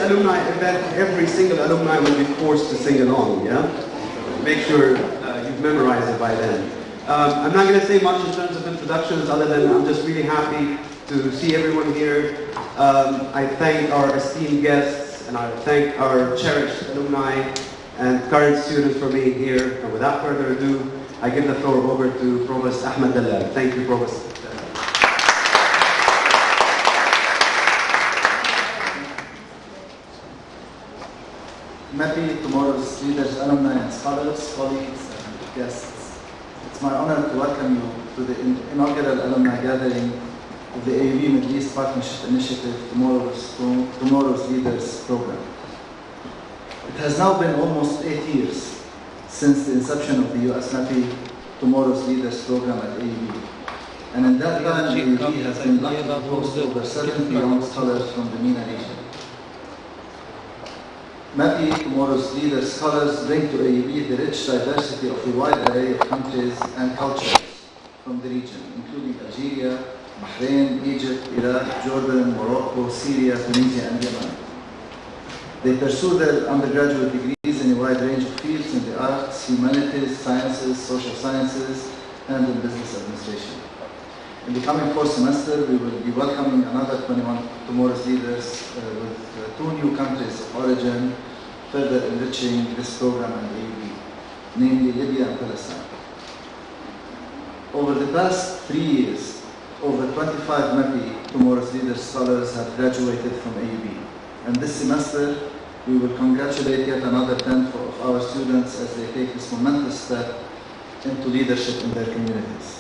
alumni event, every single alumni will be forced to sing along, yeah? Make sure you've memorized it by then. I'm not going to say much in terms of introductions other than I'm just really happy to see everyone here. I thank our esteemed guests and I thank our cherished alumni and current students for being here. And without further ado, I give the floor over to Provost Ahmed Dalal. Thank you, Provost. MEPI, tomorrow's leaders, alumni and scholars, colleagues and guests. It's my honor to welcome you to the inaugural alumni gathering of the AUB Middle-East Partnership Initiative, Tomorrow's Leaders Program. It has now been almost 8 years since the inception of the US MEPI Tomorrow's Leaders Program at AUB. And in that time, AUB has been lucky to host over 70 young scholars from the MENA region. MEPI, Tomorrow's Leaders Scholars, bring to AUB the rich diversity of a wide array of countries and cultures from the region, including Algeria, Bahrain, Egypt, Iraq, Jordan, Morocco, Syria, Tunisia, and Yemen. They pursue their undergraduate degrees in a wide range of fields in the arts, humanities, sciences, social sciences, and in business administration. In the coming fourth semester, we will be welcoming another 21 Tomorrow's Leaders with 2 new countries of origin, further enriching this program and AUB, namely Libya and Palestine. Over the past 3 years, over 25 MEPI Tomorrow's Leaders scholars have graduated from AUB. And this semester, we will congratulate yet another 10 of our students as they take this momentous step into leadership in their communities.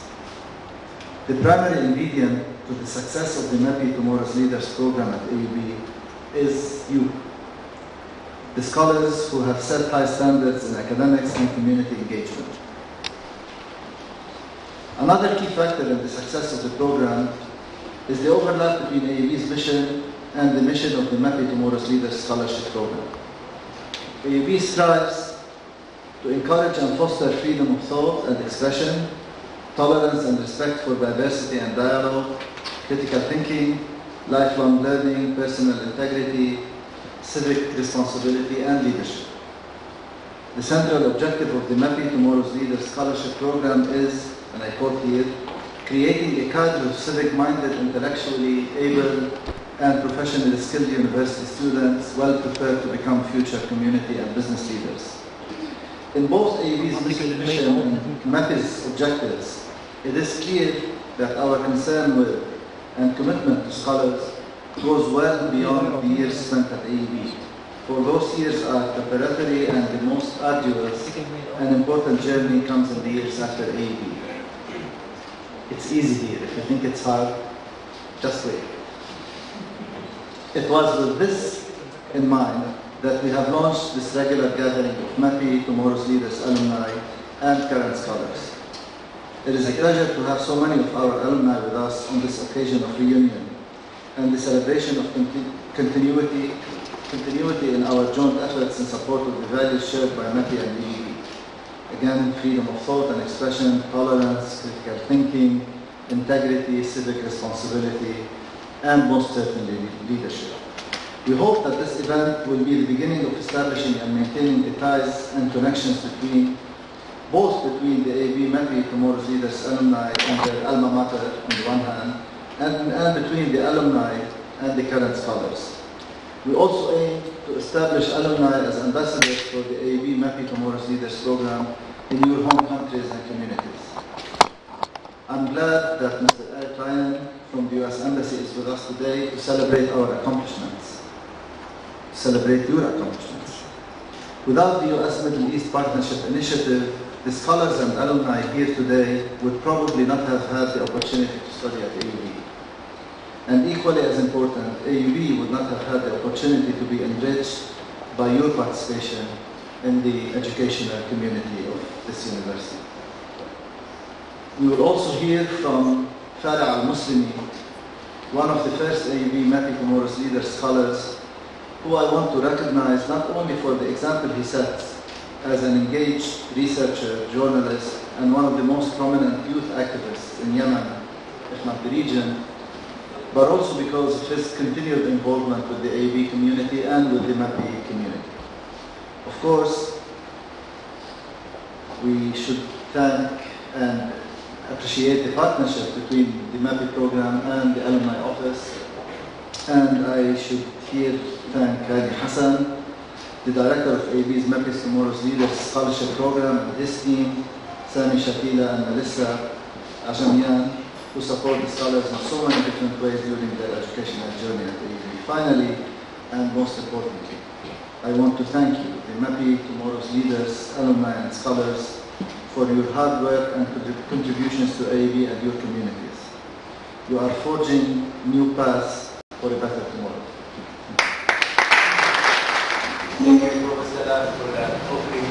The primary ingredient to the success of the MEPI Tomorrow's Leaders program at AUB is you, the scholars who have set high standards in academics and community engagement. Another key factor in the success of the program is the overlap between AUB's mission and the mission of the MEPI Tomorrow's Leaders Scholarship Program. AUB strives to encourage and foster freedom of thought and expression, tolerance and respect for diversity and dialogue, critical thinking, lifelong learning, personal integrity, civic responsibility, and leadership. The central objective of the MEPI Tomorrow's Leaders Scholarship Program is, and I quote here, creating a cadre of civic-minded, intellectually able, and professionally skilled university students well prepared to become future community and business leaders. In both AUB's mission and MEPI's objectives, it is clear that our concern with and commitment to scholars goes well beyond the years spent at AUB. For those years are preparatory and the most arduous and important journey comes in the years after AUB. It's easy here. If you think it's hard, just wait. It was with this in mind that we have launched this regular gathering of MEPI Tomorrow's Leaders alumni and current scholars. It is a pleasure to have so many of our alumni with us on this occasion of reunion and the celebration of continuity in our joint efforts in support of the values shared by MEPI and AUB. Again, freedom of thought and expression, tolerance, critical thinking, integrity, civic responsibility, and most certainly leadership. We hope that this event will be the beginning of establishing and maintaining the ties and connections between the AUB MEPI Tomorrow's Leaders alumni and their alma mater on the one hand, and between the alumni and the current scholars. We also aim to establish alumni as ambassadors for the AUB MEPI Tomorrow's Leaders program in your home countries and communities. I'm glad that Mr. Eric Ryan from the US Embassy is with us today to celebrate our accomplishments, celebrate your accomplishments. Without the US Middle East Partnership Initiative, the scholars and alumni here today would probably not have had the opportunity to study at AUB. And equally as important, AUB would not have had the opportunity to be enriched by your participation in the educational community of this university. We will also hear from Farah al-Muslimi, one of the first AUB MEPI Tomorrow's Leaders scholars, who I want to recognize not only for the example he sets as an engaged researcher, journalist, and one of the most prominent youth activists in Yemen, if not the region, but also because of his continued involvement with the AUB community and with the MEPI community. Of course, we should thank and appreciate the partnership between the MEPI program and the Alumni Office. And I should here thank Hadi Hassan, the director of AUB's MEPI Tomorrow's Leaders Scholarship Program, and his team, Sami Shatila and Melissa Ajamian, who support the scholars in so many different ways during their educational journey at AUB. Finally, and most importantly, I want to thank you, the MEPI Tomorrow's Leaders, Alumni and Scholars, for your hard work and contributions to AUB and your communities. You are forging new paths for a better tomorrow. Thank you, Professor, for that opening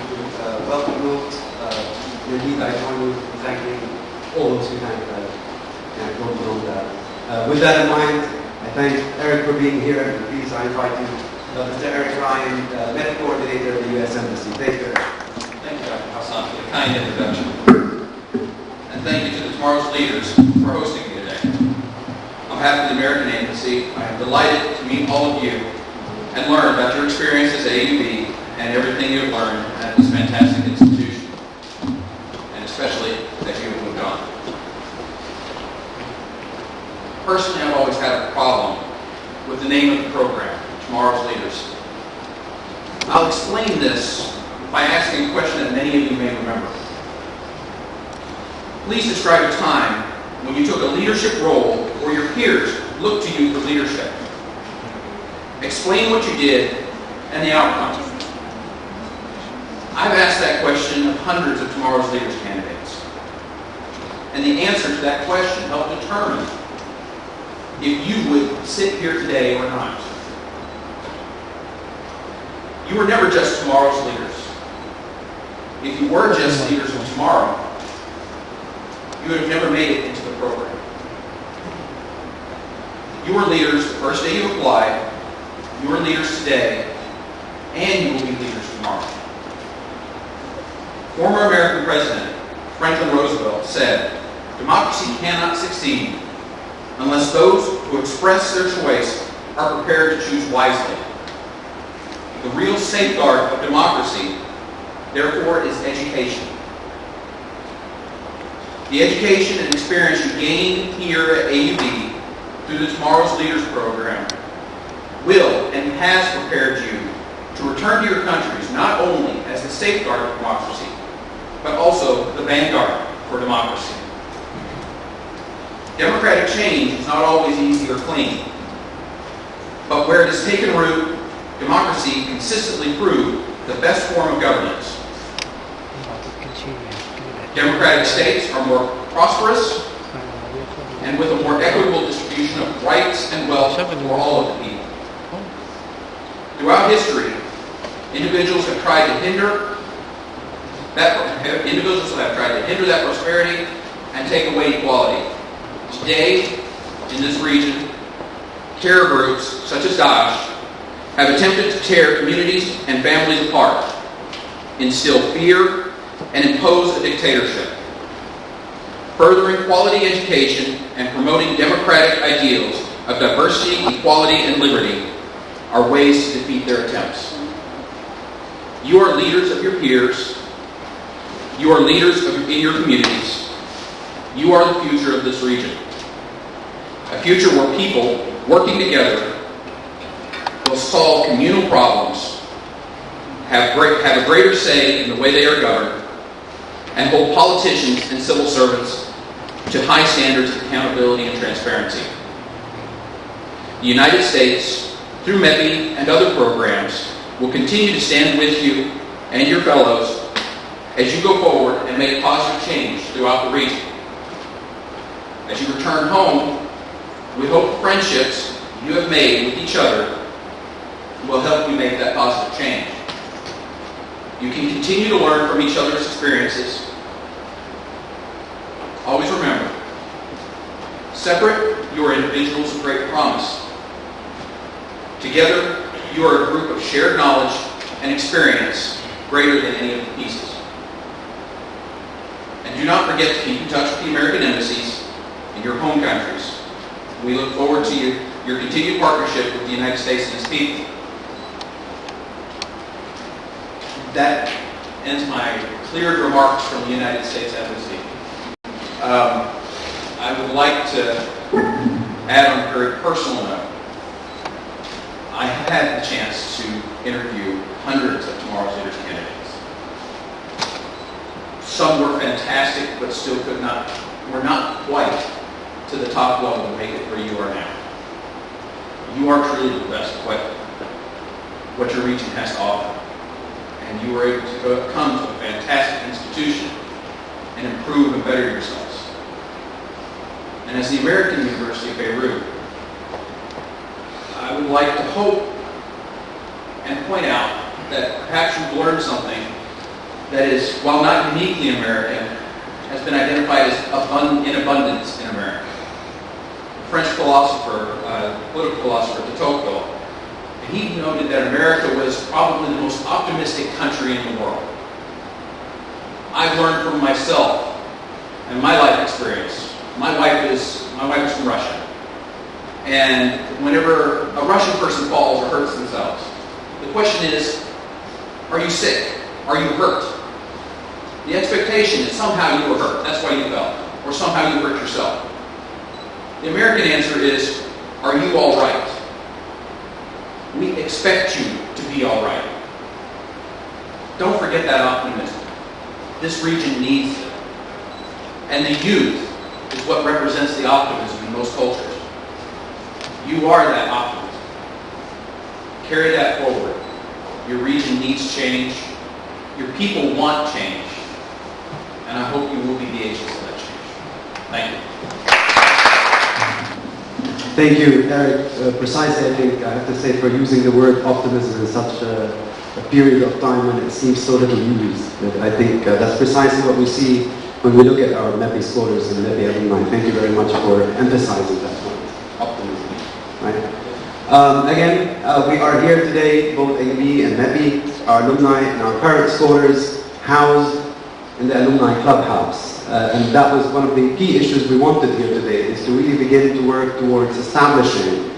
welcome note. Indeed, I join you in thanking all those who thank with that in mind, I thank Eric for being here, and please I invite you, Mr. Eric Ryan, Med Coordinator of the U.S. Embassy. Thank you, Eric. Thank you, Dr. Hassan, for the kind introduction. And thank you to the Tomorrow's Leaders for hosting me today. On behalf of the American Embassy, I am delighted to meet all of you and learn about your experiences at AUB and everything you have learned at this fantastic institution, and especially that you have moved on. Personally, I've always had a problem with the name of the program, Tomorrow's Leaders. I'll explain this by asking a question that many of you may remember. Please describe a time when you took a leadership role or your peers looked to you for leadership. Explain what you did and the outcome. I've asked that question of hundreds of Tomorrow's Leaders candidates. And the answer to that question helped determine if you would sit here today or not. You were never just tomorrow's leaders. If you were just leaders of tomorrow, you would have never made it into the program. You were leaders the first day you applied, you are leaders today, and you will be leaders tomorrow. Former American President Franklin Roosevelt said, "Democracy cannot succeed unless those who express their choice are prepared to choose wisely." The real safeguard of democracy, therefore, is education. The education and experience you gain here at AUB through the Tomorrow's Leaders program will and has prepared you to return to your countries not only as the safeguard of democracy, but also the vanguard for democracy. Democratic change is not always easy or clean, but where it has taken root, democracy consistently proved the best form of governance. Democratic states are more prosperous and with a more equitable distribution of rights and wealth for all of the people. Throughout history, individuals have tried to hinder that prosperity and take away equality. Today, in this region, terror groups such as Daesh have attempted to tear communities and families apart, instill fear, and impose a dictatorship. Furthering quality education and promoting democratic ideals of diversity, equality, and liberty are ways to defeat their attempts. You are leaders of your peers. You are leaders in your communities. You are the future of this region. A future where people, working together, will solve communal problems, have a greater say in the way they are governed, and hold politicians and civil servants to high standards of accountability and transparency. The United States, through MEPI and other programs, will continue to stand with you and your fellows as you go forward and make positive change throughout the region. As you return home, we hope friendships you have made with each other will help you make that positive change. You can continue to learn from each other's experiences. Always remember, separate, you are individuals of great promise. Together, you are a group of shared knowledge and experience greater than any of the pieces. And do not forget to keep in touch with the American embassies in your home countries We look forward to your continued partnership with the United States and its people. That ends my cleared remarks from the United States Embassy. I would like to add on a very personal note. I have had the chance to interview hundreds of tomorrow's leaders candidates. Some were fantastic, but still were not quite to the top level to make it where you are now. You are truly the best at what your region has to offer. And you were able to come to a fantastic institution and improve and better yourselves. And as the American University of Beirut, I would like to hope and point out that perhaps you've learned something that is, while not uniquely American, has been identified as in abundance in America. French philosopher, political philosopher de Tocqueville, he noted that America was probably the most optimistic country in the world. I've learned from myself and my life experience. My wife is from Russia. And whenever a Russian person falls or hurts themselves, the question is, are you sick? Are you hurt? The expectation is somehow you were hurt. That's why you fell. Or somehow you hurt yourself. The American answer is, are you all right? We expect you to be all right. Don't forget that optimism. This region needs it. And the youth is what represents the optimism in most cultures. You are that optimism. Carry that forward. Your region needs change. Your people want change. And I hope you will be the agents of that change. Thank you. Thank you, Eric. Precisely, I think I have to say, for using the word optimism in such a period of time when it seems so little used. I think that's precisely what we see when we look at our MEPI scholars and MEPI alumni. Thank you very much for emphasizing that point, optimism. Right? Again, we are here today, both AUB and MEPI, our alumni and our current scholars, housed in the Alumni Clubhouse. And that was one of the key issues we wanted here today, is to really begin to work towards establishing,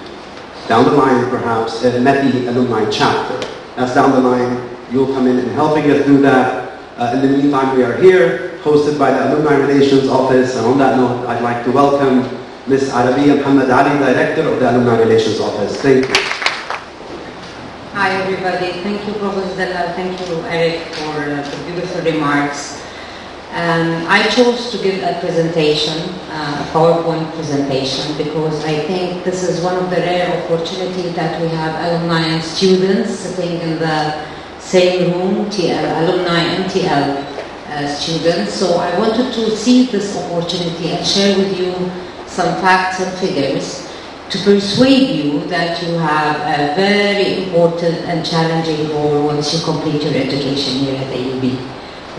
down the line perhaps, a MEPI alumni chapter. That's down the line. You'll come in and helping us do that. In the meantime, we are here, hosted by the Alumni Relations Office. And on that note, I'd like to welcome Ms. Arabiya Muhammad Ali, Director of the Alumni Relations Office. Thank you. Hi everybody. Thank you, Professor Della. Thank you, Eric, for the beautiful remarks. I chose to give a presentation, a PowerPoint presentation, because I think this is one of the rare opportunities that we have alumni and students sitting in the same room, alumni and TL students. So I wanted to seize this opportunity and share with you some facts and figures to persuade you that you have a very important and challenging role once you complete your education here at AUB.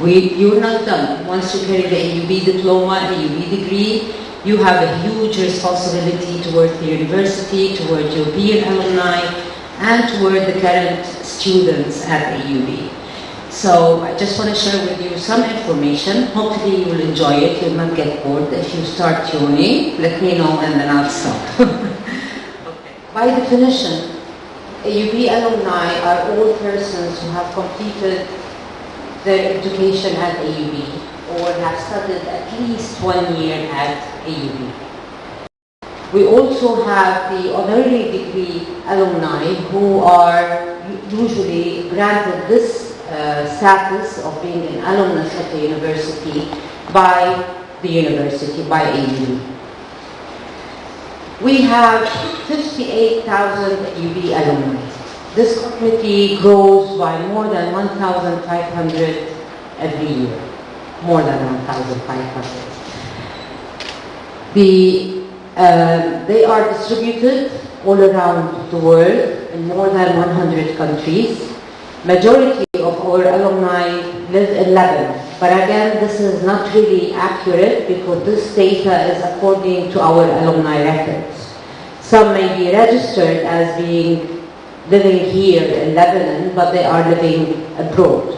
You're not done. Once you carry the AUB diploma, AUB degree, you have a huge responsibility toward the university, toward your peer alumni, and toward the current students at AUB. So I just want to share with you some information. Hopefully you will enjoy it. You'll not get bored. If you start tuning, let me know and then I'll stop. Okay. By definition, AUB alumni are all persons who have completed their education at AUB or have studied at least 1 year at AUB. We also have the honorary degree alumni who are usually granted this status of being an alumnus at the university by AUB. We have 58,000 AUB alumni. This community grows by more than 1,500 every year. More than 1,500. They are distributed all around the world in more than 100 countries. Majority of our alumni live in Lebanon. But again, this is not really accurate because this data is according to our alumni records. Some may be registered as living here in Lebanon, but they are living abroad.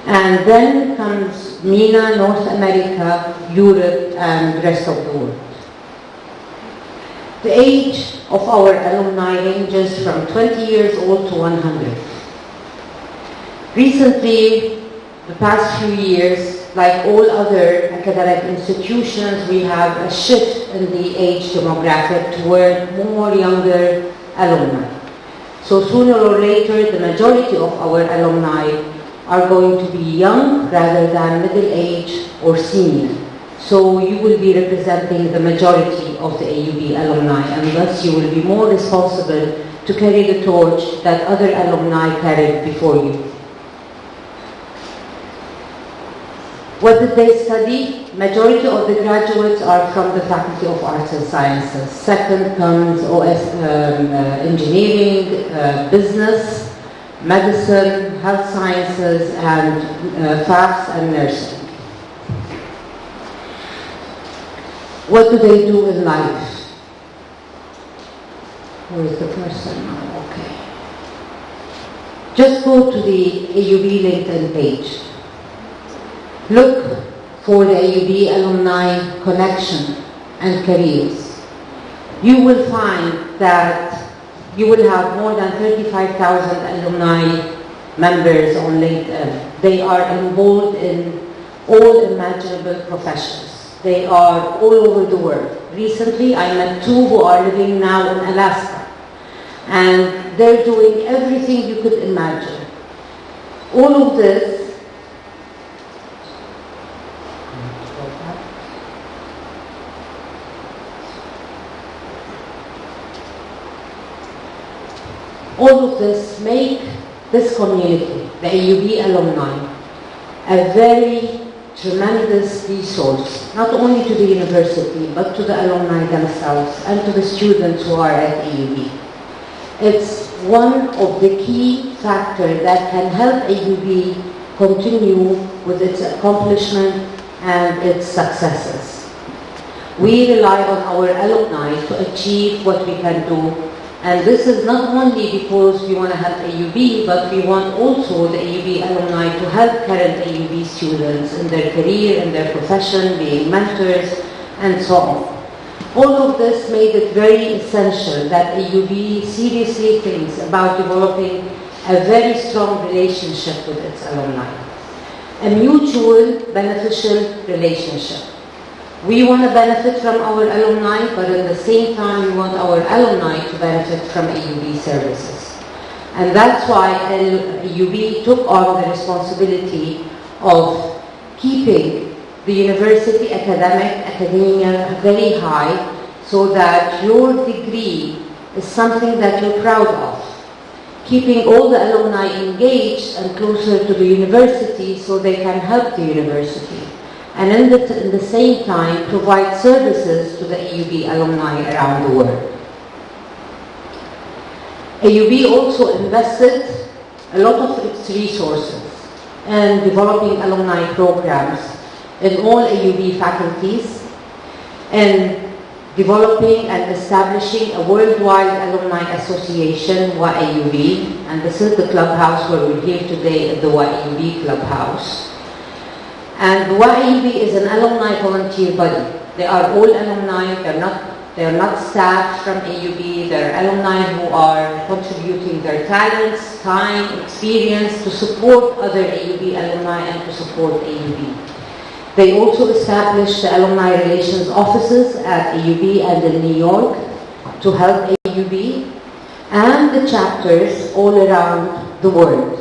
And then comes MENA, North America, Europe, and the rest of the world. The age of our alumni ranges from 20 years old to 100. Recently, the past few years, like all other academic institutions, we have a shift in the age demographic toward more younger alumni. So sooner or later, the majority of our alumni are going to be young rather than middle age or senior. So you will be representing the majority of the AUB alumni, and thus you will be more responsible to carry the torch that other alumni carried before you. What did they study? Majority of the graduates are from the Faculty of Arts and Sciences. Second comes engineering, business, medicine, health sciences, and FAFS and nursing. What do they do in life? Where is the person now? Okay. Just go to the AUB LinkedIn page. Look for the AUB alumni connection and careers. You will find that you will have more than 35,000 alumni members on LinkedIn. They are involved in all imaginable professions. They are all over the world. Recently, I met two who are living now in Alaska, and they're doing everything you could imagine. All of this make this community, the AUB alumni, a very tremendous resource, not only to the university, but to the alumni themselves and to the students who are at AUB. It's one of the key factors that can help AUB continue with its accomplishment and its successes. We rely on our alumni to achieve what we can do. And this is not only because we want to help AUB, but we want also the AUB alumni to help current AUB students in their career, in their profession, being mentors, and so on. All of this made it very essential that AUB seriously thinks about developing a very strong relationship with its alumni. A mutual, beneficial relationship. We want to benefit from our alumni, but at the same time we want our alumni to benefit from AUB services. And that's why AUB took on the responsibility of keeping the university academia very high, so that your degree is something that you're proud of. Keeping all the alumni engaged and closer to the university so they can help the university. And in the same time, provide services to the AUB alumni around the world. AUB also invested a lot of its resources in developing alumni programs in all AUB faculties, and developing and establishing a worldwide alumni association, YAUB, and this is the clubhouse where we're here today at the YAUB clubhouse. And the YAUB is an alumni volunteer body. They are all alumni. They're not staff from AUB. They're alumni who are contributing their talents, time, experience to support other AUB alumni and to support AUB. They also established the Alumni Relations offices at AUB and in New York to help AUB, and the chapters all around the world.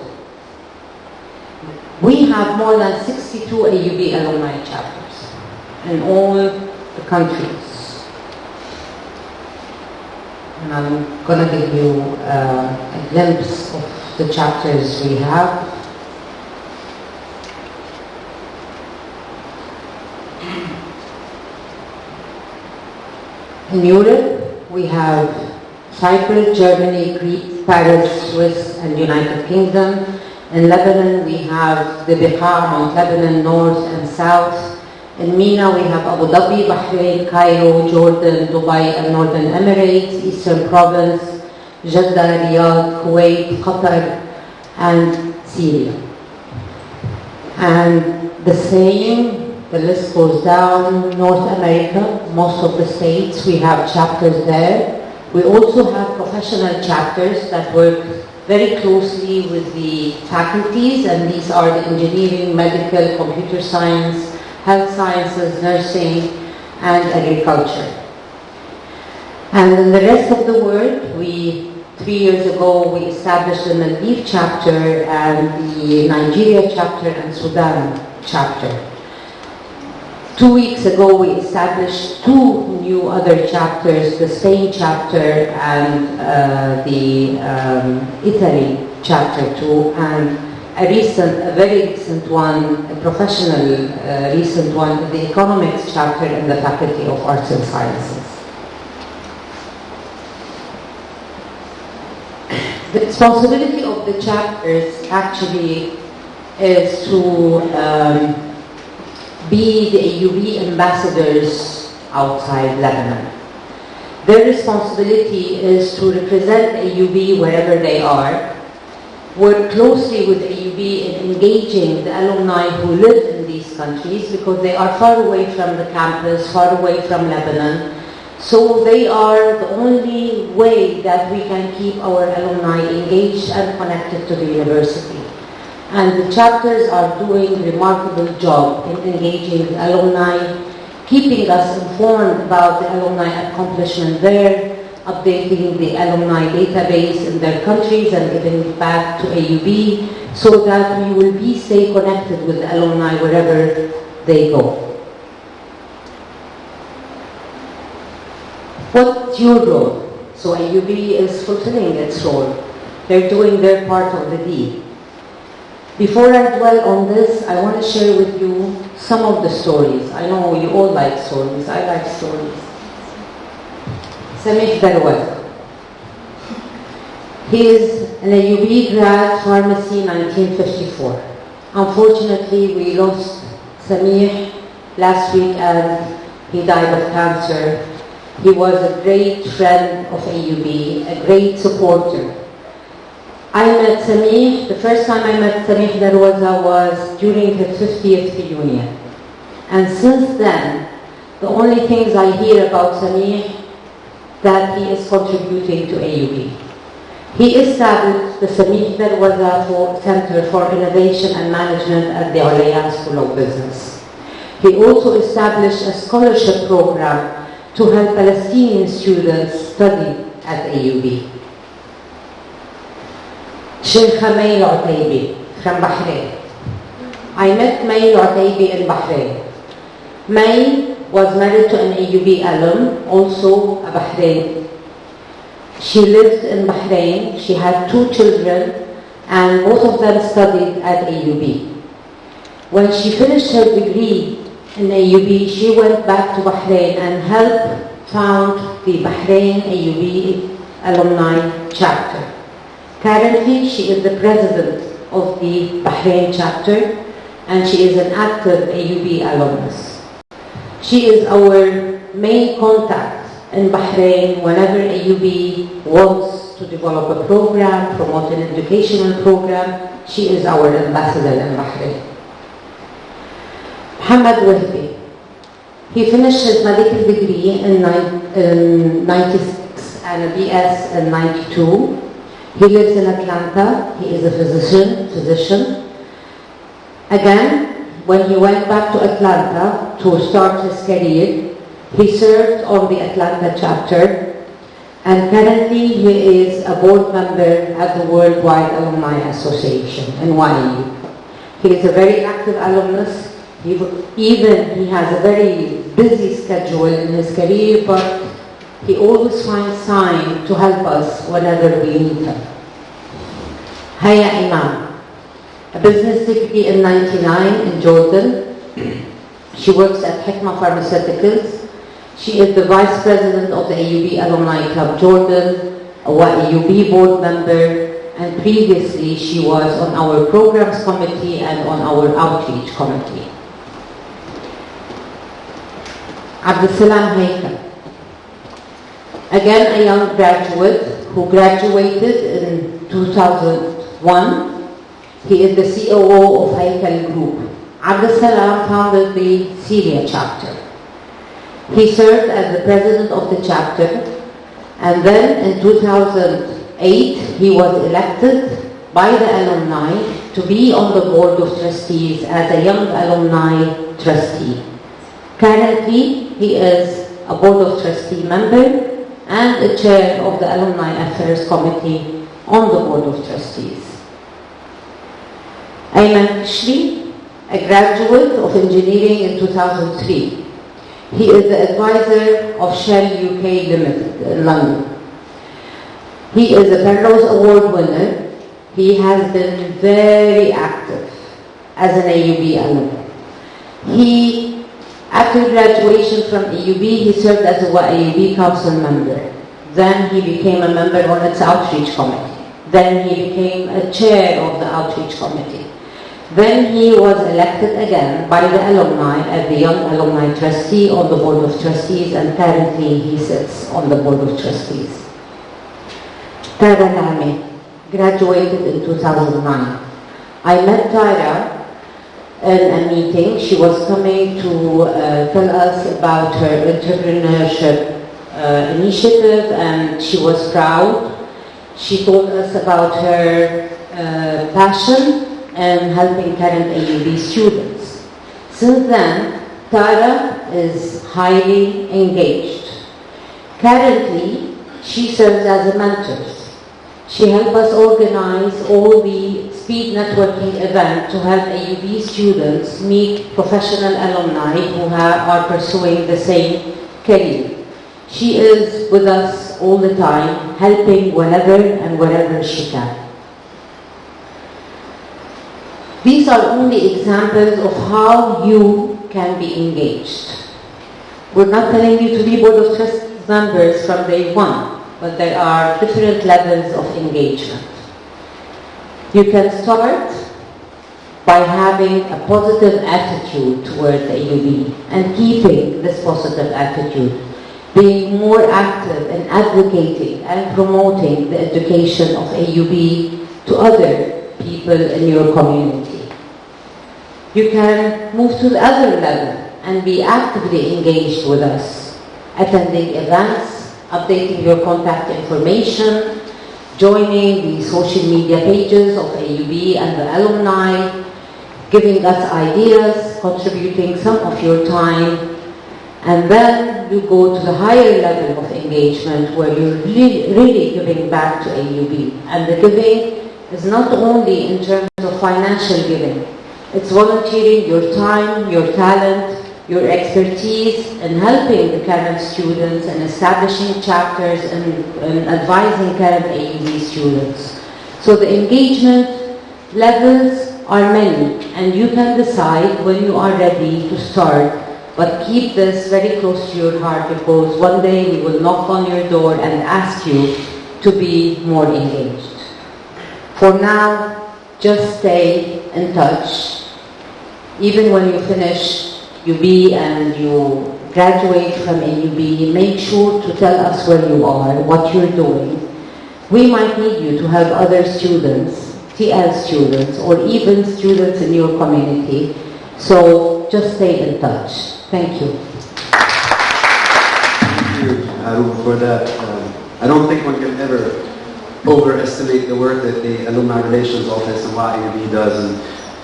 We have more than 62 AUB alumni chapters in all the countries. And I'm going to give you a glimpse of the chapters we have. In Europe, we have Cyprus, Germany, Greece, Paris, Swiss, and United Kingdom. In Lebanon, we have the Beqa, Mount Lebanon, North and South. In MENA, we have Abu Dhabi, Bahrain, Cairo, Jordan, Dubai, and Northern Emirates, Eastern Province, Jeddah, Riyadh, Kuwait, Qatar, and Syria. And the same the list goes down. North America, most of the states, we have chapters there. We also have professional chapters that work very closely with the faculties, and these are the engineering, medical, computer science, health sciences, nursing, and agriculture. And in the rest of the world, 3 years ago, we established the Maldives chapter and the Nigeria chapter and Sudan chapter. 2 weeks ago, we established 2 new other chapters, the Spain chapter and the Italy chapter 2, and a very recent one, a professional recent one, the Economics chapter in the Faculty of Arts and Sciences. The responsibility of the chapters actually is to be the AUB ambassadors outside Lebanon. Their responsibility is to represent AUB wherever they are, work closely with AUB in engaging the alumni who live in these countries, because they are far away from the campus, far away from Lebanon. So they are the only way that we can keep our alumni engaged and connected to the university. And the chapters are doing a remarkable job in engaging the alumni, keeping us informed about the alumni accomplishment there, updating the alumni database in their countries and giving it back to AUB, so that we will stay connected with the alumni wherever they go. What's your role? So AUB is fulfilling its role. They're doing their part of the deal. Before I dwell on this, I want to share with you some of the stories. I know you all like stories. I like stories. Samih Darwaza. He is an AUB grad, pharmacy, 1954. Unfortunately, we lost Samih last week and he died of cancer. He was a great friend of AUB, a great supporter. I met Samih, the first time I met Samih Darwaza was during his 50th reunion. And since then, the only things I hear about Samih, that he is contributing to AUB. He established the Samih Darwaza Center for Innovation and Management at the Al School of Business. He also established a scholarship program to help Palestinian students study at AUB. Sheikh May Al-Utaybi from Bahrain. I met May Al-Utaybi in Bahrain. May was married to an AUB alum, also a Bahrain. She lived in Bahrain. She had 2 children, and both of them studied at AUB. When she finished her degree in AUB, she went back to Bahrain and helped found the Bahrain AUB Alumni chapter. Currently, she is the president of the Bahrain chapter, and she is an active AUB alumnus. She is our main contact in Bahrain whenever AUB wants to develop a program, promote an educational program. She is our ambassador in Bahrain. Muhammad Wahbi. He finished his medical degree in 96 and a BS in 92. He lives in Atlanta. He is a physician. Again, when he went back to Atlanta to start his career, he served on the Atlanta chapter, and currently he is a board member at the Worldwide Alumni Association, NYU. He is a very active alumnus. He has a very busy schedule in his career, but he always finds time to help us whenever we need him. Haya Imam, a business degree in 99 in Jordan. She works at Hikma Pharmaceuticals. She is the vice president of the AUB Alumni Club Jordan, a AUB board member, and previously she was on our programs committee and on our outreach committee. Abdulsalam Haikal. Again, a young graduate who graduated in 2001. He is the COO of Haikal Group. Abdus Salam founded the Syria chapter. He served as the president of the chapter, and then in 2008 he was elected by the alumni to be on the board of trustees as a young alumni trustee. Currently, he is a board of trustee member and a chair of the Alumni Affairs Committee on the board of trustees. Ayman Kishri, a graduate of engineering in 2003. He is the advisor of Shell UK Limited in London. He is a Penrose Award winner. He has been very active as an AUB alumni. After graduation from AUB, he served as a AUB council member. Then he became a member on its outreach committee. Then he became a chair of the outreach committee. Then he was elected again by the alumni as the young alumni trustee on the board of trustees, and currently he sits on the board of trustees. Tyra Nami graduated in 2009. I met Tyra in a meeting. She was coming to tell us about her entrepreneurship initiative, and she was proud. She told us about her passion and helping current AUB students. Since then, Tara is highly engaged. Currently, she serves as a mentor. She helps us organize all the speed networking events to help AUB students meet professional alumni who are pursuing the same career. She is with us all the time, helping whenever and wherever she can. These are only examples of how you can be engaged. We're not telling you to be Board of Trustees members from day one, but there are different levels of engagement. You can start by having a positive attitude toward the AUB and keeping this positive attitude, being more active in advocating and promoting the education of AUB to other people in your community. You can move to the other level and be actively engaged with us, attending events, updating your contact information, joining the social media pages of AUB and the alumni, giving us ideas, contributing some of your time, and then you go to the higher level of engagement where you're really giving back to AUB. And the giving is not only in terms of financial giving. It's volunteering your time, your talent, your expertise in helping the current students and establishing chapters and advising current AUB students. So the engagement levels are many, and you can decide when you are ready to start, but keep this very close to your heart, because one day we will knock on your door and ask you to be more engaged. For now, just stay in touch. Even when you finish UB and you graduate from AUB, make sure to tell us where you are, what you're doing. We might need you to help other students, TL students, or even students in your community. So just stay in touch. Thank you. Thank you, Aub, for that. I don't think one can ever overestimate the work that the Alumni Relations Office and what AUB does. And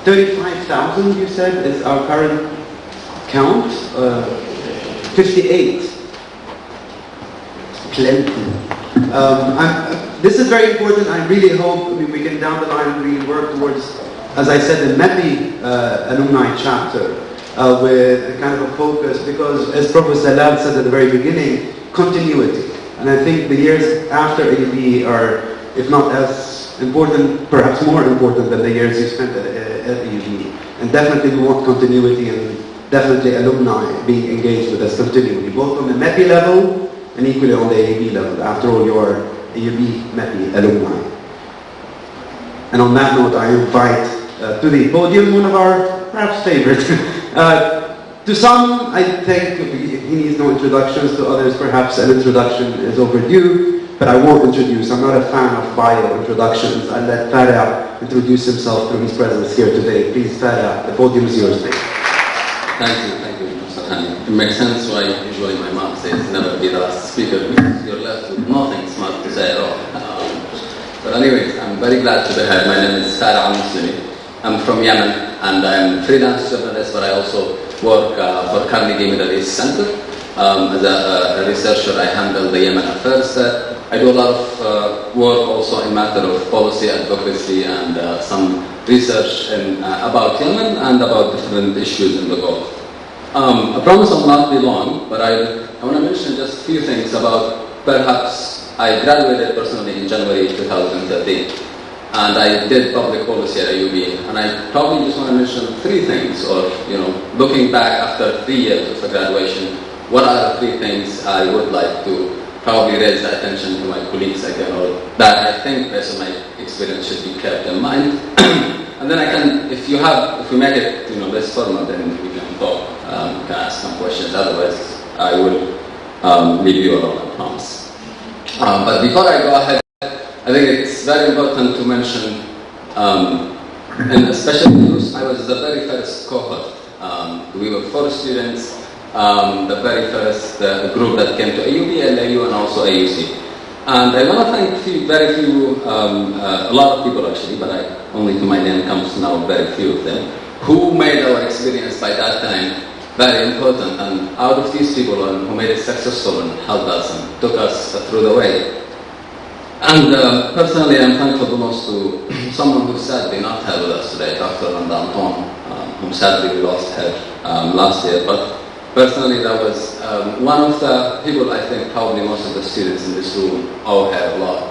35,000, you said, is our current count. 58. Plenty. This is very important. I really hope we can down the line really work towards, as I said, the MEPI alumni chapter with a kind of a focus, because as Professor Salam said at the very beginning, continuity. And I think the years after AUB are, if not as important, perhaps more important than the years you spent at AUB. And definitely we want continuity, and definitely alumni being engaged with us continually, both on the MEPI level and equally on the AUB level. After all, you're AUB MEPI alumni. And on that note, I invite to the podium one of our perhaps favorites. To some, I think he needs no introductions. To others, perhaps an introduction is overdue. but I won't introduce. I'm not a fan of bio introductions. I'll let Farah introduce himself through his presence here today. Please, Farah, the podium is yours. Thank you, Mr. Hani. It makes sense why usually my mom says never be the last speaker because you're left with nothing smart to say at all. But anyways, I'm very glad to be here. My name is Farah Al-Muslimi. I'm from Yemen and I'm a freelance journalist, but I also work for Carnegie Middle East Center. As a researcher, I handle the Yemen affairs there. I do a lot of work also in matter of policy advocacy and some research about Yemen and about different issues in the Gulf. I promise I'll not be long, but I want to mention just a few things about perhaps I graduated personally in January 2013 and I did public policy at AUB, and I probably just want to mention three things, or looking back after 3 years of graduation, what are the three things I would like to probably raise the attention to my colleagues again, or that I think based on my experience should be kept in mind. And then I can, if we make it less formal, then we can talk, can ask some questions. Otherwise, I will leave you alone, I promise. But before I go ahead, I think it's very important to mention, and especially because I was the very first cohort. We were 4 students. The very first group that came to AUB, LAU, and also AUC. And I want to thank a lot of people actually, but only to my name comes now very few of them, who made our experience by that time very important. And out of these people who made it successful and helped us and took us through the way. And personally, I'm thankful the most to someone who sadly not here with us today, Dr. Anton, whom sadly we lost her last year. But personally, that was one of the people I think probably most of the students in this room owe her a lot.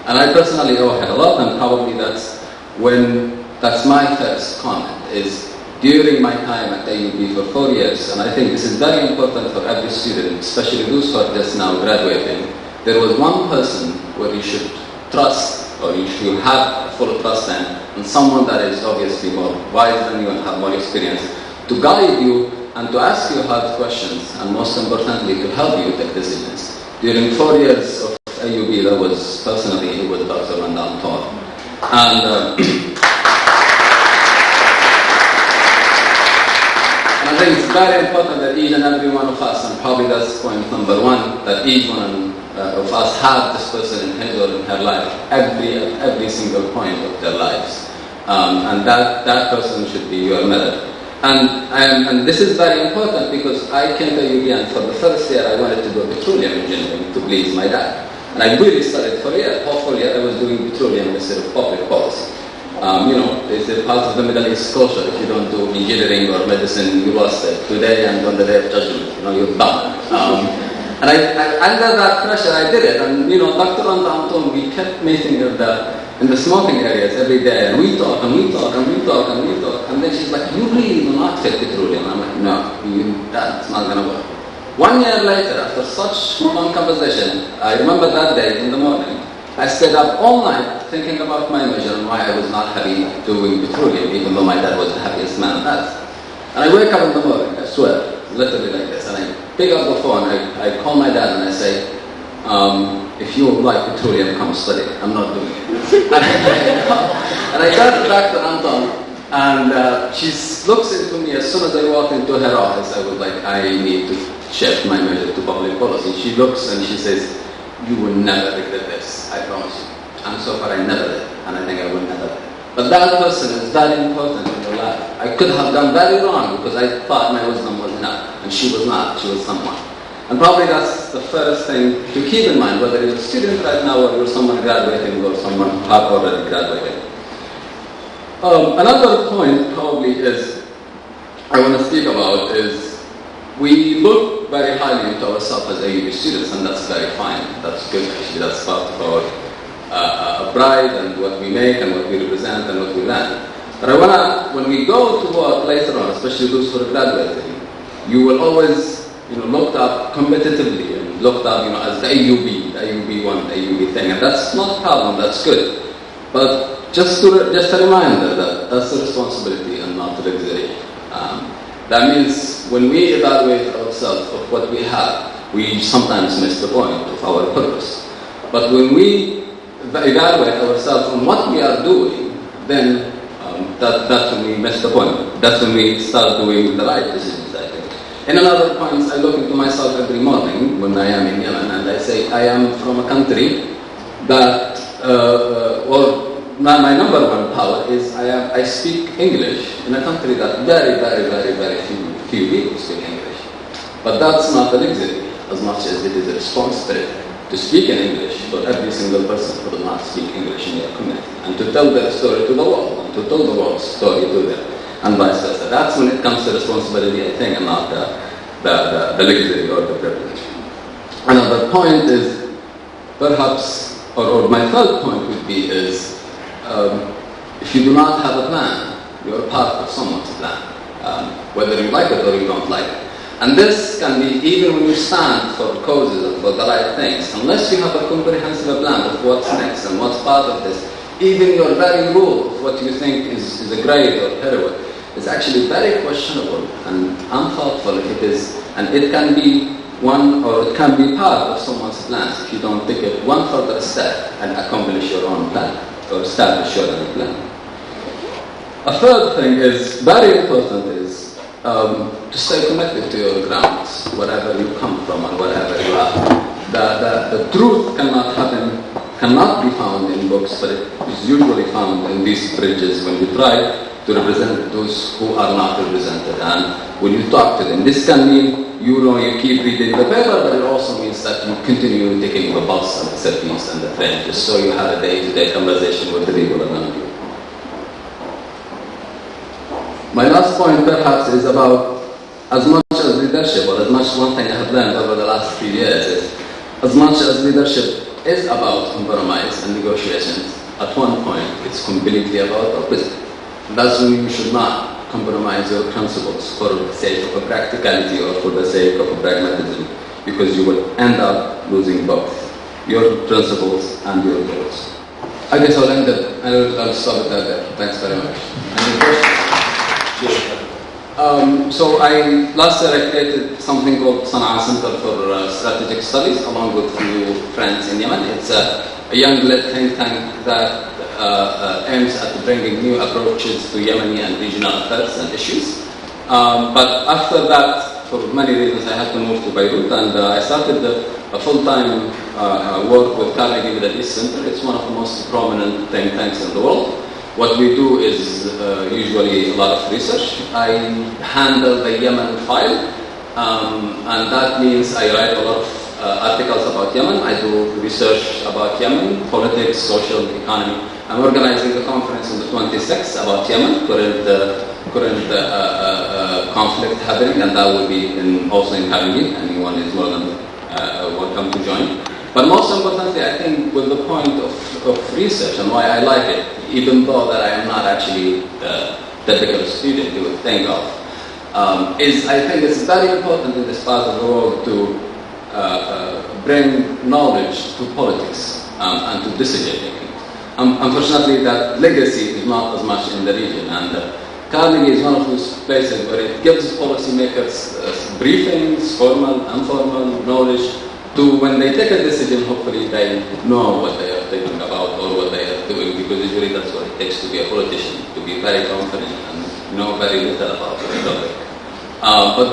And I personally owe her a lot, and probably that's my first comment, is during my time at AUB for 4 years, and I think this is very important for every student, especially those who are just now graduating, there was one person where you should trust, or you should have full trust in, and someone that is obviously more wise than you and have more experience, to guide you and to ask you hard questions, and most importantly, to help you take decisions. During 4 years of AUB, that was personally, it was Dr. Anton. And I think it's very important that each and every one of us, and probably that's point number one, that each one of us have this person in his or in her life, every single point of their lives. And that person should be your mirror. And this is very important because I came to UB, and for the first year I wanted to do petroleum engineering to please my dad. And I really studied for a year. Hopefully I was doing petroleum instead of public policy. It's a part of the Middle East culture. If you don't do engineering or medicine, you lost it. Today and on the day of judgment, you're done. And under that pressure, I did it. And Dr. Anton, we kept meeting in the smoking areas every day, and we talk and we talk and we talk and we talk. And then she's like, "You really do not fit petroleum." I'm like, "No, that's not gonna work." 1 year later, after such long conversation, I remember that day in the morning, I stayed up all night thinking about my major and why I was not happy doing petroleum, even though my dad was the happiest man on earth. And I wake up in the morning, I swear, literally like this, and I pick up the phone, I call my dad and I say, "If you like petroleum, come study. I'm not doing it." And I got back to Anton, and she looks into me as soon as I walk into her office. I was like, "I need to shift my major to public policy." She looks and she says, "You will never regret this, I promise you." And so far I never did, and I think I will never. But that person is very important in your life. I could have done very wrong because I thought my wisdom was enough, and she was not, she was someone. And probably that's the first thing to keep in mind, whether you're a student right now or you're someone graduating or someone who have already graduated. Another point probably is, I want to speak about is, we look very highly into ourselves as AUB students, and that's very fine. That's good actually, that's part of our pride and what we make and what we represent and what we learn. But I want to, when we go to work later on, especially those who are graduating, you will always looked up competitively and looked up as the AUB one, the AUB thing, and that's not a problem, that's good. But just a reminder that that's the responsibility and not the luxury. That means when we evaluate ourselves of what we have, we sometimes miss the point of our purpose. But when we evaluate ourselves on what we are doing, then that's when we miss the point. That's when we start doing the right decisions, I think. In another point, I look into myself every morning when I am in Yemen, and I say, I am from a country that, my number one power is I speak English in a country that very few people speak English. But that's not a luxury as much as it is a responsibility to speak in English for every single person who does not speak English in your community, and to tell their story to the world, and to tell the world's story to them, and vice versa. That's when it comes to responsibility, I think, and not the luxury or the privilege. Another point is, perhaps, or my third point would be is, if you do not have a plan, you're part of someone's plan, whether you like it or you don't like it. And this can be even when you stand for causes and for the right things. Unless you have a comprehensive plan of what's next and what's part of this, even your very rule of what you think is a great or heroic is actually very questionable and unthoughtful if it is. And it can be one, or it can be part of someone's plans if you don't take it one further step and accomplish your own plan or establish your own plan. A third thing is very important is to stay connected to your grounds, wherever you come from and wherever you are. The truth cannot be found in books, but it is usually found in these bridges when you try to represent those who are not represented, and when you talk to them. This can mean you keep reading the paper, but it also means that you continue taking the bus and the cities and the train, just so you have a day-to-day conversation with the people around you. My last point perhaps is about, as much as leadership, or as much one thing I have learned over the last few years is, as much as leadership is about compromise and negotiations, at one point it's completely about opposite. That's when you should not compromise your principles for the sake of a practicality or for the sake of a pragmatism, because you will end up losing both your principles and your goals. I guess I'll end it. I'll stop it there. Thanks very much. Any questions? So last year I created something called Sana'a Center for Strategic Studies along with a few friends in Yemen. It's a young-led think tank that aims at bringing new approaches to Yemeni and regional affairs and issues. But after that, for many reasons, I had to move to Beirut, and I started a full-time work with Carnegie Middle East Center. It's one of the most prominent think tanks in the world. What we do is usually a lot of research. I handle the Yemen file, and that means I write a lot of articles about Yemen. I do research about Yemen, politics, social, economy. I'm organizing a conference on the 26th about Yemen, current conflict happening, and that will be also in Carnegie. Anyone is more than welcome to join. But most importantly, I think with the point of research and why I like it, even though that I am not actually the typical student you would think of, is I think it's very important in this part of the world to bring knowledge to politics and to decision making. Unfortunately, that legacy is not as much in the region, and Carnegie is one of those places where it gives policymakers briefings, formal, informal knowledge, to when they take a decision, hopefully they know what they are thinking about or what they are doing, because usually that's what it takes to be a politician, to be very confident and know very little about the topic. But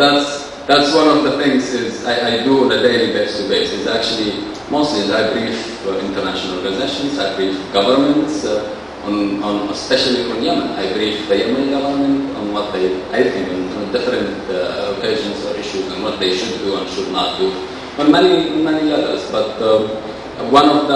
that's one of the things is I do on a daily basis. Is actually mostly I brief international organizations, I brief governments on especially on Yemen. I brief the Yemeni government on what I think on different occasions or issues and what they should do and should not do on many levels. But one of the,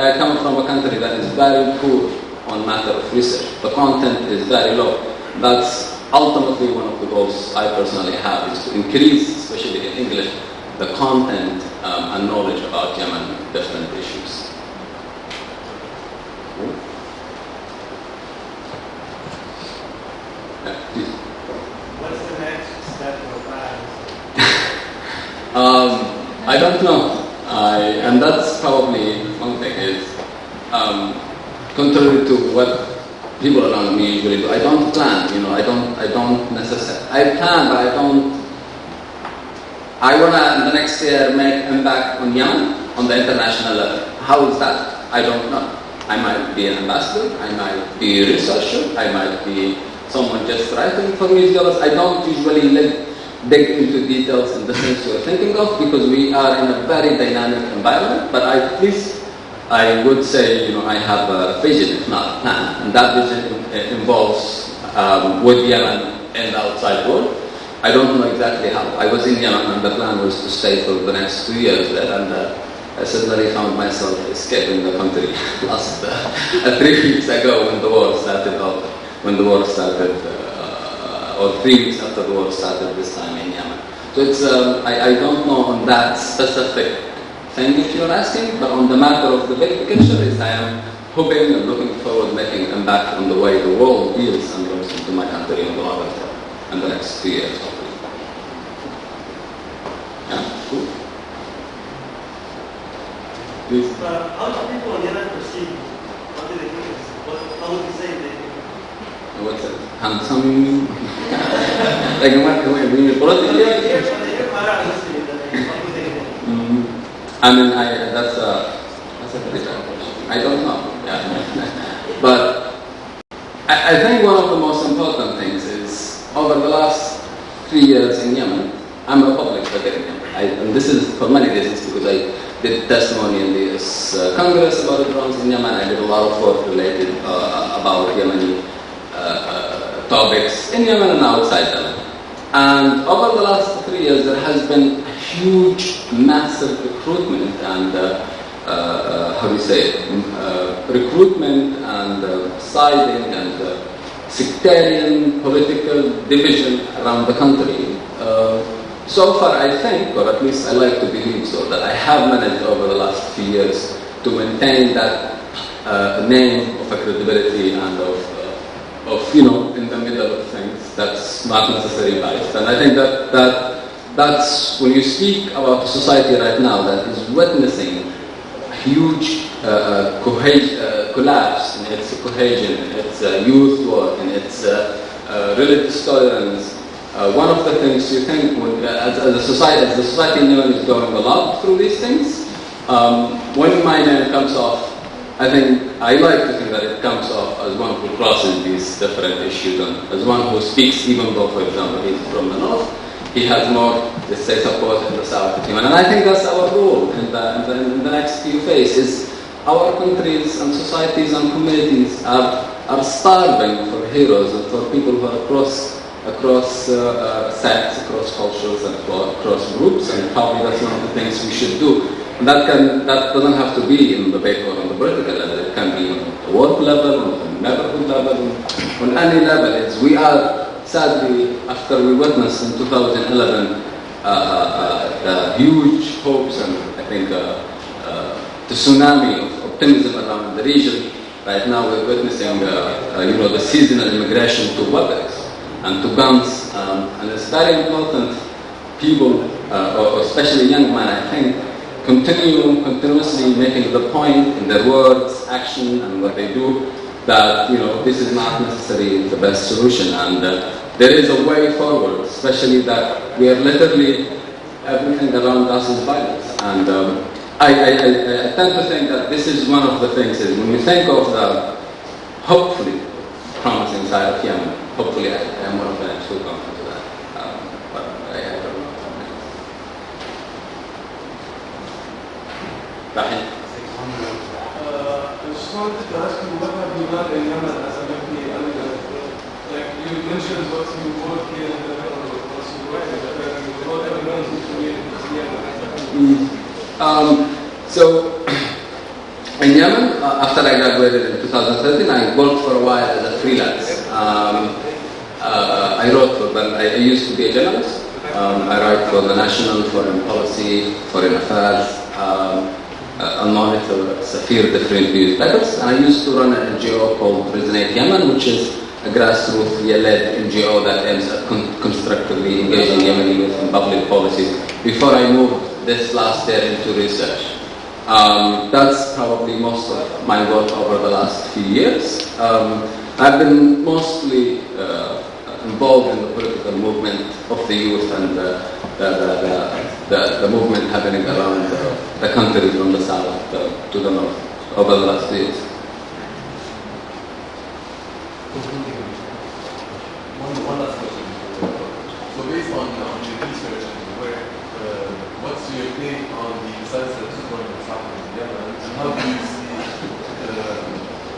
I come from a country that is very poor on matter of research. The content is very low. That's ultimately one of the goals I personally have, is to increase, especially in English, the content and knowledge about Yemen, different issues. Yeah, please. What's the next step or plan? I don't know. And that's probably one thing is, contrary to what people around me usually do, I don't plan, I don't necessarily, I plan, but I want to, in the next year, make impact on Yemen on the international level. How is that? I don't know. I might be an ambassador, I might be a researcher, I might be someone just writing for newsletters. I don't usually dig into details in the sense you're thinking of, because we are in a very dynamic environment, but at least I would say, I have a vision, if not a plan, and that vision involves with Yemen and the outside world. I don't know exactly how. I was in Yemen, and the plan was to stay for the next 2 years there, and I suddenly found myself escaping the country last 3 weeks ago when the war started off, or 3 weeks after the war started this time in Yemen. So it's, I don't know on that specific thing if you're asking, but on the matter of the big picture is I am hoping and looking forward to making an impact on the way the world deals and looks into my country in the longer term, in the next 2 years hopefully. Yeah, cool. Please. How do people in Yemen perceive? How do they think it? How would you say they think? What's it? Handsome? Like what? Politically? When they hear Farah listening, how do they think? I mean, that's a very bad question. I don't know. Yeah. But I think one of the most important things is over the last 3 years in Yemen, I'm a public figure in Yemen. And this is for many reasons, because I did testimony in the US Congress about drones in Yemen. I did a lot of work related about Yemeni topics in Yemen and outside Yemen. And over the last 3 years, there has been a huge, massive recruitment and, how do you say it, recruitment and siding and sectarian political division around the country. So far, I think, or at least I like to believe so, that I have managed over the last few years to maintain that name of a credibility and of in the middle of things. That's not necessarily biased. And I think that's when you speak about a society right now that is witnessing a huge collapse in its cohesion, in its youth work, in its religious tolerance. One of the things you think, as the society in Yemen is going along through these things, when my name comes off, I like to think that it comes off as one who crosses these different issues, and as one who speaks, even though, for example, he's from the north, he has more, let's say, support in the south of Yemen. And I think that's our role in the next few phases. Our countries and societies and communities are starving for heroes and for people who are across sects, across cultures, and across groups, and probably that's one of the things we should do. And that doesn't have to be in the paper or on the political level. It can be on the work level, on the neighborhood level, on any level. We are, sadly, after we witnessed in 2011 the huge hopes and I think the tsunami of optimism around the region. Right now we're witnessing the seasonal immigration to weapons and to guns, and it's very important people, or especially young men, I think, continuously making the point in their words, action, and what they do, that this is not necessarily the best solution, and there is a way forward, especially that we are literally everything around us is violence, and I tend to think that this is one of the things is when you think of the hopefully promising side of Yemen. Hopefully, I am one of the next who come into that. But I don't know. Rahim? I just wanted to ask you, what have you done in Yemen as a MEPI Alumni? Like, you mentioned what you work here and what you write, what have you done to Yemen? So, in Yemen, after I graduated in 2013, I worked for a while as a freelance. I wrote for them. I used to be a journalist. I write for the National Foreign Policy, Foreign Affairs, and monitor Safir different newspapers. And I used to run an NGO called Resonate Yemen, which is a grassroots-led NGO that aims at constructively engaging Yemeni youth in public policy. Before I moved this last year into research. That's probably most of my work over the last few years. I've been mostly involved in the political movement of the youth and the movement happening around the country from the south to the north over the last years. One last question. So based on your research and work, what's your take on the disaster that's happening in Yemen, and how do you see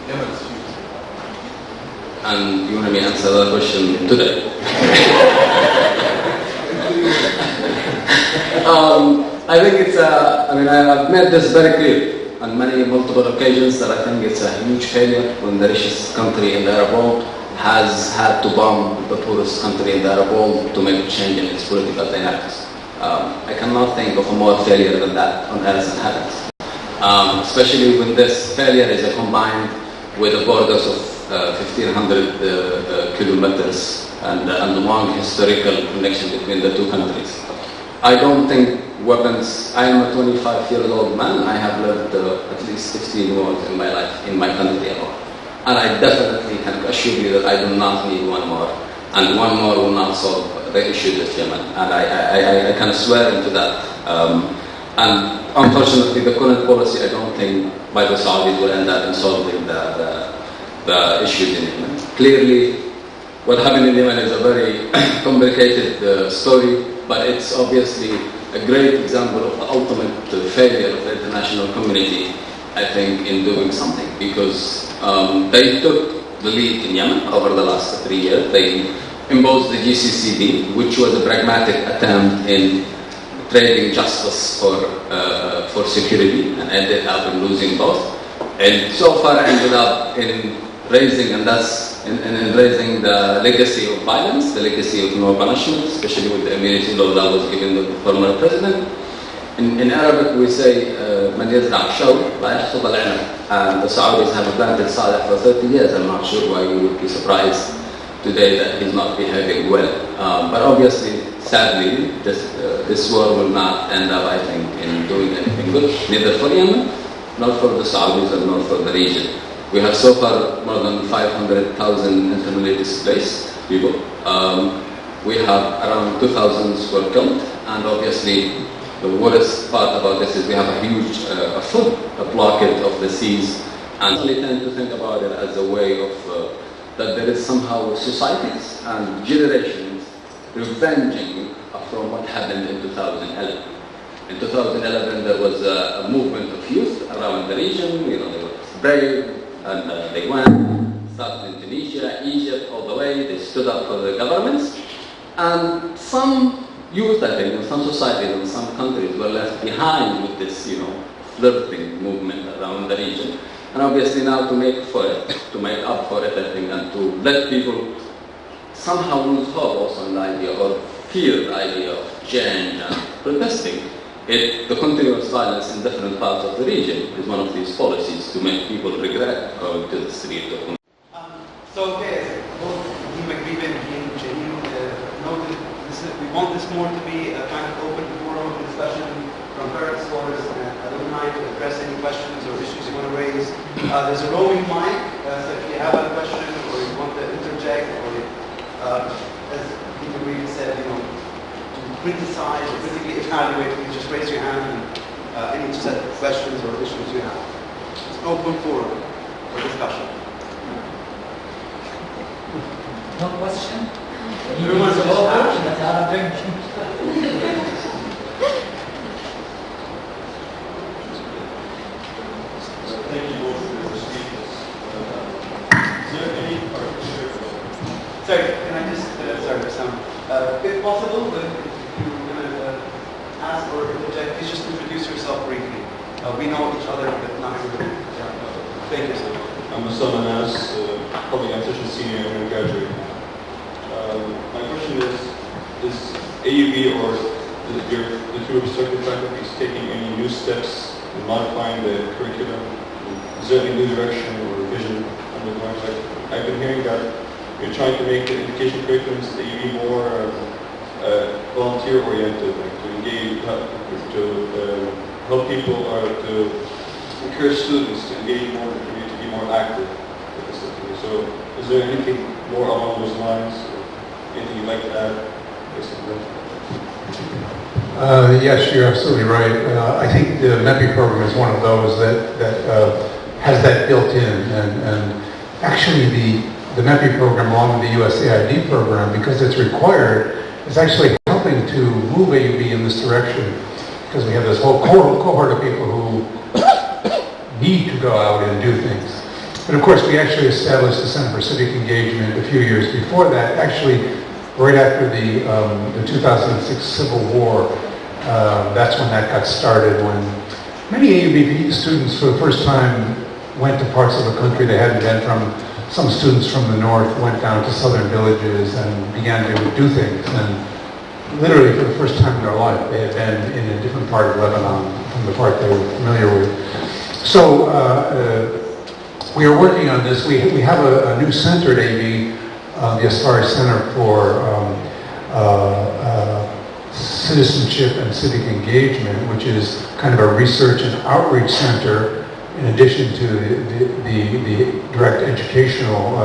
Yemen's future? And you want me to answer that question today? I think it's I've made this very clear on multiple occasions that I think it's a huge failure when the richest country in the Arab world has had to bomb the poorest country in the Arab world to make a change in its political dynamics. I cannot think of a more failure than that on earth and heavens. Especially when this failure is combined with the borders of 1,500 kilometers and a long historical connection between the two countries. I don't think weapons. I am a 25-year-old man. I have lived at least 15 wars in my life in my country alone. And I definitely can assure you that I do not need one more. And one more will not solve the issues of Yemen. And I can swear into that. And unfortunately, the current policy, I don't think by the Saudis will end up in solving the issues in Yemen. Clearly, what happened in Yemen is a very complicated story, but it's obviously a great example of the ultimate failure of the international community, I think, in doing something, because they took the lead in Yemen over the last 3 years. They imposed the GCCD, which was a pragmatic attempt in trading justice for security, and ended up in losing both. And so far ended up in raising, raising the legacy of violence, the legacy of no punishment, especially with the immunity law that was given to the former president. In Arabic we say, "Man yazra'u shaw la yahsud al-'inab," and the Saudis have planted Saleh for 30 years. I'm not sure why you would be surprised today that he's not behaving well. But obviously, sadly, this war will not end up, I think, in doing anything good, neither for Yemen, nor for the Saudis, and nor for the region. We have so far more than 500,000 internally displaced people. We have around 2,000 who were killed, and obviously the worst part about this is we have a huge a blockage of the seas, and we tend to think about it as a way of that there is somehow societies and generations revenging from what happened in 2011. In 2011 there was a movement of youth around the region, they were brave, and they went, started in Tunisia, Egypt, all the way, they stood up for the governments, and some youth, I think, in some societies and some countries were left behind with this, flirting movement around the region. And obviously now to make up for it, I think, and to let people somehow lose hope also in the idea, or fear the idea of change and protesting. The continuous violence in different parts of the region is one of these policies to make people regret going to the street. Both Team Agreement and Team noted we want this more to be a kind of open forum of discussion from current scholars and alumni to address any questions or issues you want to raise. There's a roaming mic, so if you have a question or you want to interject, or as Team Agreement said, to criticize or critically evaluate, you just raise your hand and any set of questions or issues you have. It's an open forum for discussion. No question? Everyone's just Thank you both for the speakers. Is there any particular... Sorry, can I just, if possible, if you're going to ask or interject, please just introduce yourself briefly. We know each other, but not everybody. Thank you so much. I'm Osama Nas, public administration senior undergraduate. My question is AUB or the two research faculties taking any new steps in modifying the curriculum? Is there any new direction or vision undergoing? I've been hearing that you're trying to make the education curriculums at AUB more volunteer-oriented, to engage, to help people, or to encourage students to engage more in the community, to be more active with the system. So is there anything more along those lines, or anything you'd like to add based on that? Yes, you're absolutely right. I think the MEPI program is one of those that has that built in, and actually the MEPI program, along with the USAID program, because it's required, is actually helping to move AUB in this direction, because we have this whole cohort of people who need to go out and do things. But of course, we actually established the Center for Civic Engagement a few years before that, actually right after the 2006 Civil War. That's when that got started, when many AUB students for the first time went to parts of the country they hadn't been from. Some students from the north went down to southern villages and began to do things. And literally for the first time in their life, they had been in a different part of Lebanon from the part they were familiar with. So we are working on this. We have a new center at AUB, the Asfari Center for Citizenship and Civic Engagement, which is kind of a research and outreach center in addition to the direct educational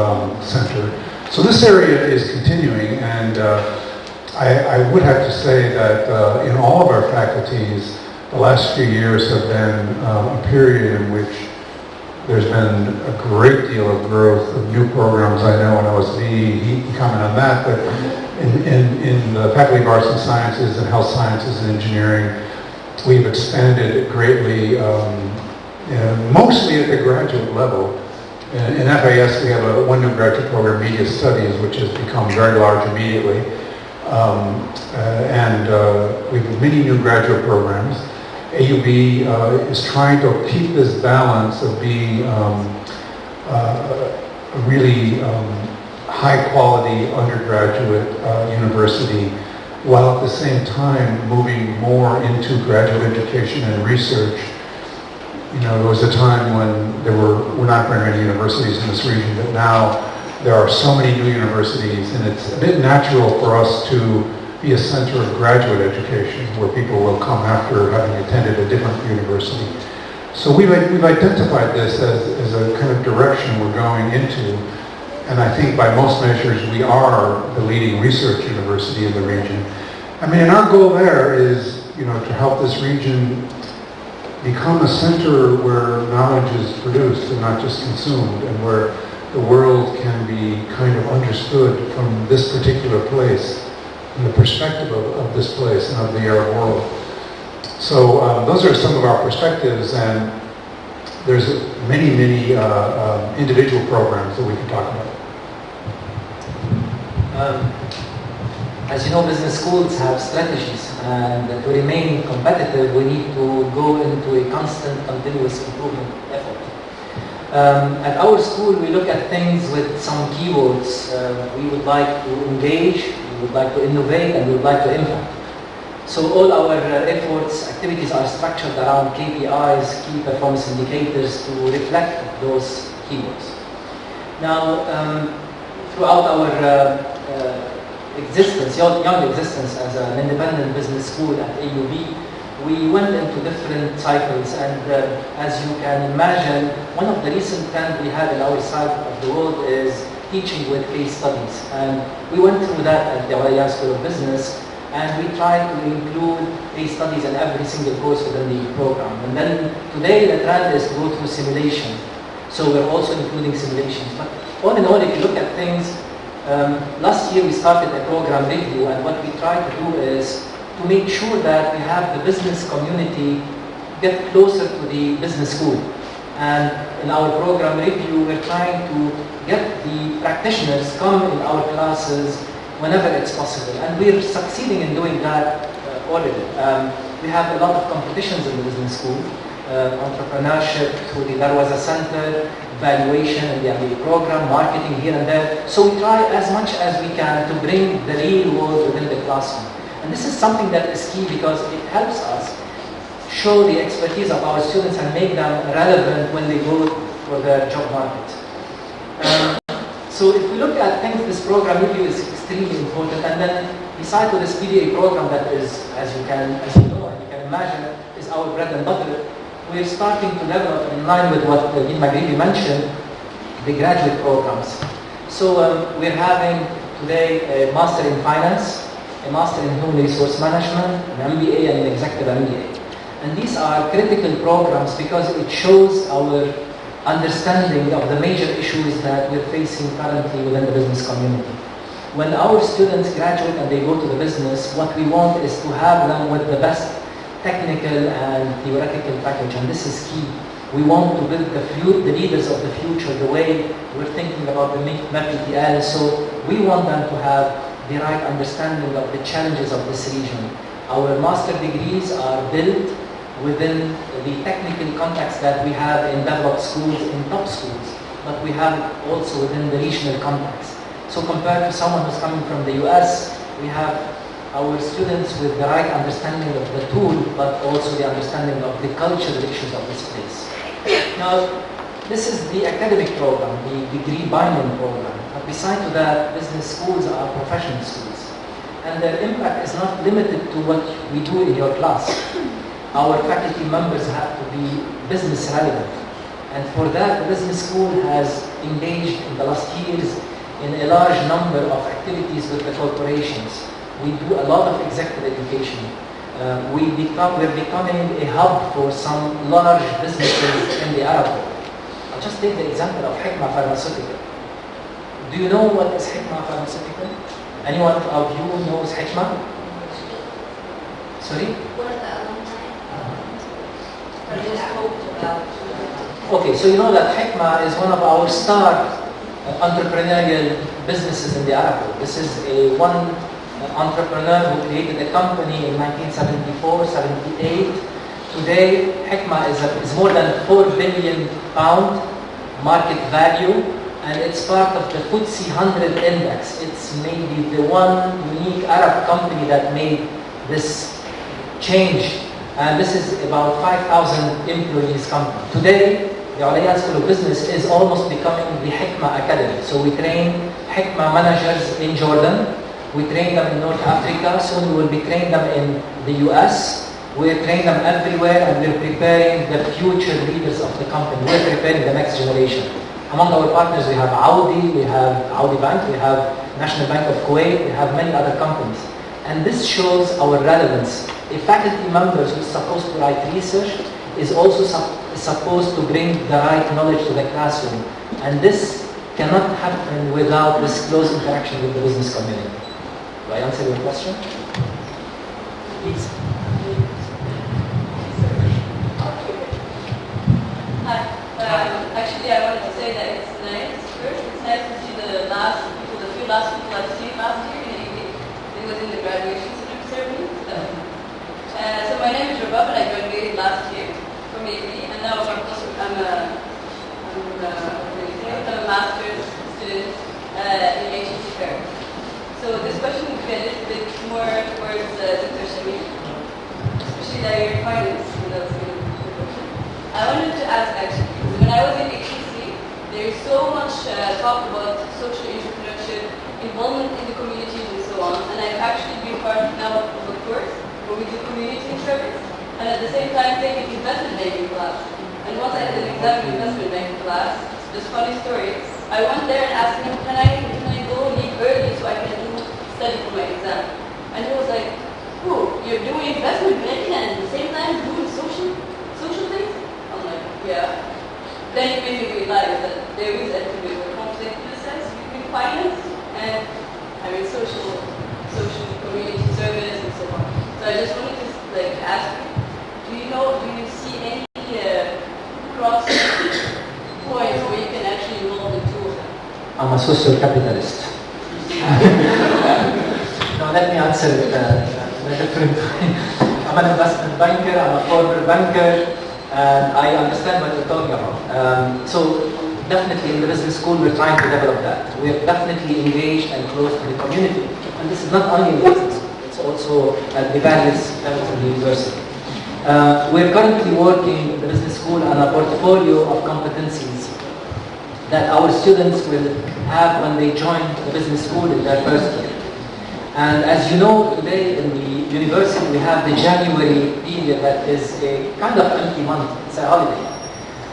center. So this area is continuing, and I would have to say that in all of our faculties, the last few years have been a period in which there's been a great deal of growth of new programs. I know when I was he commented on that, but in the Faculty of Arts and Sciences and Health Sciences and Engineering, we've expanded greatly, mostly at the graduate level. In FAS, we have one new graduate program, Media Studies, which has become very large immediately. And we have many new graduate programs. AUB is trying to keep this balance of being a really high-quality undergraduate university, while at the same time moving more into graduate education and research. You know, there was a time when there were not very many universities in this region, but now there are so many new universities, and it's a bit natural for us to be a center of graduate education where people will come after having attended a different university. So we've identified this as a kind of direction we're going into, and I think by most measures we are the leading research university in the region. I mean, and our goal there is, you know, to help this region become a center where knowledge is produced and not just consumed, and where the world can be kind of understood from this particular place, from the perspective of this place and of the Arab world. So those are some of our perspectives, and there's many individual programs that we can talk about. As you know, business schools have strategies, and to remain competitive, we need to go into a constant, continuous improvement effort. At our school, we look at things with some keywords. We would like to engage, we would like to innovate, and we would like to impact. So all our efforts, activities are structured around KPIs, key performance indicators, to reflect those keywords. Now, throughout our existence, young existence as an independent business school at AUB, we went into different cycles, and as you can imagine, one of the recent trends we had in our side of the world is teaching with case studies. And we went through that at the Al School of Business, and we tried to include case studies in every single course within the program. And then today the trend is to go through simulation. So we're also including simulations. But all in all, if you look at things, last year we started a program review, and what we try to do is to make sure that we have the business community get closer to the business school. And in our program review, we're trying to get the practitioners come in our classes whenever it's possible. And we're succeeding in doing that already. We have a lot of competitions in the business school, entrepreneurship through the Darwaza Center, valuation in the MBA program, marketing here and there. So we try as much as we can to bring the real world within the classroom. And this is something that is key because it helps us show the expertise of our students and make them relevant when they go for the job market. So if we look at things, this program review is extremely important. And then besides this PDA program that is, as you know, and you can imagine, is our bread and butter, we're starting to develop, in line with what Dean Maghribi mentioned, the graduate programs. So we're having today a Master in Finance, a Master in Human Resource Management, an MBA, and an Executive MBA. And these are critical programs because it shows our understanding of the major issues that we're facing currently within the business community. When our students graduate and they go to the business, what we want is to have them with the best technical and theoretical package, and this is key. We want to build the leaders of the future the way we're thinking about the MEPI-Tl, so we want them to have the right understanding of the challenges of this region. Our master degrees are built within the technical context that we have in developed schools, in top schools, but we have also within the regional context. So compared to someone who's coming from the US, we have our students with the right understanding of the tool, but also the understanding of the cultural issues of this place. Now, this is the academic program, the degree binding program. But besides that, business schools are professional schools. And their impact is not limited to what we do in your class. Our faculty members have to be business relevant. And for that, the business school has engaged in the last years in a large number of activities with the corporations. We do a lot of executive education. We're becoming a hub for some large businesses in the Arab world. I'll just take the example of Hikma Pharmaceutical. Do you know what is Hikma Pharmaceutical? Anyone of you knows Hikma? Sorry? Okay, so you know that Hikma is one of our star entrepreneurial businesses in the Arab world. This is one entrepreneur who created a company in 1974, 78. Today, Hikma is more than £4 billion market value, and it's part of the FTSE 100 index. It's maybe the one unique Arab company that made this change. And this is about 5,000 employees company. Today, the Al School of Business is almost becoming the Hikma Academy. So we train Hikma managers in Jordan. We train them in North Africa. Soon we will be training them in the US. We're training them everywhere, and we're preparing the future leaders of the company. We're preparing the next generation. Among our partners, we have Audi, we have Audi Bank, we have National Bank of Kuwait, we have many other companies. And this shows our relevance. A faculty member who is supposed to write research is also supposed to bring the right knowledge to the classroom. And this cannot happen without this close interaction with the business community. Do I answer your question? Please. Hi. Actually, I wanted to say that it's nice. First, it's nice to see the few last people I've seen last year in AUB. It was in the graduation ceremony. So my name is Rabab, and I graduated last year from AUB, and now I'm a master's student in HEC Paris. So this question would be a little bit more towards Dr. Shamil, especially that you're in finance. I wanted to ask actually, when I was in HEC, there is so much talk about social entrepreneurship, involvement in the communities and so on, and I've actually been part now of a course where we do community service, and at the same time taking investment banking class. And once I did an exam in investment banking class, this funny story, I went there and asked him, can I go leave early so I can study for my exam? And he was like, oh, you're doing investment banking and at the same time doing social things? I'm like, yeah. Then it made me realize that there is a bit of a conflict in a sense between finance and social community service and so on. So I just wanted to ask you, do you see any cross points where you can actually involve the two of them? I'm a social capitalist. Now let me answer it in a different way. I'm an investment banker, I'm a former banker, and I understand what you're talking about. So definitely in the business school we're trying to develop that. We're definitely engaged and close to the community. And this is not only in the business school, it's also at the various levels of the university. We're currently working in the business school on a portfolio of competencies that our students will have when they join the business school in their first year. And as you know, today in the university we have the January period that is a kind of empty month, it's a holiday.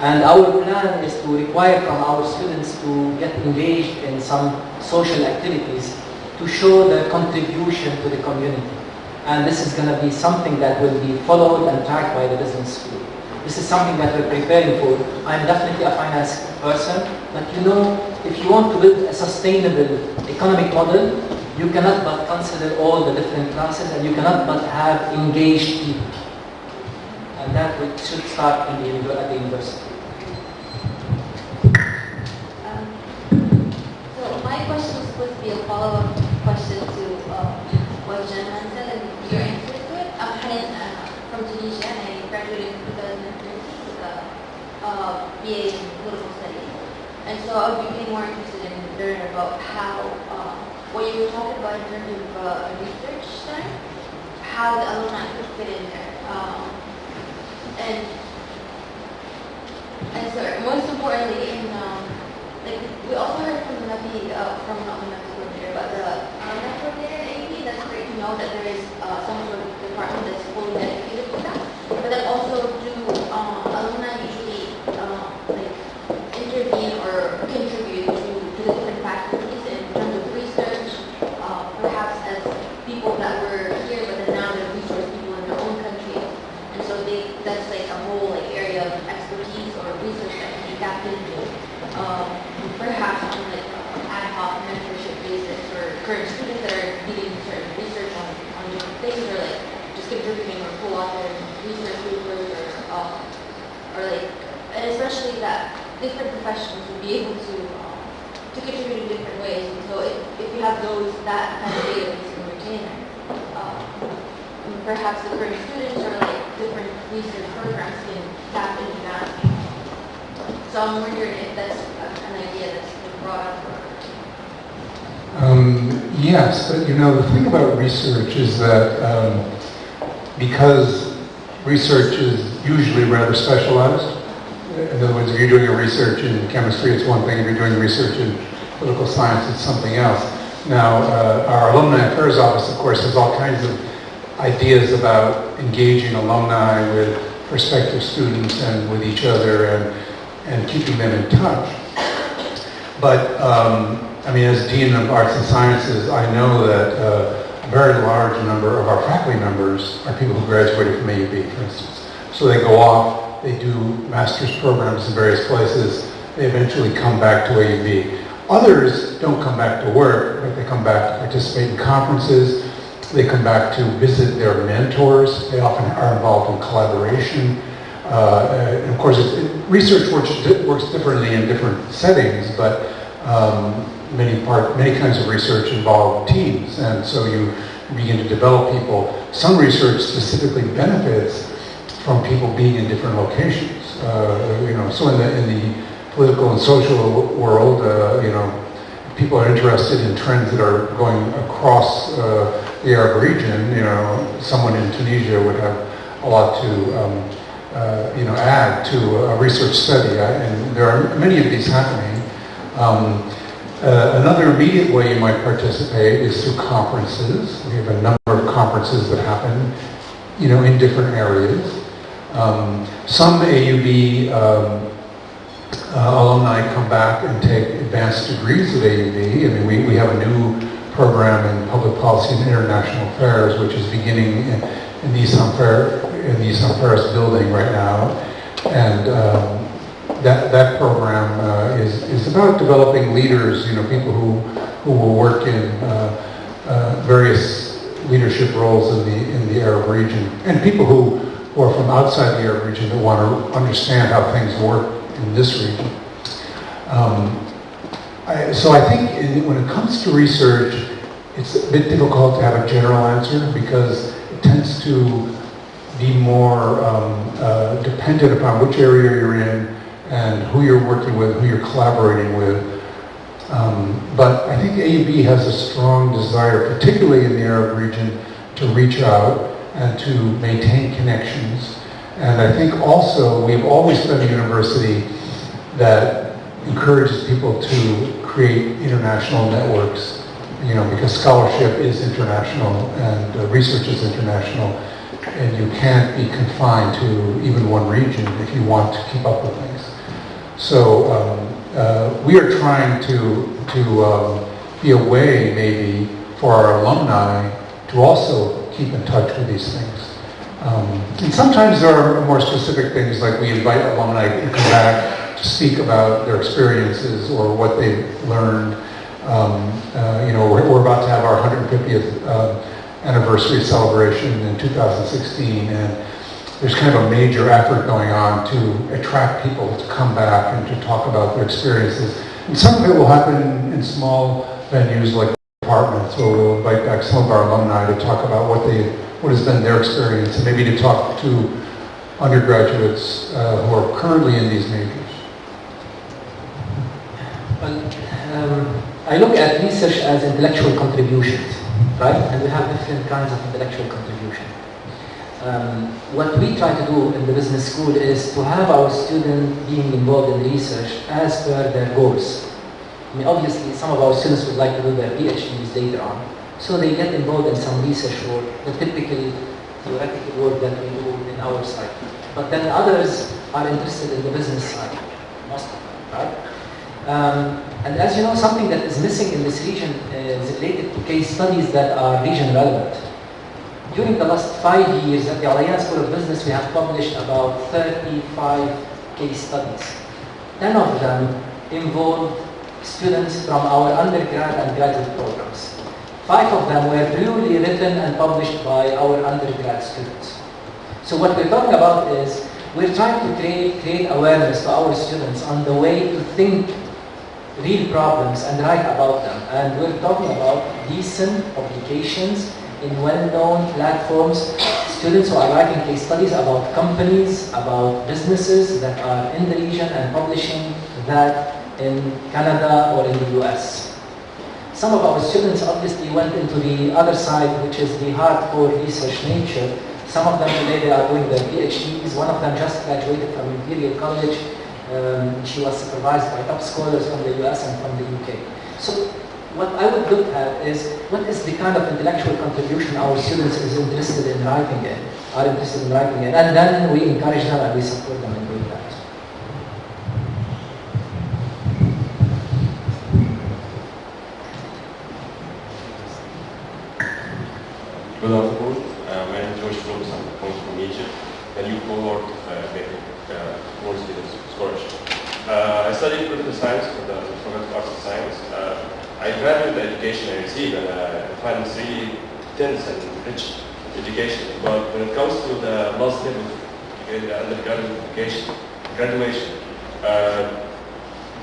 And our plan is to require from our students to get engaged in some social activities to show their contribution to the community. And this is going to be something that will be followed and tracked by the business school. This is something that we're preparing for. I'm definitely a finance person, but you know, if you want to build a sustainable economic model, you cannot but consider all the different classes, and you cannot but have engaged people. And that should start at the university. So my question is supposed to be a follow-up question to what Jen said and your answer to it. I'm Hanan from Tunisia, and I graduated in 2013 with a BA in political studies. And so I would be getting more interested in learning about how, what you were talking about in terms of a research center, how the alumni could fit in there. And so most importantly, in like we also heard from the MEPI, from not the MEPI coordinator, but the alumni coordinator in AUB. That's great to know that there is some sort of department that's fully dedicated to that. But then also, do alumni usually like intervene or contribute to the different faculties in terms of research, perhaps as people that were here, but then now they're resource people in their own countries, and so that's like a whole like area of expertise or research that can be tapped into, perhaps on like ad hoc mentorship basis for current students that are needing certain research on different things, or like just contributing or co-authoring research papers, or like, and especially that different professionals would be able to contribute in different ways. And so if you have that kind of data in retainer, perhaps the current students or like different research programs can tap into that. So I'm wondering if that's an idea that's been brought up. Yes, but you know, the thing about research is that because research is usually rather specialized. In other words, if you're doing a research in chemistry, it's one thing. If you're doing research in political science, it's something else. Now, our Alumni Affairs Office, of course, has all kinds of ideas about engaging alumni with prospective students and with each other and keeping them in touch. But, I mean, as Dean of Arts and Sciences, I know that a very large number of our faculty members are people who graduated from AUB, for instance. So they go off, they do master's programs in various places, they eventually come back to AUB. Others don't come back to work, but they come back to participate in conferences, they come back to visit their mentors, they often are involved in collaboration. And of course, research works differently in different settings, but many kinds of research involve teams, and so you begin to develop people. Some research specifically benefits from people being in different locations. You know, so in the political and social world, you know, people are interested in trends that are going across the Arab region. You know, someone in Tunisia would have a lot to you know, add to a research study, and there are many of these happening. Another immediate way you might participate is through conferences. We have a number of conferences that happen, you know, in different areas. Some AUB alumni come back and take advanced degrees at AUB. I mean, we have a new program in public policy and international affairs, which is beginning in the East Paris building right now, and that program is about developing leaders, you know, people who will work in various leadership roles in the Arab region, and people who are from outside the Arab region that want to understand how things work in this region. So I think when it comes to research, it's a bit difficult to have a general answer because it tends to be more dependent upon which area you're in and who you're working with, who you're collaborating with. But I think AUB has a strong desire, particularly in the Arab region, to reach out and to maintain connections. And I think also we've always been a university that encourages people to create international networks, you know, because scholarship is international and research is international, and you can't be confined to even one region if you want to keep up with things. So we are trying to be a way maybe for our alumni to also keep in touch with these things. And sometimes there are more specific things, like we invite alumni to come back to speak about their experiences or what they've learned. You know, we're about to have our 150th anniversary celebration in 2016, and there's kind of a major effort going on to attract people to come back and to talk about their experiences. And some of it will happen in small venues like apartments, where we'll invite back some of our alumni to talk about what has been their experience, and maybe to talk to undergraduates who are currently in these majors. Well, I look at research as intellectual contributions, right? And we have different kinds of intellectual contribution. What we try to do in the business school is to have our students being involved in research as per their goals. I mean, obviously, some of our students would like to do their PhDs later on, so they get involved in some research work, the typical theoretical work that we do in our side. But then others are interested in the business side, most of them, right? And as you know, something that is missing in this region is related to case studies that are region relevant. During the last 5 years at the Alliance School of Business, we have published about 35 case studies. 10 of them involved students from our undergrad and graduate programs. 5 of them were purely written and published by our undergrad students. So what we're talking about is we're trying to create awareness to our students on the way to think real problems and write about them. And we're talking about decent publications in well-known platforms, students who are writing case studies about companies, about businesses that are in the region and publishing that in Canada or in the US. Some of our students obviously went into the other side, which is the hardcore research nature. Some of them today they are doing their PhDs. One of them just graduated from Imperial College. She was supervised by top scholars from the US and from the UK. So what I would look at is what is the kind of intellectual contribution our students are interested in writing in, and then we encourage them and we support them in doing that. Good afternoon. My name is George Flores. I'm coming from Egypt, a new cohort of Morris Leaders Scholarship. I studied political science for the Faculty of Arts and Science. I valued the education I received, and I find it's really dense and rich education. But when it comes to the last level of the undergraduate education, graduation,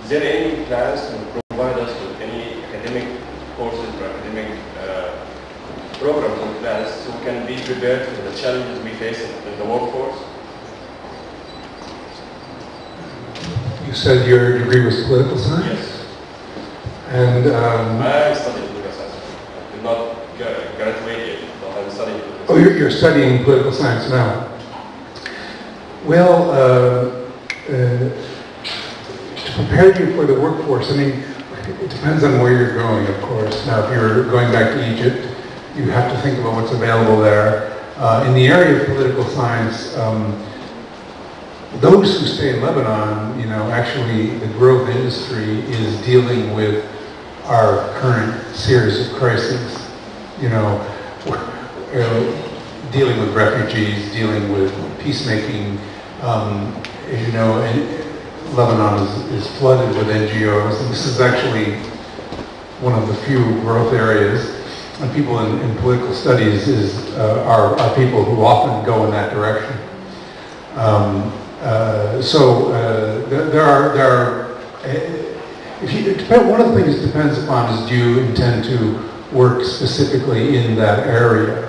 is there any plans to provide us with any academic courses or academic programs and plans so we can be prepared for the challenges we face in the workforce? You said your degree was political science? Yes. And I studied political science. I did not graduate yet, but I'm studying political science. Oh, you're studying political science now. Well, to prepare you for the workforce, I mean, it depends on where you're going, of course. Now, if you're going back to Egypt, you have to think about what's available there. In the area of political science, those who stay in Lebanon, you know, actually the growth industry is dealing with our current series of crises. You know, dealing with refugees, dealing with peacemaking. As you know, Lebanon is flooded with NGOs, and this is actually one of the few growth areas. And people in political studies are people who often go in that direction. One of the things it depends upon is, do you intend to work specifically in that area,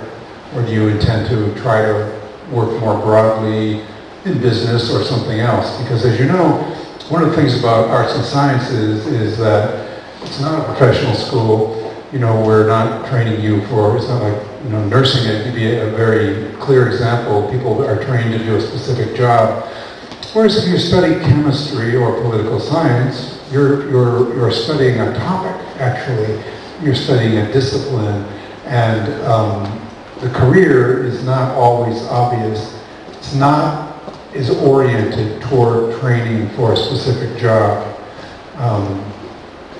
or do you intend to try to work more broadly in business or something else? Because as you know, one of the things about arts and sciences is that it's not a professional school. You know, we're not training you for, it's not like, you know, nursing it to be a very clear example. People are trained to do a specific job. Whereas if you study chemistry or political science, you're studying a topic, actually. You're studying a discipline, and the career is not always obvious. It's not as oriented toward training for a specific job.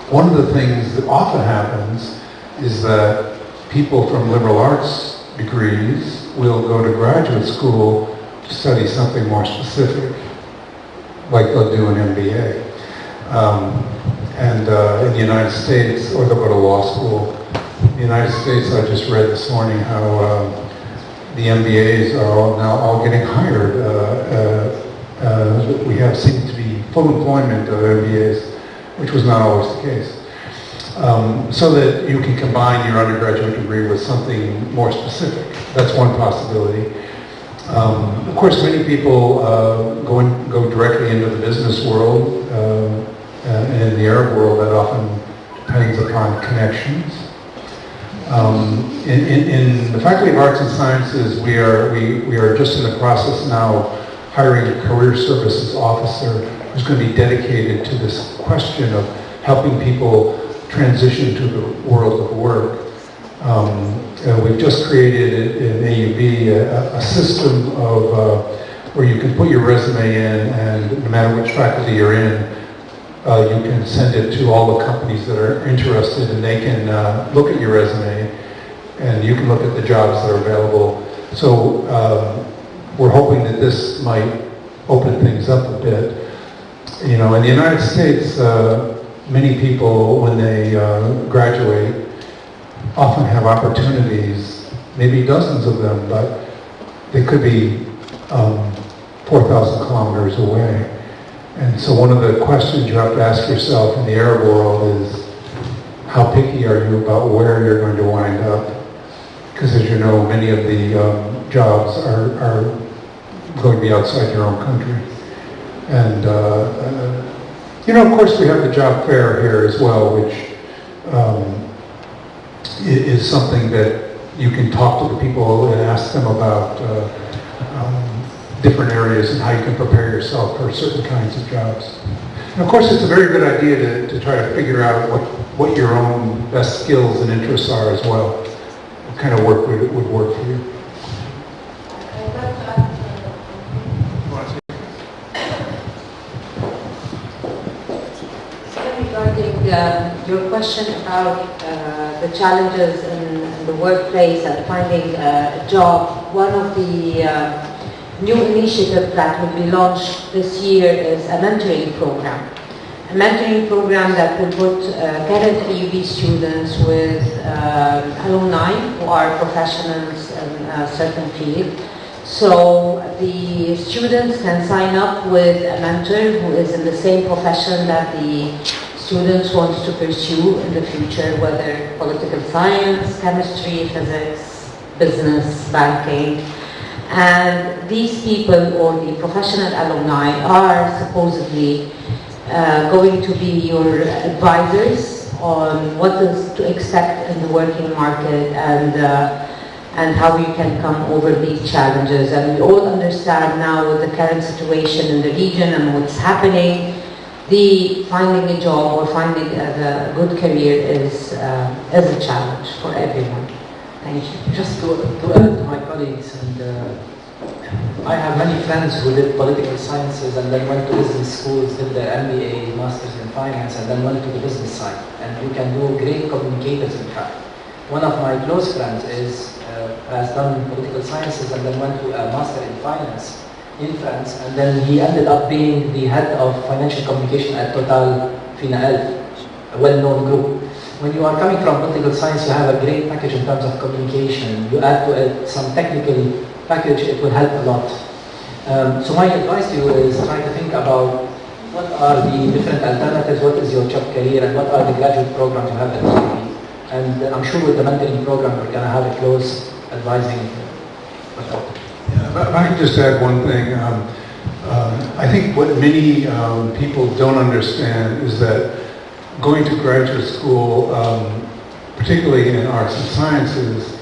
One of the things that often happens is that people from liberal arts degrees will go to graduate school to study something more specific, like they'll do an MBA. In the United States, or they'll go to law school. In the United States, I just read this morning how the MBAs are now all getting hired. We have seemed to be full employment of MBAs, which was not always the case. So that you can combine your undergraduate degree with something more specific. That's one possibility. Of course, many people go directly into the business world, and in the Arab world, that often depends upon connections. In the Faculty of Arts and Sciences, we are just in the process now of hiring a career services officer who's going to be dedicated to this question of helping people transition to the world of work. We've just created in AUB a system of where you can put your resume in, and no matter which faculty you're in, you can send it to all the companies that are interested, and they can look at your resume, and you can look at the jobs that are available. So we're hoping that this might open things up a bit. You know, in the United States, many people, when they graduate, often have opportunities, maybe dozens of them, but they could be 4,000 kilometers away. And so one of the questions you have to ask yourself in the Arab world is, how picky are you about where you're going to wind up? Because as you know, many of the jobs are going to be outside your own country. And you know, of course, we have the job fair here as well, which is something that you can talk to the people and ask them about different areas and how you can prepare yourself for certain kinds of jobs. And of course, it's a very good idea to try to figure out what your own best skills and interests are as well. What kind of work would work for you. Regarding your question about the challenges in the workplace and finding a job, one of the new initiatives that will be launched this year is a mentoring program. A mentoring program that will put current AUB students with alumni who are professionals in a certain field. So the students can sign up with a mentor who is in the same profession that the students want to pursue in the future, whether political science, chemistry, physics, business, banking. And these people, or the professional alumni, are supposedly going to be your advisors on what is to expect in the working market and how you can come over these challenges. And we all understand now with the current situation in the region and what's happening, finding a job or finding a good career is a challenge for everyone. Thank you. Just to add to my colleagues, and I have many friends who did political sciences and then went to business schools, did their MBA, Masters in Finance, and then went to the business side. And you can do great communicators, in fact. One of my close friends has done political sciences and then went to a Master in Finance in France, and then he ended up being the head of financial communication at Total Finael, a well-known group. When you are coming from political science, you have a great package in terms of communication. You add to it some technical package, it will help a lot. So my advice to you is try to think about what are the different alternatives, what is your job career, and what are the graduate programs you have at AUB. And I'm sure with the mentoring program, we're going to have a close advising. If I could just add one thing. I think what many people don't understand is that going to graduate school, particularly in arts and sciences,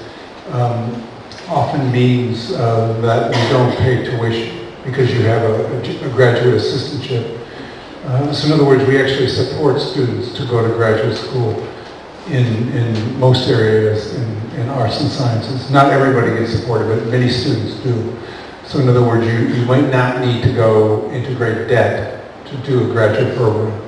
often means that you don't pay tuition because you have a graduate assistantship. So in other words, we actually support students to go to graduate school in most areas in arts and sciences. Not everybody gets supported, but many students do. So in other words, you might not need to go into great debt to do a graduate program.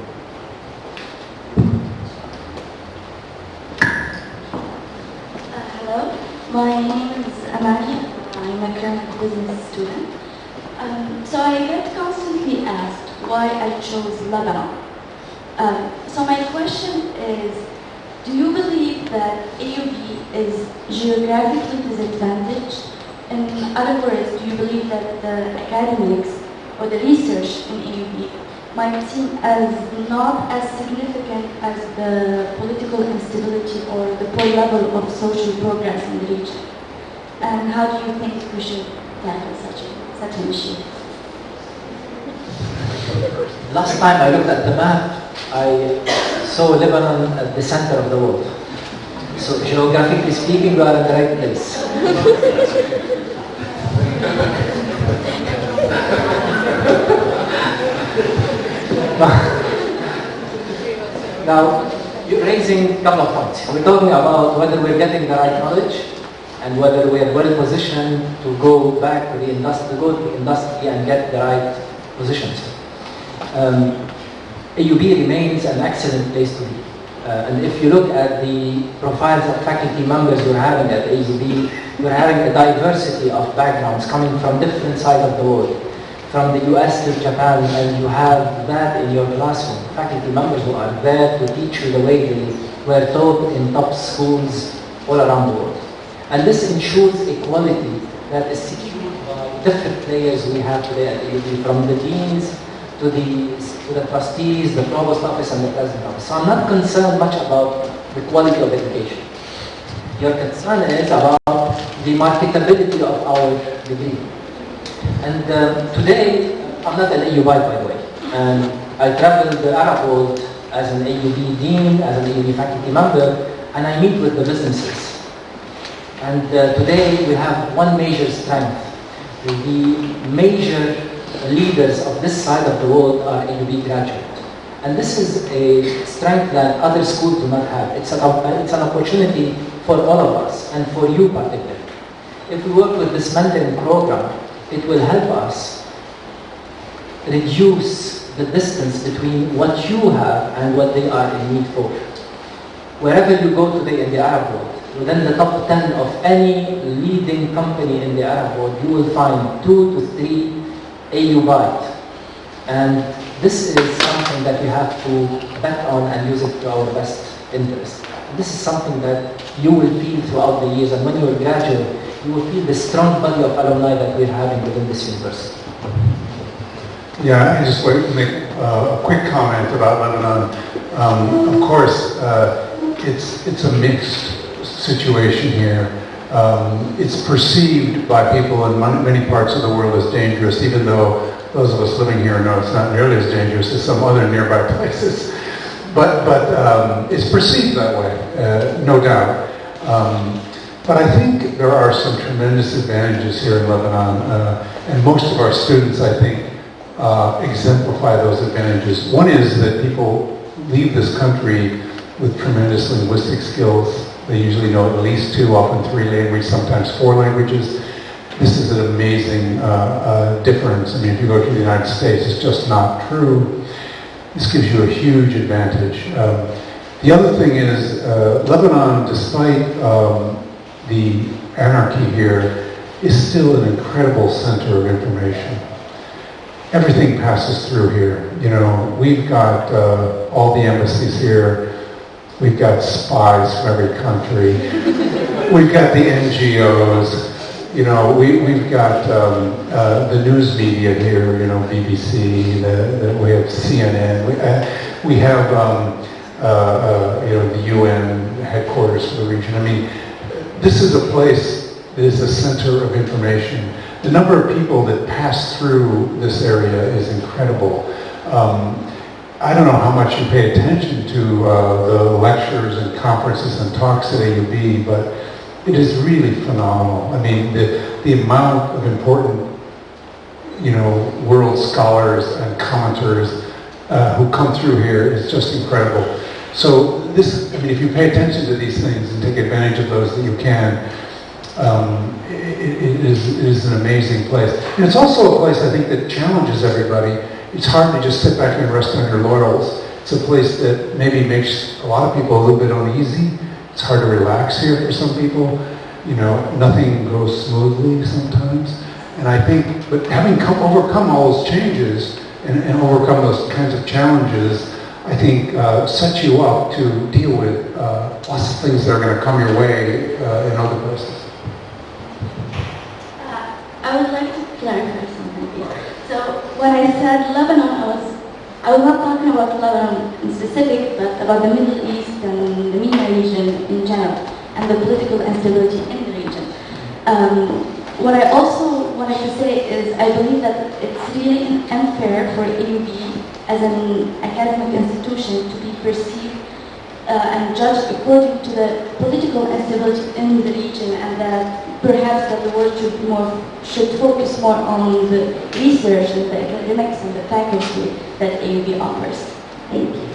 why I chose Lebanon. So my question is, do you believe that AUB is geographically disadvantaged? In other words, do you believe that the academics or the research in AUB might seem as not as significant as the political instability or the poor level of social progress in the region? And how do you think we should tackle such an issue? Last time I looked at the map, I saw Lebanon at the center of the world. So geographically speaking, we are in the right place. Now, you're raising a couple of points. We're talking about whether we're getting the right knowledge and whether we're well positioned to go back to the industry and get the right positions. AUB remains an excellent place to be. And if you look at the profiles of faculty members we're having at AUB, we're having a diversity of backgrounds coming from different sides of the world, from the US to Japan, and you have that in your classroom. Faculty members who are there to teach you the way they were taught in top schools all around the world. And this ensures equality that is secured by different players we have today at AUB, from the deans to the trustees, the provost office, and the president office. So I'm not concerned much about the quality of education. Your concern is about the marketability of our degree. And today, I'm not an AUBite, by the way. And I travel the Arab world as an AUB dean, as an AUB faculty member, and I meet with the businesses. And today, we have one major strength. The major leaders of this side of the world are AUB graduates. And this is a strength that other schools do not have. It's an opportunity for all of us, and for you particularly. If we work with this mentoring program, it will help us reduce the distance between what you have and what they are in need for. Wherever you go today in the Arab world, within the top 10 of any leading company in the Arab world, you will find 2 to 3 AUBite. And this is something that we have to bet on and use it to our best interest. This is something that you will feel throughout the years, and when you are graduate, you will feel the strong body of alumni that we're having within this university. Yeah, I just want to make a quick comment about Lebanon. Of course, it's a mixed situation here. It's perceived by people in many parts of the world as dangerous, even though those of us living here know it's not nearly as dangerous as some other nearby places. But it's perceived that way, no doubt. But I think there are some tremendous advantages here in Lebanon, and most of our students, I think, exemplify those advantages. One is that people leave this country with tremendous linguistic skills. They usually know at least 2, often 3 languages, sometimes 4 languages. This is an amazing difference. I mean, if you go to the United States, it's just not true. This gives you a huge advantage. The other thing is, Lebanon, despite the anarchy here, is still an incredible center of information. Everything passes through here. You know, we've got all the embassies here. We've got spies from every country. We've got the NGOs. You know, we've got the news media here. You know, BBC. We have CNN. We have you know, the UN headquarters for the region. I mean, this is a place that is a center of information. The number of people that pass through this area is incredible. I don't know how much you pay attention to the lectures and conferences and talks at AUB, but it is really phenomenal. I mean, the amount of important, you know, world scholars and commenters who come through here is just incredible. So this, I mean, if you pay attention to these things and take advantage of those that you can, it is an amazing place. And it's also a place, I think, that challenges everybody. It's hard to just sit back and rest on your laurels. It's a place that maybe makes a lot of people a little bit uneasy. It's hard to relax here for some people. You know, nothing goes smoothly sometimes. And I think, but having overcome all those changes, and overcome those kinds of challenges, I think sets you up to deal with lots of things that are going to come your way in other places. I would like to clarify something here. So when I said Lebanon, I was not talking about Lebanon in specific, but about the Middle East and the MENA region in general, and the political instability in the region. What I also wanted to say is I believe that it's really unfair for AUB as an academic institution to be perceived and judged according to the political instability in the region, and that perhaps that the world should focus more on the research and the academics and the faculty that AUB offers. Thank you.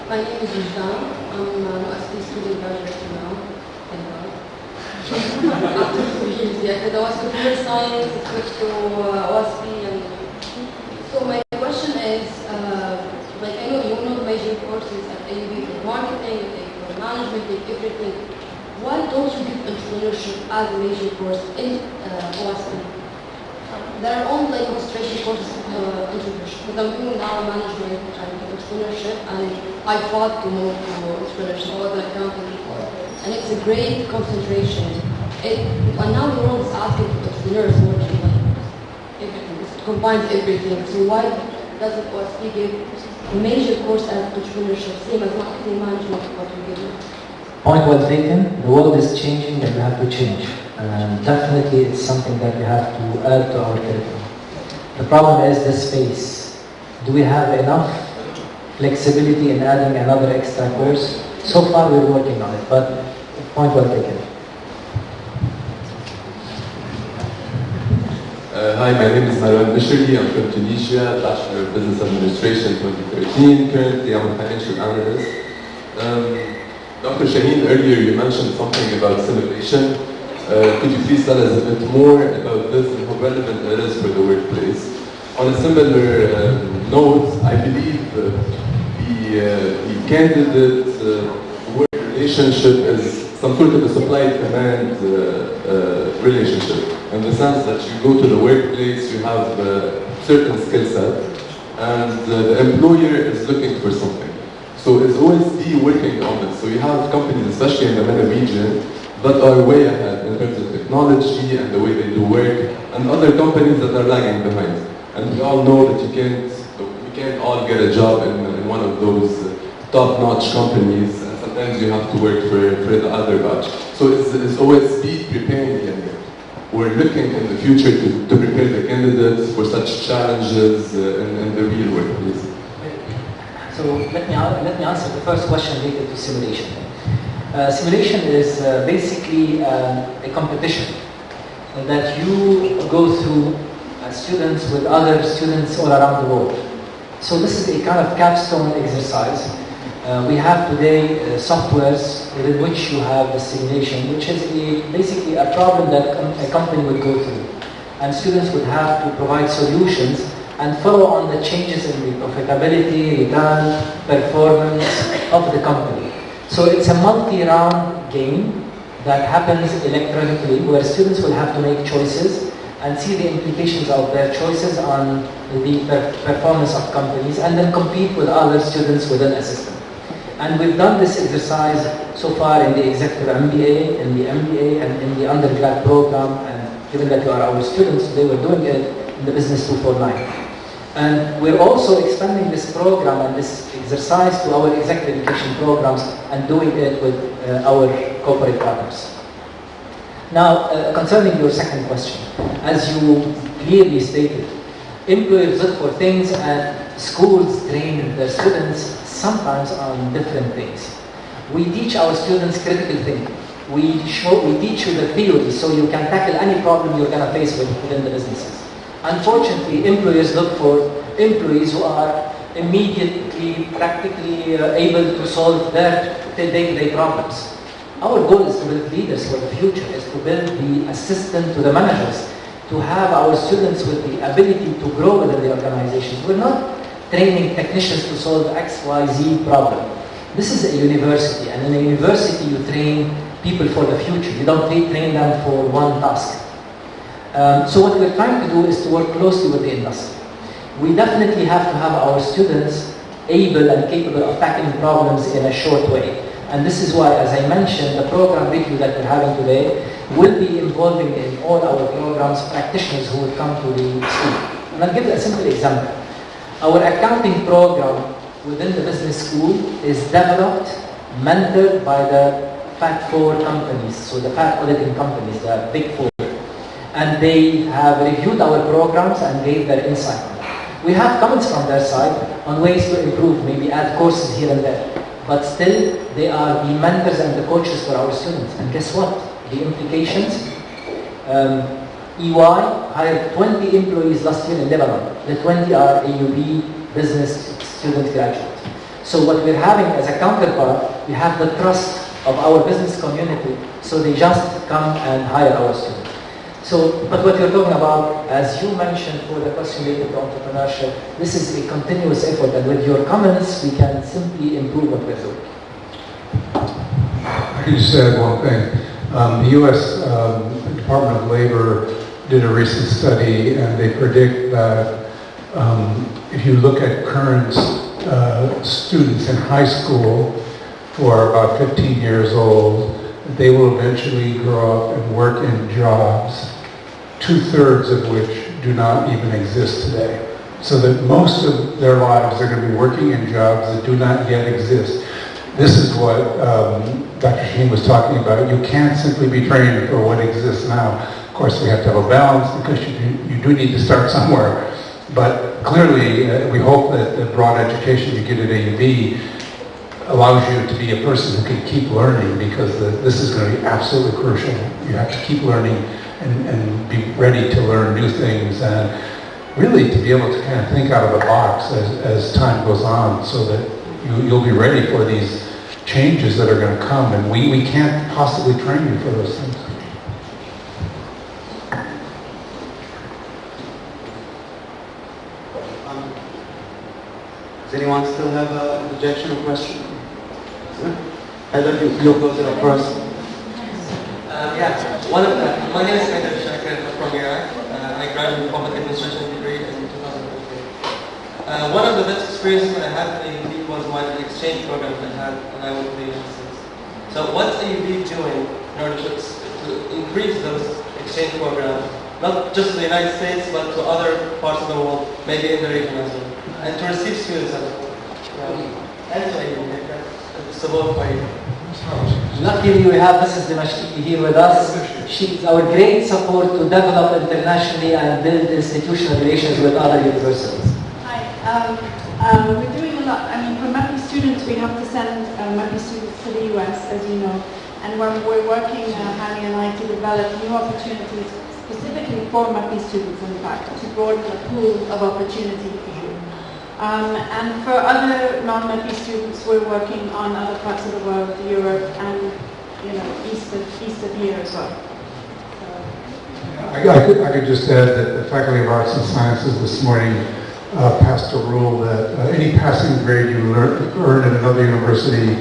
My name is Ujdan. I'm an OSP student graduating now. After 2 years, yeah, because I was computer science, I switched to OSP, and so my question is, like I know you know the major courses at AUB for marketing, for management, everything. Why don't you give entrepreneurship as a major course in OSP? There are only like illustration courses entrepreneurship, because I'm doing now management and entrepreneurship, and I fought to move to entrepreneurship. I was an accountant before, and it's a great concentration. And now the world is asking for entrepreneurs working like everything. It combines everything. So why doesn't OSP give a major course as entrepreneurship, same as marketing management, what we give now? Point well taken. The world is changing and we have to change. And definitely it's something that we have to add to our curriculum. The problem is the space. Do we have enough flexibility in adding another extra course? So far we're working on it, but point well taken. Hi, my name is Marwan Bishri. I'm from Tunisia, Bachelor of Business Administration 2013. Currently, I'm a financial analyst. Dr. Shaheen, earlier you mentioned something about simulation. Could you please tell us a bit more about this and how relevant it is for the workplace? On a similar note, I believe the candidate-work relationship is some sort of a supply-demand relationship. In the sense that you go to the workplace, you have a certain skill set, and the employer is looking for something. So it's always be working on it. So you have companies, especially in the MENA region, that are way ahead in terms of technology and the way they do work, and other companies that are lagging behind. And we all know that you can't all get a job in one of those top-notch companies, and sometimes you have to work for the other batch. So it's always be preparing the end. We're looking in the future to prepare the candidates for such challenges in the real workplace. So let me answer the first question related to simulation. Simulation is basically a competition that you go through as students with other students all around the world. So this is a kind of capstone exercise. We have today softwares within which you have the simulation, which is basically a problem that a company would go through. And students would have to provide solutions and follow on the changes in the profitability, return, performance of the company. So it's a multi-round game that happens electronically, where students will have to make choices and see the implications of their choices on the performance of companies, and then compete with other students within a system. And we've done this exercise so far in the executive MBA, in the MBA, and in the undergrad program. And given that you are our students, they were doing it in the Business 249. And we're also expanding this program and this exercise to our executive education programs and doing it with our corporate partners. Now, concerning your second question, as you clearly stated, employers look for things and schools train their students sometimes on different things. We teach our students critical thinking. We teach you the theory so you can tackle any problem you're going to face within the businesses. Unfortunately, employers look for employees who are immediately, practically able to solve their day-to-day problems. Our goal is to build leaders for the future, is to build the assistant to the managers, to have our students with the ability to grow within the organizations. We're not training technicians to solve X, Y, Z problem. This is a university, and in a university you train people for the future. You don't train them for one task. So what we're trying to do is to work closely with the industry. We definitely have to have our students able and capable of tackling problems in a short way. And this is why, as I mentioned, the program review that we're having today will be involving in all our programs practitioners who will come to the school. And I'll give you a simple example. Our accounting program within the business school is developed, mentored by the Fat Four companies, so the fat auditing companies, the Big Four. And they have reviewed our programs and gave their insight on it. We have comments from their side on ways to improve, maybe add courses here and there. But still, they are the mentors and the coaches for our students. And guess what? The implications? EY hired 20 employees last year in Lebanon. The 20 are AUB business student graduates. So what we're having as a counterpart, we have the trust of our business community, so they just come and hire our students. So, but what you're talking about, as you mentioned for the question related to entrepreneurship, this is a continuous effort, and with your comments, we can simply improve what we're doing. I can just add one thing. The U.S. Department of Labor did a recent study, and they predict that if you look at current students in high school who are about 15 years old, they will eventually grow up and work in jobs, 2/3 of which do not even exist today. So that most of their lives they're going to be working in jobs that do not yet exist. This is what Dr. Shaheen was talking about. You can't simply be training for what exists now. Of course, we have to have a balance because you do need to start somewhere. But clearly, we hope that the broad education you get at AUB allows you to be a person who can keep learning, because this is going to be absolutely crucial. You have to keep learning and be ready to learn new things, and really to be able to kind of think out of the box as time goes on, so that you'll be ready for these changes that are going to come, and we can't possibly train you for those things. Does anyone still have an objection or question? I love you. You'll close it up first. My name is Kader Shakir from Iraq. I graduated with public administration degree in 2008. One of the best experiences I had at AUB was my exchange program I had when I went to the United States. So what's AUB doing in order to increase those exchange programs, not just to the United States, but to other parts of the world, maybe in the region as well, and to receive students as well? And to AUB, it's both for you. Luckily, we have Mrs. Dimashqi here with us. She's our great support to develop internationally and build institutional relations with other universities. Hi. We're doing a lot. I mean, for MEPI students, we have to send MEPI students to the US, as you know. And when we're working, Hani and I, to develop new opportunities specifically for MEPI students, in fact, to broaden the pool of opportunity for you. And for other non-MEPI students, we're working on other parts of the world, Europe, and east of here as well. I could just add that the Faculty of Arts and Sciences this morning passed a rule that any passing grade you earn at another university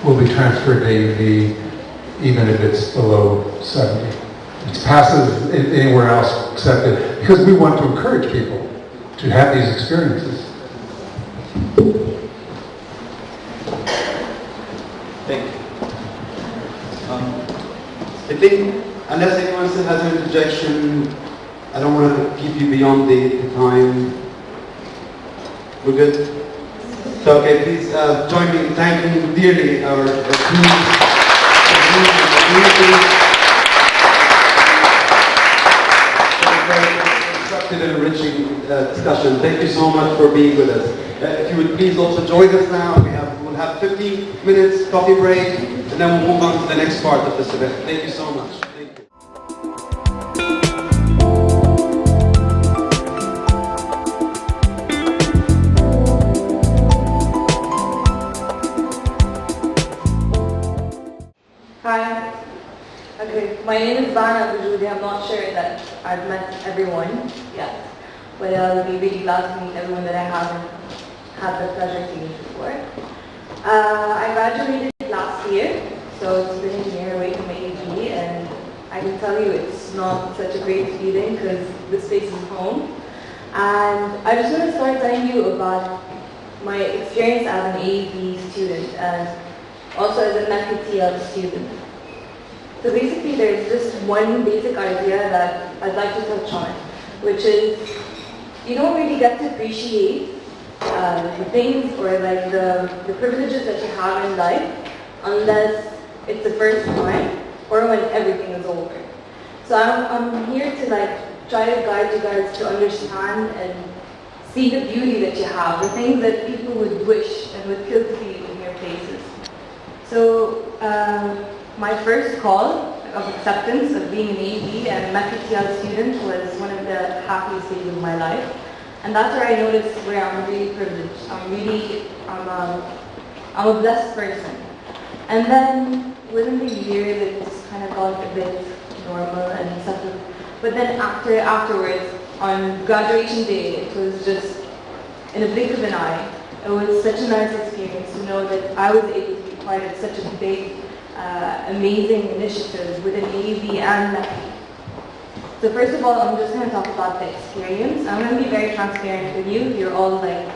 will be transferred to AUB, even if it's below 70. It's passive anywhere else except it, because we want to encourage people to have these experiences. Thank you. I think, unless anyone still has an interjection, I don't want to keep you beyond the time. We're good? So, okay, please join me in thanking dearly our teams, constructive and enriching discussion. Thank you so much for being with us. If you would please also join us now. We'll have 15 minutes coffee break, and then we'll move on to the next part of this event. Thank you so much. Thank you. Hi. Okay, my name is Bana Bujudi. I'm not sure that I've met everyone yet, but I'll be really glad to meet everyone that I haven't had the pleasure to meet before. I graduated last year, so it's been a year away from AUB, and I can tell you it's not such a great feeling because this space is home. And I just want to start telling you about my experience as an AUB student and also as a MEPI TL student. So basically there's just one basic idea that I'd like to touch on, which is you don't really get to appreciate the things or like the privileges that you have in life unless it's the first time or when everything is over. So I'm here to like try to guide you guys to understand and see the beauty that you have, the things that people would wish and would kill to be in your places. So my first call of acceptance of being an AUB and a MEPI TL student was one of the happiest days of my life. And that's where I noticed where I'm really privileged. I'm a blessed person. And then within the years it just kind of got a bit normal and settled. But then afterwards, on graduation day, it was just in a blink of an eye. It was such a nice experience to know that I was able to be part of such a big, amazing initiative within AUB and MEPI. So first of all, I'm just going to talk about the experience. I'm going to be very transparent with you. You're all like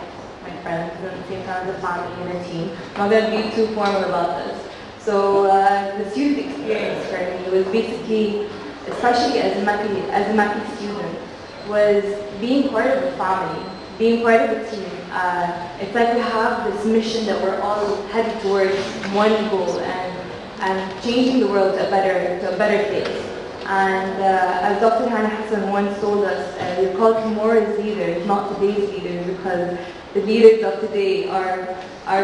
my friends and at the same time as a family and a team. I'm not going to be too formal about this. So the student experience for me was basically, especially as a MEPI student, was being part of a family, being part of a team. It's like we have this mission that we're all headed towards one goal and changing the world to a better place. And as Dr. Hannah Hassan once told us, we're called tomorrow's leaders, not today's leaders, because the leaders of today are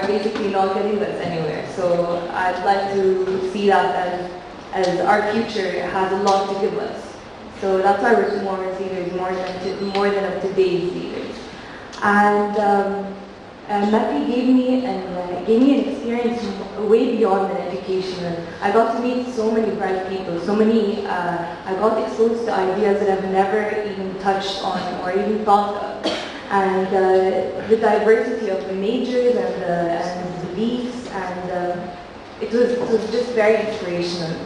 basically not getting us anywhere. So I'd like to see that as our future has a lot to give us. So that's why we're tomorrow's leaders more than of today's leaders. And MEPI gave me an experience way beyond an education. I got to meet so many bright people, I got exposed to ideas that I've never even touched on or even thought of. And the diversity of the majors and the beliefs, and it was just very inspirational.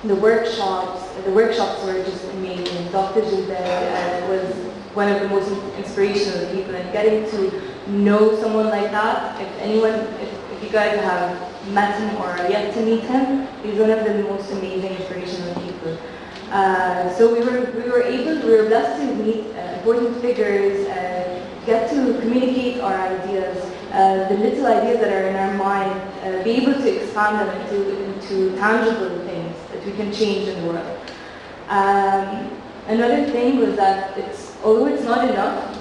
The workshops were just amazing. Dr. Jilbert was one of the most inspirational people, and getting to know someone like that, if you guys have met him or are yet to meet him, he's one of the most amazing, inspirational people. So we were blessed to meet important figures, get to communicate our ideas, the little ideas that are in our mind, be able to expand them into tangible things that we can change in the world. Another thing was that although it's not enough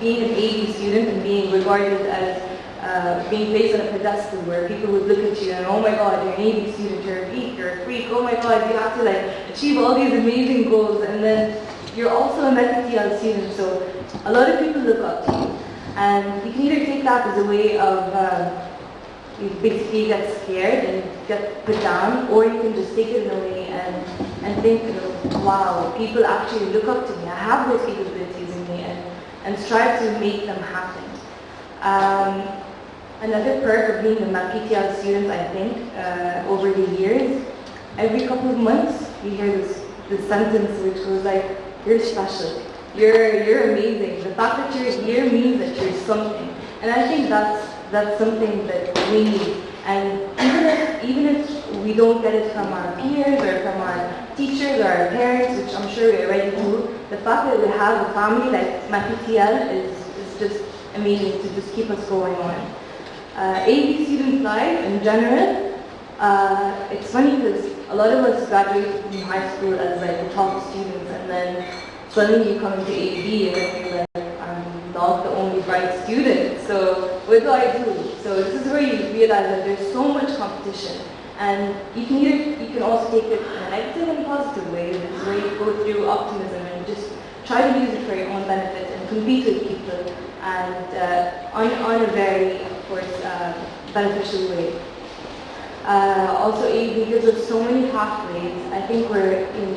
being an AUB student and being regarded as being placed on a pedestal where people would look at you and, oh my God, you're an AUB student, you're a geek, you're a freak, oh my God, you have to achieve all these amazing goals, and then you're also a MEPI TL student, so a lot of people look up to you. And you can either take that as a way of you basically get scared and get put down, or you can just take it in a way and think, wow, people actually look up to me, I have those capabilities in me, and strive to make them happen. Another perk of being a MEPI TL student, I think, over the years, every couple of months you hear this sentence which goes like, you're special, you're amazing. The fact that you're here means that you're something. And I think that's something that we need. And even if we don't get it from our peers or from our teachers or our parents, which I'm sure we already do, the fact that we have a family like MEPI TL is just amazing to just keep us going on. AUB student life in general, it's funny because a lot of us graduate from high school as the top students, and then suddenly you come into AUB and you're like, I'm not the only bright student, so what do I do? So this is where you realize that there's so much competition, and you can also take it in a negative and positive way. This is where you go through optimism and just try to use it for your own benefit and compete with people, and on a very, of course, beneficial way. Also, AUB gives us so many pathways. I think we're in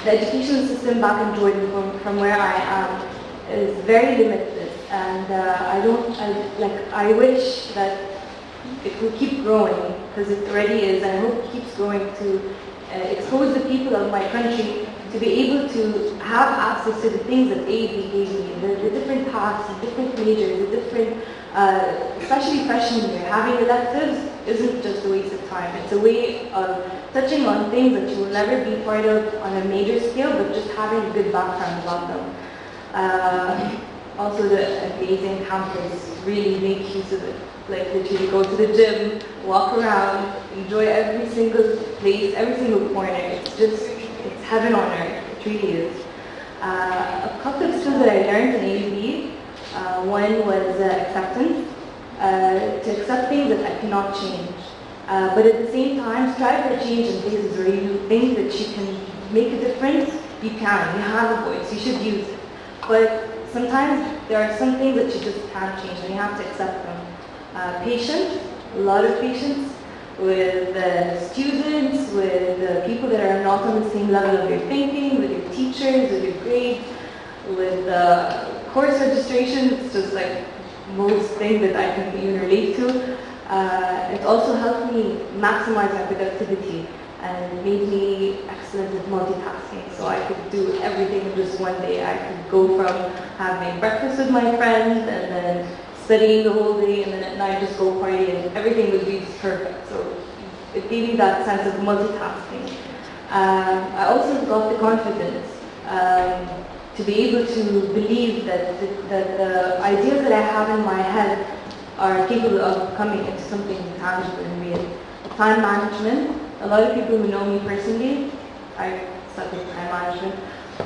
the education system back in Jordan, from where I am, is very limitless, and I wish that it will keep growing, because it already is, and I hope it keeps growing to expose the people of my country to be able to have access to the things that AUB gave me, the different paths, the different majors, the different, especially freshman year, having electives isn't just a waste of time. It's a way of touching on things that you will never be part of on a major scale, but just having a good background about them. Also the amazing campus, really make use of it. Like literally go to the gym, walk around, enjoy every single place, every single corner. It's just, it's heaven on earth. It really is. A couple of skills that I learned in AUB, one was acceptance, to accept things that I cannot change. But at the same time, strive for change in places where you think that you can make a difference. You can, you have a voice, you should use it. But sometimes there are some things that you just can't change and you have to accept them. Patience, a lot of patience with students, with people that are not on the same level of your thinking, with your teachers, with your grades, with course registration. It's just like most things that I can even relate to. It also helped me maximize my productivity and made me excellent with multitasking. So I could do everything in just one day. I could go from having breakfast with my friends and then studying the whole day and then at night just go party and everything would be just perfect. So it gave me that sense of multitasking. I also got the confidence to be able to believe that the ideas that I have in my head are capable of coming into something tangible and real. Time management. A lot of people who know me personally, I suck with time management,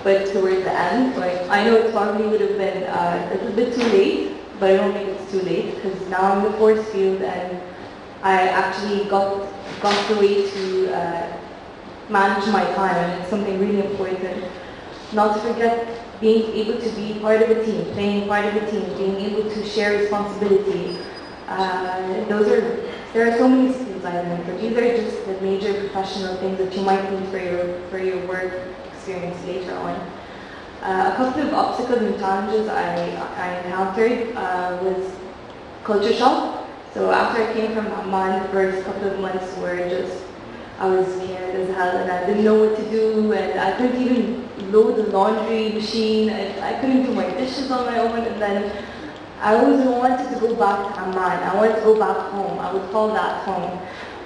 but towards the end, like, I know it probably would have been a little bit too late, but I don't think it's too late because now I'm in the force field and I actually got the way to manage my time, and it's something really important. Not to forget being able to be part of a team, playing part of a team, being able to share responsibility. There are so many skills I learned, but these are just the major professional things that you might need for your work experience later on. A couple of obstacles and challenges I encountered was culture shock. So after I came from Amman, the first couple of months were just, I was scared as hell and I didn't know what to do and I couldn't even load the laundry machine. I couldn't do my dishes on my own, and then I always wanted to go back to Amman. I wanted to go back home. I would call that home.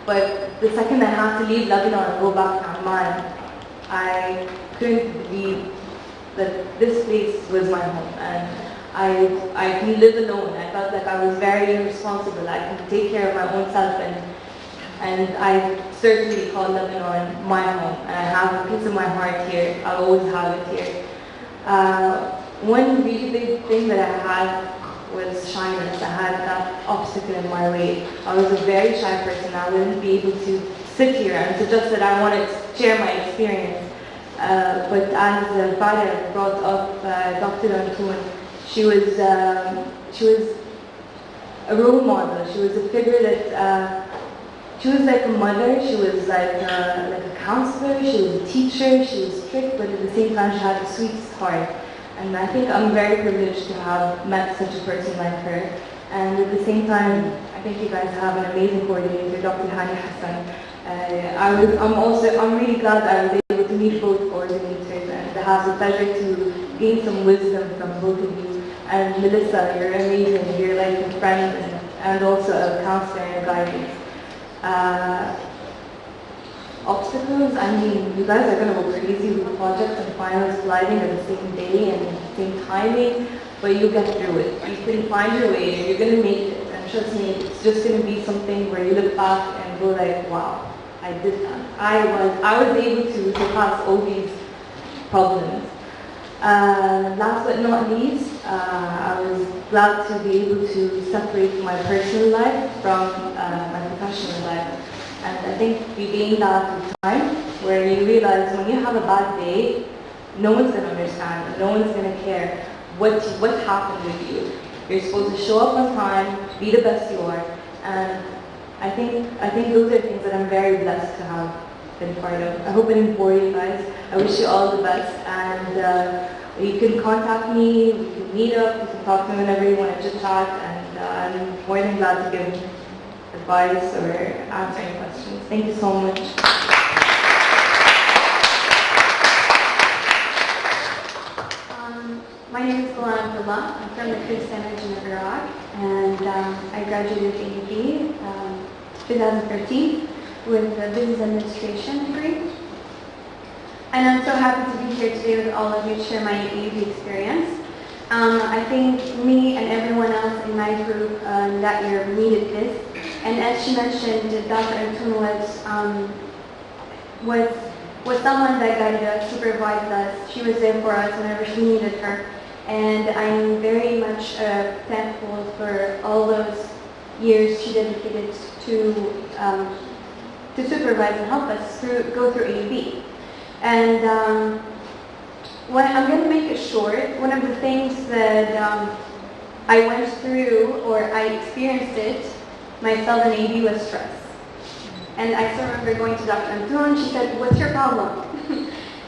But the second I had to leave Lebanon and go back to Amman, I couldn't believe that this place was my home. And I can live alone. I felt like I was very irresponsible. I can take care of my own self, and I certainly call Lebanon my home. And I have a piece of my heart here. I'll always have it here. One really big thing that I had was shyness. I had that obstacle in my way. I was a very shy person. I wouldn't be able to sit here and suggest that I wanted to share my experience. But as Farah brought up Dr. Antoon, she was a role model. She was a figure that, she was like a mother, she was like a counselor, she was a teacher, she was strict, but at the same time she had the sweetest heart. And I think I'm very privileged to have met such a person like her. And at the same time, I think you guys have an amazing coordinator, Dr. Hani Hassan. I'm really glad I was able to meet both coordinators and to have the pleasure to gain some wisdom from both of you. And Melissa, you're amazing. You're like a friend and also a counselor and guidance. Obstacles, I mean, you guys are going to go crazy with projects and finals colliding at the same day and the same timing, but you get through it. You can find your way and you're going to make it. And trust me, it's just going to be something where you look back and go like, wow, I did that. I was able to surpass all these problems. Last but not least, I was glad to be able to separate my personal life from my professional life. And I think you gain that with time, where you realize when you have a bad day, no one's going to understand, no one's going to care what happened with you. You're supposed to show up on time, be the best you are, and I think those are things that I'm very blessed to have been part of. I hope I didn't bore you guys. I wish you all the best, and you can contact me, we can meet up, you can talk to me whenever you want to chit chat, and I'm more than glad to give advice or answer any questions. Thank you so much. My name is Ghulam Abdullah. I'm from the Kurdistan region of Iraq, and I graduated with AUB 2013 with a business administration degree. And I'm so happy to be here today with all of you to share my AUB experience. I think me and everyone else in my group that year needed this. And as she mentioned, Dr. Antun was someone that guided us, supervised us. She was there for us whenever she needed her. And I'm very much thankful for all those years she dedicated to supervise and help us go through AUB. And I'm going to make it short. One of the things that I went through, or I experienced it myself in AUB, was stress. And I still remember going to Dr. Antun. She said, "What's your problem?"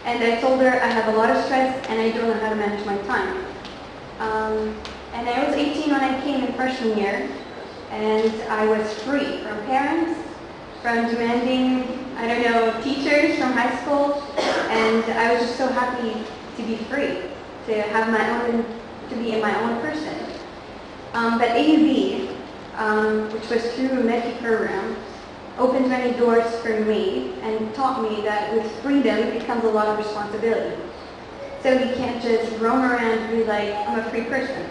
And I told her I have a lot of stress and I don't know how to manage my time. And I was 18 when I came in freshman year, and I was free from parents, from demanding, teachers from high school, and I was just so happy to be free, to have my own, to be my own person. But AUB, which was through MEPI program, opened many doors for me and taught me that with freedom it comes a lot of responsibility. So you can't just roam around and be like, I'm a free person.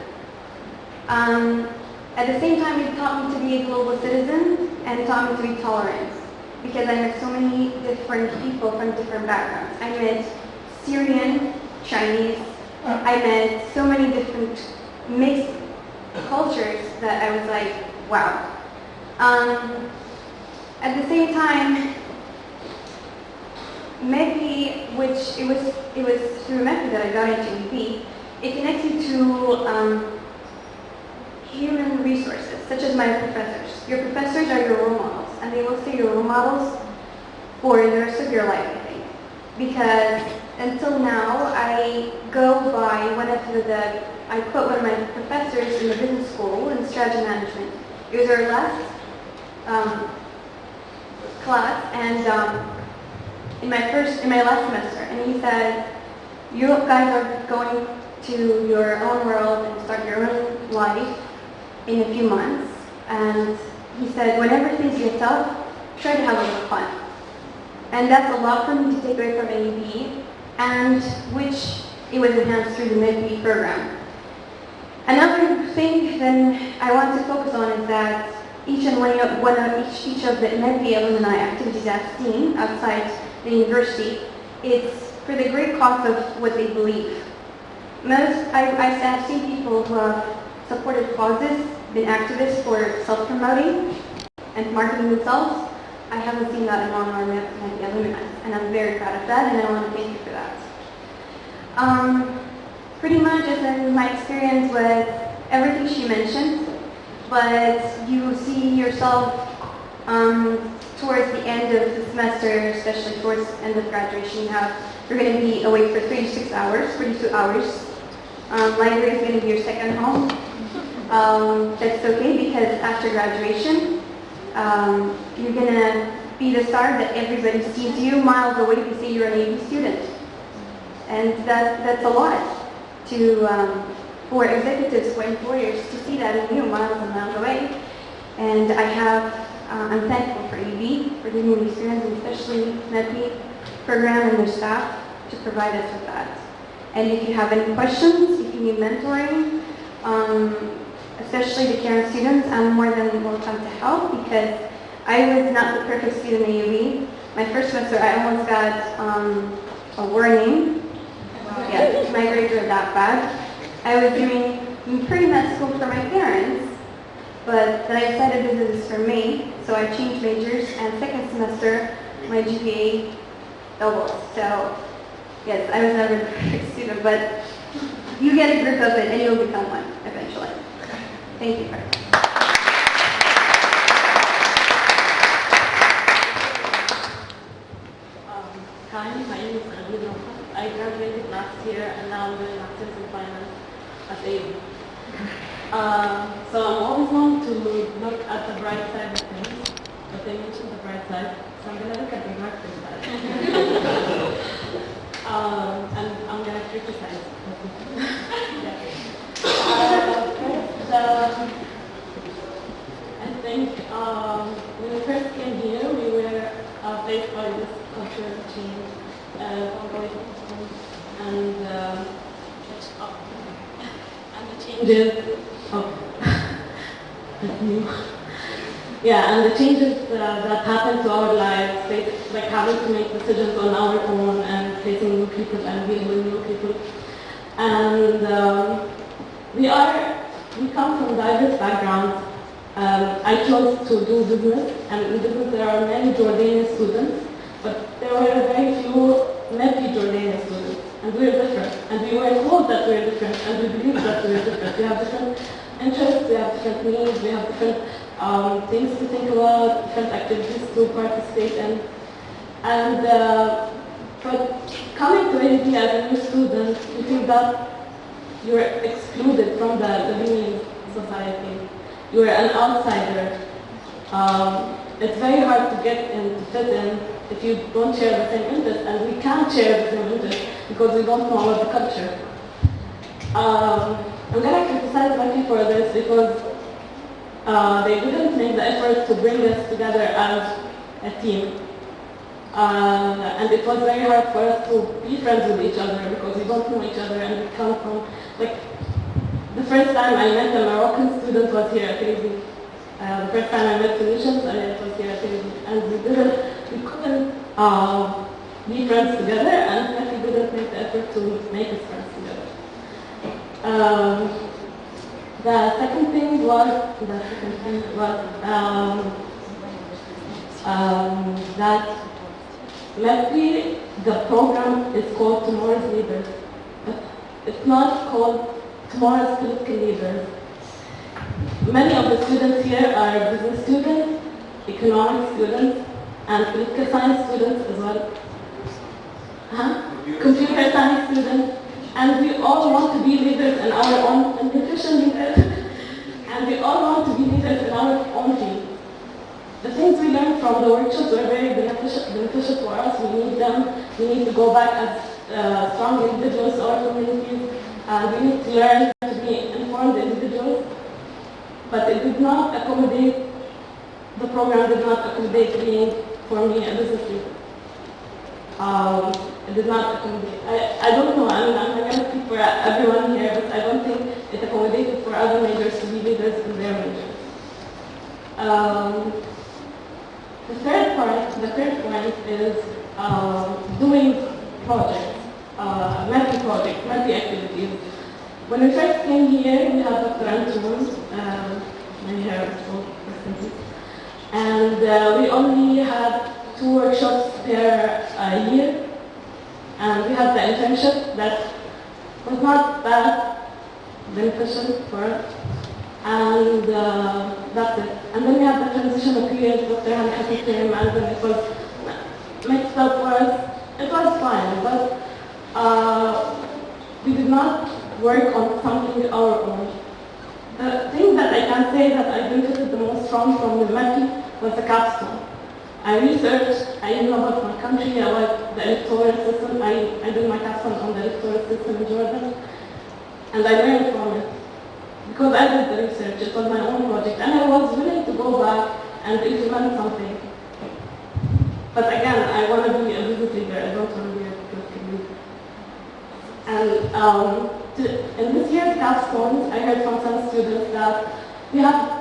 At the same time, it taught me to be a global citizen and it taught me to be tolerant, because I met so many different people from different backgrounds. I met Syrian, Chinese, I met so many different mixed cultures that I was like, wow. At the same time, MEPI, which it was through MEPI that I got into MEPI, it connects you to human resources, such as my professors. Your professors are your role models, and they will stay your role models for the rest of your life, I think. Because until now, I go by I quote one of my professors in the business school in strategy management. It was our last class, and in my last semester, and he said, "You guys are going to your own world and start your own life in a few months." And he said, "Whenever things get tough, try to have a little fun." And that's a lot for me to take away from AUB, and which it was enhanced through the MEPI program. Another thing that I want to focus on is that each of the MEPI alumni activities I've seen outside the university, it's for the great cause of what they believe. I've seen people who have supported causes, been activists for self-promoting and marketing themselves. I haven't seen that among our MEPI alumni, and I'm very proud of that, and I want to thank you for that. Pretty much, as in my experience with everything she mentioned, but you see yourself towards the end of the semester, especially towards the end of graduation, you're going to be awake for 3 to 6 hours, 42 hours. Library is going to be your second home. That's okay, because after graduation, you're going to be the star that everybody sees you miles away to say you're an AUB student. And that's a lot for executives, for employers to see that in you miles and miles away. And I'm thankful for AUB for giving me experience, and especially MEPI program and their staff to provide us with that. And if you have any questions, if you need mentoring, especially the current students, I'm more than welcome to help, because I was not the perfect student in AUB. My first semester, I almost got a warning. Yeah, my grades were that bad. I was doing pretty much school for my parents, but then I decided this is for me, so I changed majors, and second semester, my GPA doubled. So, yes, I was never the perfect student, but you get a grip of it and you'll become one eventually. Thank you. Hi, my name is Khalid. I graduated last year and now I'm doing Masters in Finance at AUB. So I'm always known to look at the bright side of things, but they mentioned the bright side, so I'm going to look at the dark side. And I'm going to criticize. Yeah. I think when we first came here, we were faced by this cultural change from away from home, and the changes. Yeah, and the changes that happen to our lives, like having to make decisions on our own and facing new people and dealing with new people. And we come from diverse backgrounds. I chose to do business, and in business there are many Jordanian students, but there were very few MEPI Jordanian students, and we were different. And we were told that we were different, and we believed that we were different. We have different interests, we have different needs, we have different things to think about, different activities to participate in. And but coming to AUB as a new student, you feel that you're excluded from the living society. You're an outsider. It's very hard to get in, to fit in, if you don't share the same interests, and we can't share the same interests because we don't know about the culture. I'm going to criticize MEPI for this because they didn't make the effort to bring us together as a team. And it was very hard for us to be friends with each other because we don't know each other, and we come from, like, the first time I met a Moroccan student was here at AUB. The first time I met Tunisians, and it was here at AUB. And we couldn't be friends together, and we didn't make the effort to make us friends together. The second thing was that MEPI, the program is called Tomorrow's Leaders. But it's not called Tomorrow's Political Leaders. Many of the students here are business students, economics students, and political science students as well. Computer science students. And we all want to be leaders in our own, and nutrition leaders. And we all want to be leaders in our own field. The things we learned from the workshops were very beneficial for us. We need them. We need to go back as strong individuals to our communities. We need to learn to be informed individuals. But it did not accommodate, the program did not accommodate being, for me, a business leader. It did not accommodate. I don't know, I'm not going to speak for everyone here, but I don't think it accommodated for other majors to be leaders in their majors. The third point is doing projects, MEPI projects, MEPI activities. When we first came here, we had Dr. Antoon, my hair is so expensive, and we only had 2 workshops per year, and we had the internship that was not that beneficial for us, and that's it. And then we had the transitional period, Dr. Hanhati came, and then it was mixed up for us. It was fine, but we did not work on something our own. The thing that I can say that I benefited the most from the MEPI was the capstone. I researched, I knew about my country, about the electoral system. I did my capstone on the electoral system in Jordan, and I learned from it. Because I did the research, it was my own project, and I was willing to go back and implement something. But again, I want to be a business leader, I don't want to be a political leader. And in this year's capstones, I heard from some students that we have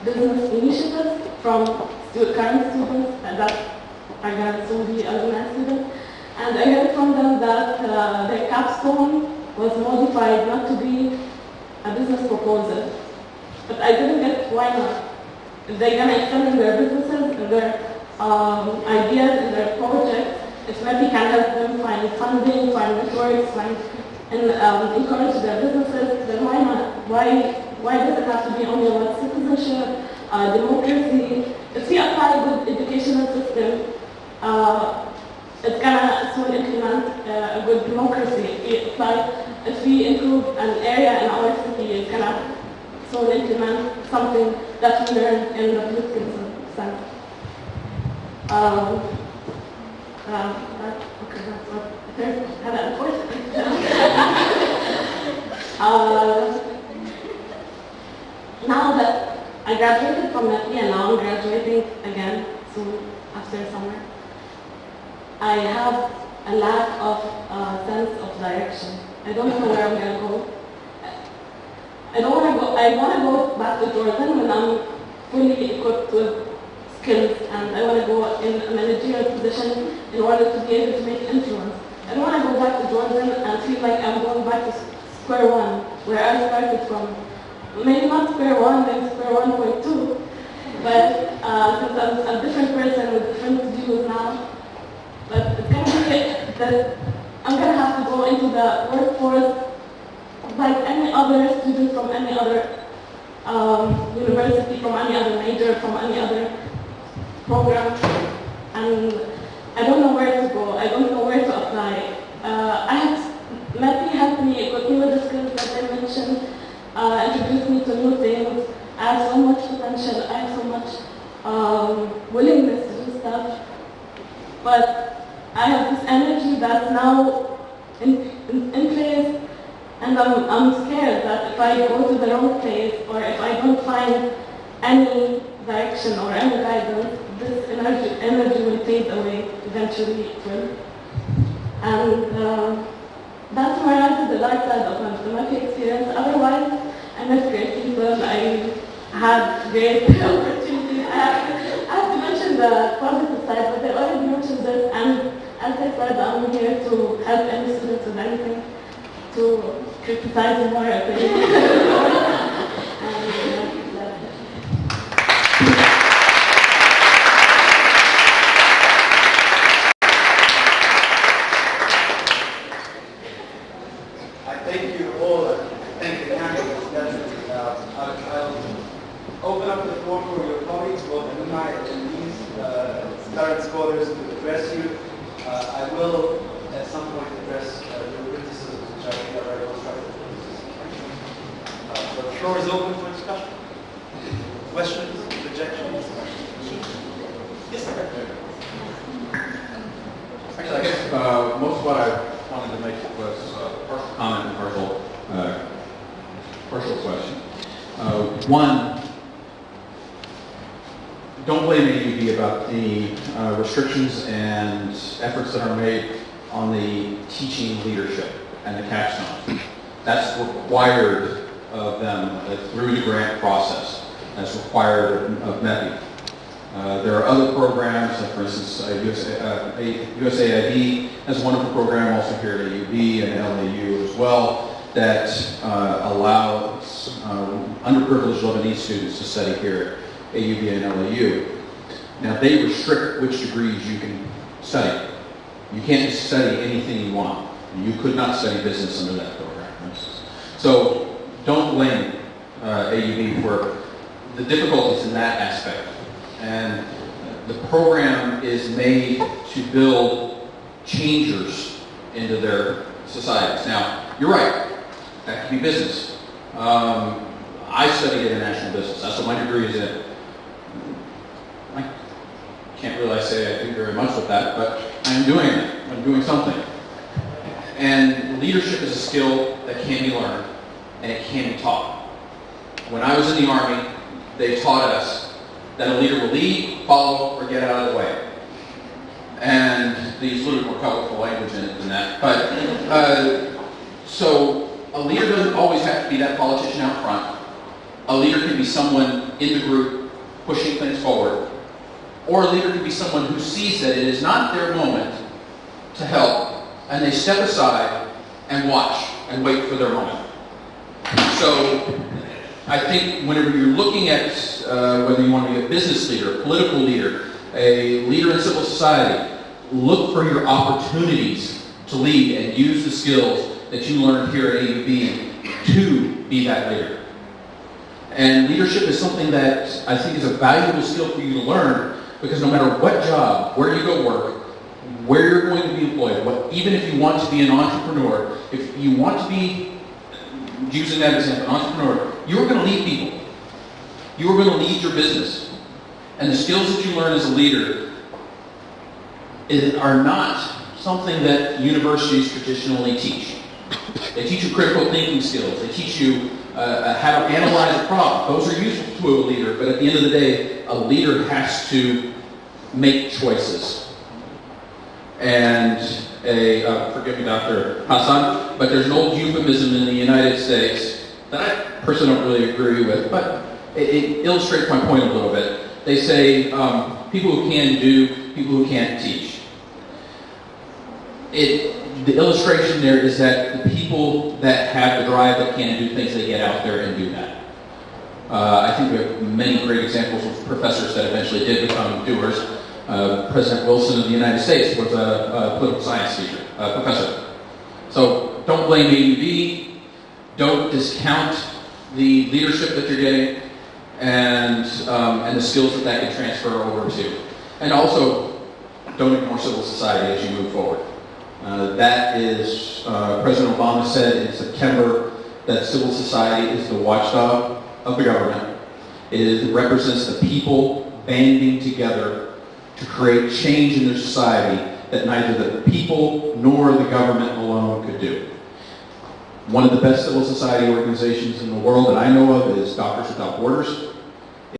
business initiatives from current students that are going to soon be alumni students. And I heard from them that their capstone was modified not to be a business proposal. But I didn't get why not. If they're going to extend in their businesses, in their ideas, in their projects, if MEPI can help them find funding, find networks, and encourage their businesses, then why not? Why does it have to be only about citizenship, democracy? If we apply a good educational system, it's going to soon implement a good democracy. If we improve an area in our city, it's going to soon implement something that we learned in the political sense. Okay, that's what. I graduated from MEPI and now I'm graduating again soon after summer. I have a lack of sense of direction. I don't know where I'm gonna go. I want to go back to Jordan when I'm fully equipped with skills, and I want to go in a managerial position in order to be able to make influence. I don't want to go back to Jordan and feel like I'm going back to square one, where I started from. Maybe not square one, maybe square 1.2, but since I'm a different person with different views now, but it's going to be that I'm going to have to go into the workforce like any other student from any other university, from any other major, from any other program, and I don't know where to go. I don't know where to apply. MEPI helped me, equip me with the skills that I mentioned, introduced me to new things. I have so much potential. I have so much willingness to do stuff, but I have this energy that's now in place. And I'm scared that if I go to the wrong place or if I don't find any direction or any guidance, this energy will fade away. Eventually it will. And that's where I see the light side of the MEPI experience. Otherwise, I met great people. I had great opportunities. I have to mention the positive side, but I already mentioned it. And as I said, I'm here to help any students with anything, to criticize more of it. I thank you all. Thank the candidates. I'll open up the floor for your colleagues, both alumni and these current scholars, to address you. I will, at some point, address your criticisms, which I think are very constructive. So the floor is open for discussion. Questions, rejections? Yes, sir. Actually, I guess most of what I wanted to make was partial comment and partial question. One, don't blame AUB about the restrictions and efforts that are made on the teaching leadership and the capstone. That's required of them through the grant process. That's required of MEPI. There are other programs, like for instance, USAID has a wonderful program also here at AUB and LAU as well that allows underprivileged Lebanese students to study here at AUB and LAU. Now they restrict which degrees you can study. You can't just study anything you want. You could not study business under that program. So don't blame AUB for the difficulties in that aspect. And the program is made to build changers into their societies. Now, you're right, that could be business. I studied international business. That's what my degree is in. I can't really say I do very much with that, but I'm doing it. I'm doing something. And leadership is a skill that can be learned, and it can be taught. When I was in the Army, they taught us that a leader will lead, follow, or get out of the way. And they use a little bit more colorful language in it than that. But, so a leader doesn't always have to be that politician out front. A leader can be someone in the group pushing things forward. Or a leader can be someone who sees that it is not their moment to help, and they step aside and watch and wait for their moment. So I think whenever you're looking at whether you want to be a business leader, a political leader, a leader in civil society, look for your opportunities to lead and use the skills that you learned here at AUB to be that leader. And leadership is something that I think is a valuable skill for you to learn, because no matter what job, where you go work, where you're going to be employed, even if you want to be an entrepreneur, if you want to be, using that as an entrepreneur, you are going to lead people. You are going to lead your business. And the skills that you learn as a leader are not something that universities traditionally teach. They teach you critical thinking skills. They teach you how to analyze a problem. Those are useful to a leader, but at the end of the day, a leader has to make choices. And forgive me, Dr. Hassan, but there's an old euphemism in the United States that I personally don't really agree with, but it illustrates my point a little bit. They say people who can do, people who can't teach. The illustration there is that the people that have the drive that can do things, they get out there and do that. I think we have many great examples of professors that eventually did become doers. President Wilson of the United States was a political science teacher, professor. So don't blame AUB, don't discount the leadership that you're getting and the skills that can transfer over to. And also, don't ignore civil society as you move forward. That is, President Obama said in September that civil society is the watchdog of the government. It represents the people banding together to create change in their society that neither the people nor the government alone could do. One of the best civil society organizations in the world that I know of is Doctors Without Borders.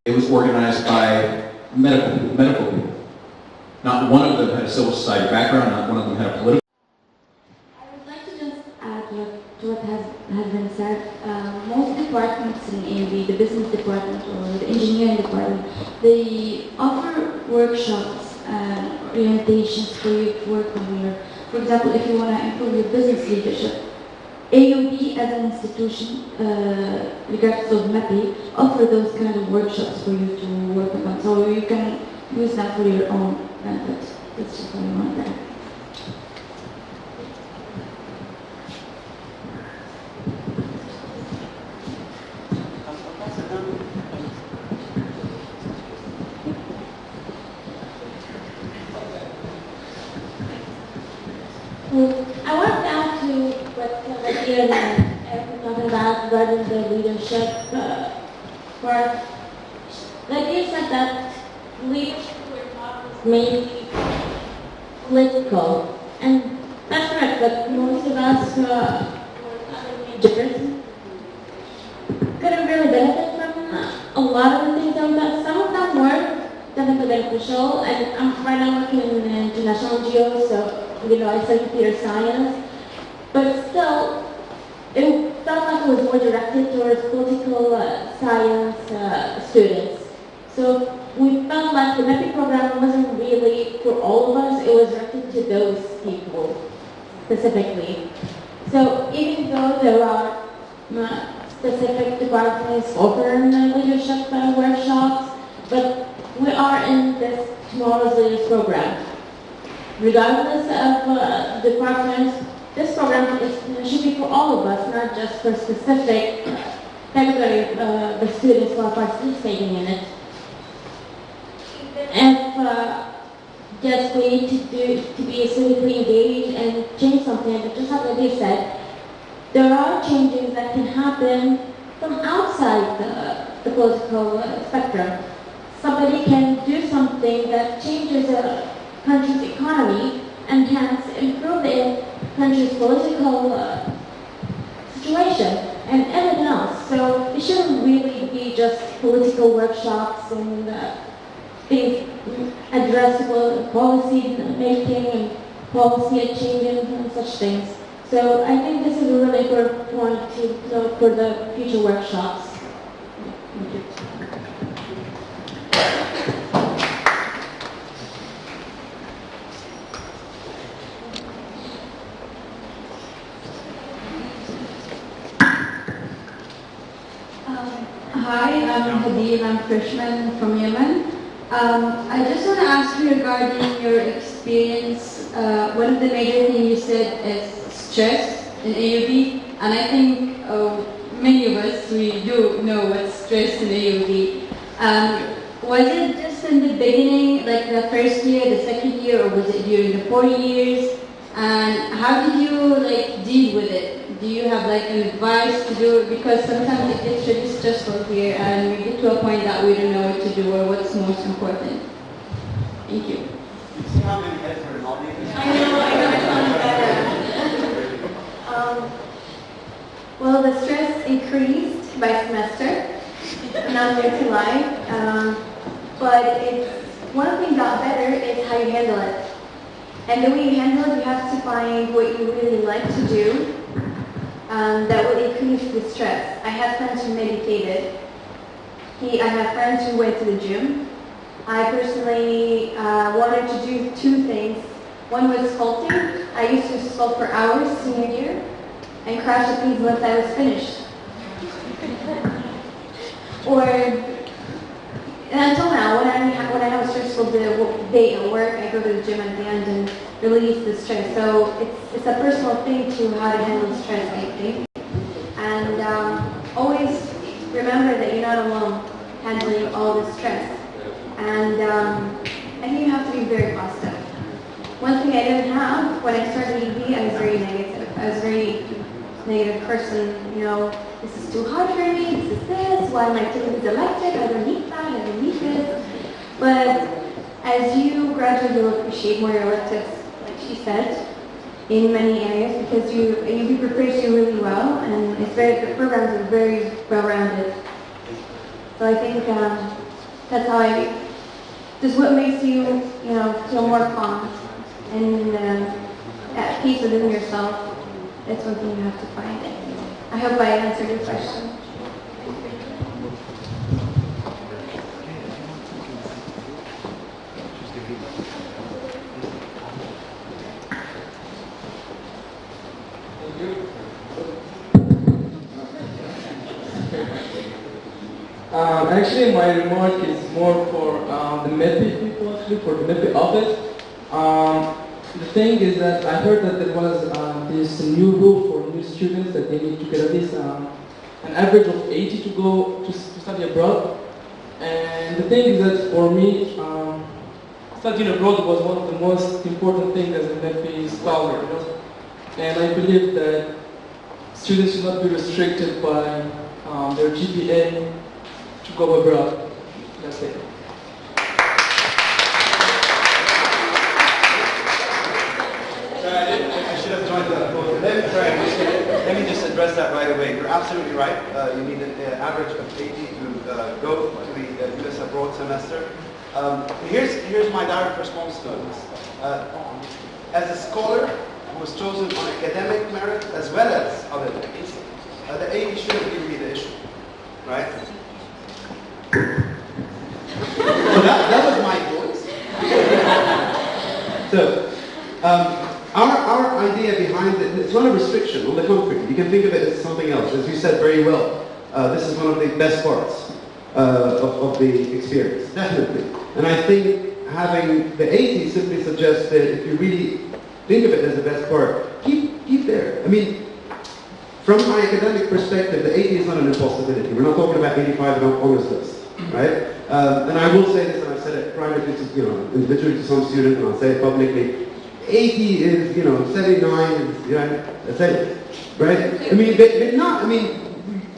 It was organized by medical people. Not one of them had a civil society background, not one of them had a political. I would like to just add to what has been said. Most departments in AUB, the business department or the engineering department, they offer workshops and orientations for you to work on your, for example, if you want to improve your business leadership. AUB as an institution, regardless of MEPI, offer those kind of workshops for you to work on. So you can use that for your own benefit. That's just what I want there. I want to add to what Ian and Eric were talking about regarding the leadership part. Like you said that leadership we're talking is mainly political, and that's correct, but most of us who are other majors couldn't really benefit from a lot of the things that we've done. Some of them were definitely beneficial, and I'm right now working in international geos, so I study computer science, but still, it felt like it was more directed towards political science students. So we felt like the MEPI program wasn't really for all of us, it was directed to those people specifically. So even though there are specific departments offering leadership workshops, but we are in this Tomorrow's Leaders program. Regardless of departments, this program should be for all of us, not just for specific category of the students who are participating in it. If yes, we need to be civically engaged and change something, but just like you said, there are changes that can happen from outside the political spectrum. Somebody can do something that changes a country's economy and hence improve the country's political situation and everything else. So it shouldn't really be just political workshops and things addressable policy making and policy changing and such things. So I think this is a really important point to note for the future workshops. Thank you. Hi, I'm Hadid, I'm a freshman from Yemen. I just want to ask you regarding your experience. One of the major things you said is stress in AUB, and I think many of us, we do know what's stress in AUB. Was it just in the beginning, like the first year, the second year, or was it during the 4 years? And how did you deal with it? Do you have an advice to do it? Because sometimes it gets really stressful here and we get to a point that we don't know what to do or what's most important. Thank you. See how many heads are in all these? I know, I sound better. Well, the stress increased by semester, and I'm here to lie. But one thing got better is how you handle it. And the way you handle it, you have to find what you really like to do that will increase the stress. I had friends who meditated. I have friends who went to the gym. I personally wanted to do two things. One was sculpting. I used to sculpt for hours senior year and crash the piece once I was finished. And until now, when I have a stressful day at work, I go to the gym at the end and release the stress. So it's a personal thing to how to handle stress, I think. And always remember that you're not alone handling all the stress. And I think you have to be very positive. One thing I didn't have when I started EB, I was very negative. I was a very negative person, you know, this is too hard for me, this is this, why am I taking this elective, I don't need that, I don't need this. But as you gradually will appreciate more your electives, like she said, in many areas, because UB prepares you really well, and the programs are very well-rounded. So I think that's how just what makes you, you know, feel more calm and at peace within yourself. That's one thing you have to find. I hope I answered your question. Actually, my remark is more for the MEPI people, actually, for the MEPI office. The thing is that I heard that there was this new rule for new students that they need to get at least an average of 80 to go to study abroad. And the thing is that for me, studying abroad was one of the most important things as a MEPI scholar, you know? And I believe that students should not be restricted by their GPA to go abroad. That's it. I should have joined that. Let me just address that right away. You're absolutely right. You need an average of 80 to go to the US abroad semester. Here's my direct response to this. As a scholar who was chosen on academic merit as well as other things, the 80 shouldn't really be the issue, right? Well, that was my voice. So, our idea behind it's not a restriction, on the contrary. You can think of it as something else. As you said very well, this is one of the best parts of the experience, definitely. And I think having the 80 simply suggests that if you really think of it as the best part, keep there. I mean, from my academic perspective, the 80 is not an impossibility. We're not talking about 85 and honors list, right? And I will say this, and I've said it privately to, you know, individually to some students, and I'll say it publicly. 80 is, you know, 79 is, you know, that's it, right? I mean, but not, I mean,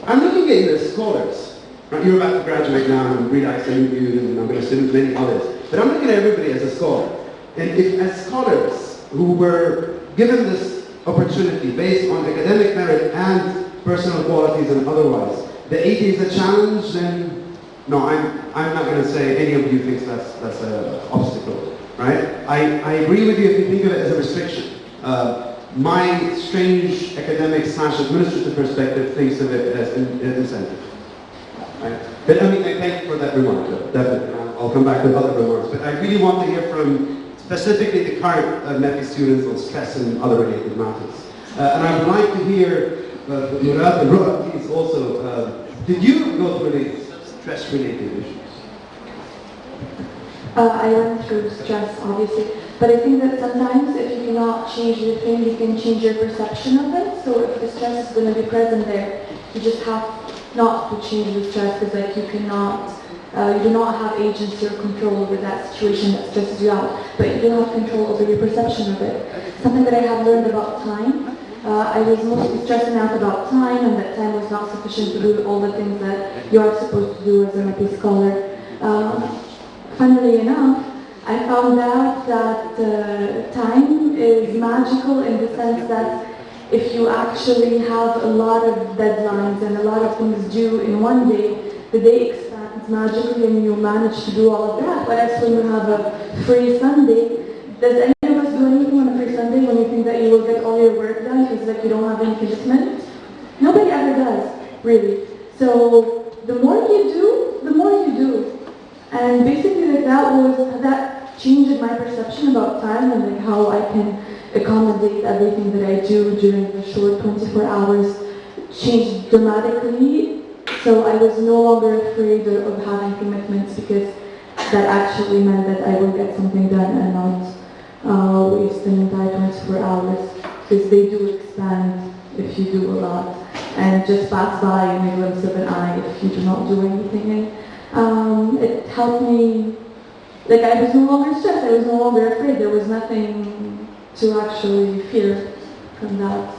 I'm looking at you as scholars, right? You're about to graduate now, and really I salute you, and I'm going to salute many others. But I'm looking at everybody as a scholar. And if as scholars who were given this opportunity based on academic merit and personal qualities and otherwise, the 80 is a challenge, then no, I'm not going to say any of you thinks that's an obstacle, right? I agree with you if you think of it as a restriction. My strange academic / administrative perspective thinks of it as an incentive. Right? But I mean, I thank you for that remark, definitely. I'll come back with other remarks. But I really want to hear from specifically the current MEPI students on stress and other related matters. And I would like to hear Murad and Roa, please also, did you go through any stress-related issues? I went through stress, obviously, but I think that sometimes if you cannot change the thing, you can change your perception of it. So if the stress is going to be present there, you just have not to change the stress, because like you cannot, you do not have agency or control over that situation that stresses you out, but you do have control over your perception of it. Something that I have learned about time. I was mostly stressing out about time, and that time was not sufficient to do all the things that you are supposed to do as a MEPI scholar. Funnily enough, I found out that time is magical in the sense that if you actually have a lot of deadlines and a lot of things due in one day, the day expands magically and you manage to do all of that. Whereas when you have a free Sunday, does any of us do anything on a free Sunday when you think that you will get all your work done because like you don't have any commitment? Nobody ever does, really. So the more you do, the more you do. And basically like that changed my perception about time and like how I can accommodate everything that I do during the short 24 hours changed dramatically. So I was no longer afraid of having commitments because that actually meant that I would get something done and not waste an entire 24 hours because they do expand if you do a lot and just pass by in a glimpse of an eye if you do not do anything. And it helped me, like I was no longer stressed, I was no longer afraid, there was nothing to actually fear from that.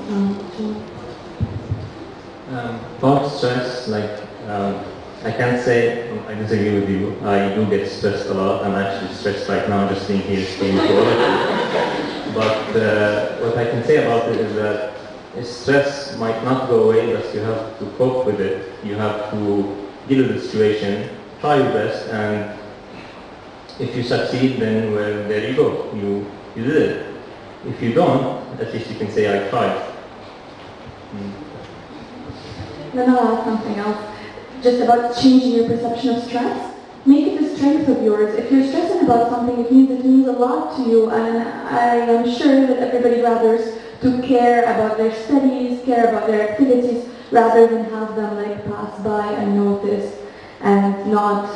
About stress, I can't say I disagree with you. I do get stressed a lot. I'm actually stressed right now just being here speaking to all of you. But what I can say about it is that stress might not go away, but you have to cope with it. You have to deal with the situation, try your best, and if you succeed, then well, there you go. You did it. If you don't, at least you can say I tried. Then I'll add something else, just about changing your perception of stress. Make it a strength of yours. If you're stressing about something, it means a lot to you, and I am sure that everybody gathers to care about their studies, care about their activities, rather than have them like pass by unnoticed and not,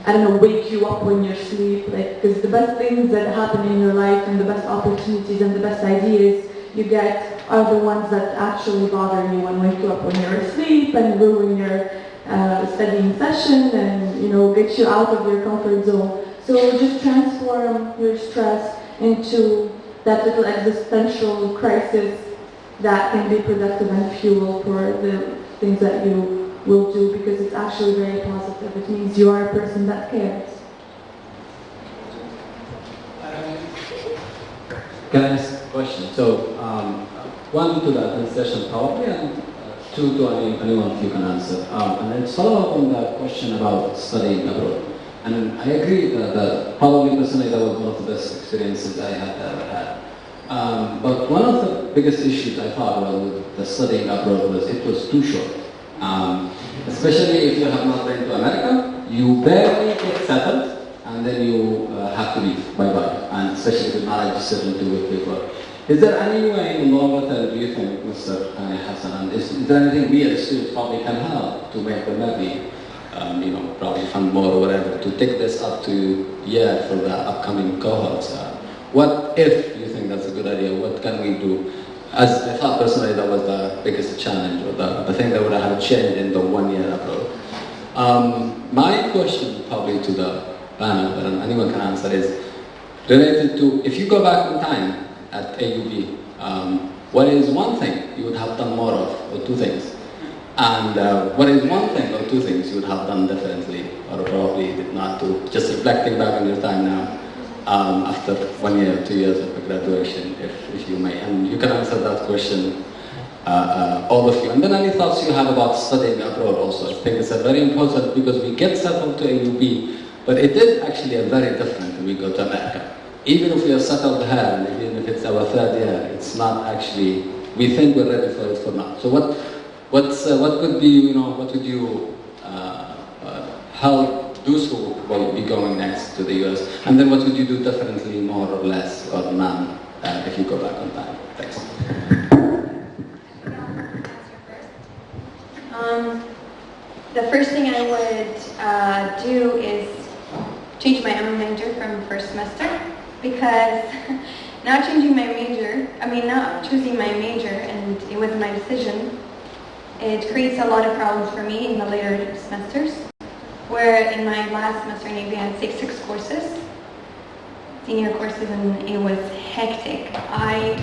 I don't know, wake you up when you're asleep. Because the best things that happen in your life and the best opportunities and the best ideas you get are the ones that actually bother you and wake you up when you're asleep and ruin your studying session and get you out of your comfort zone. So just transform your stress into that little existential crisis that can be productive and fuel for the things that you will do, because it's actually very positive. It means you are a person that cares. Can I ask a question? So, one to the administration probably, and two to anyone of you can answer. And then follow up on the question about studying abroad. And I agree that probably personally that was one of the best experiences I had ever had. But one of the biggest issues I thought with the studying abroad was it was too short. Especially if you have not been to America, you barely get settled and then you have to leave, bye-bye. And especially if you're not registered into with paper. Is there any way in longer term, do you think, Mr. Hassan, and is there anything we as students probably can help to make the MEPI, probably fund more or whatever, to take this up to year for the upcoming cohorts? What if you think that's a good idea, what can we do? As I thought personally that was the biggest challenge, or the thing that would have changed in the 1 year abroad. My question probably to the panel, and anyone can answer, is related to, if you go back in time at AUB, what is one thing you would have done more of, or two things? And what is one thing or two things you would have done differently, or probably did not do? Just reflecting back on your time now, after 1 year, 2 years of graduation, if you may. And you can answer that question, all of you. And then any thoughts you have about studying abroad also. I think it's a very important, because we get settled to AUB, but it is actually a very different when we go to America. Even if we are settled here, and even if it's our 3rd year, it's not actually, we think we're ready for it for now. So what could be, what would you help those who will be going next to the US? And then what would you do differently, more or less, or none, if you go back on time? Thanks. The first thing I would do is change my own major from first semester, because not choosing my major, and it was my decision, it creates a lot of problems for me in the later semesters, where in my last semester in AUB I had 6 courses, senior courses, and it was hectic. I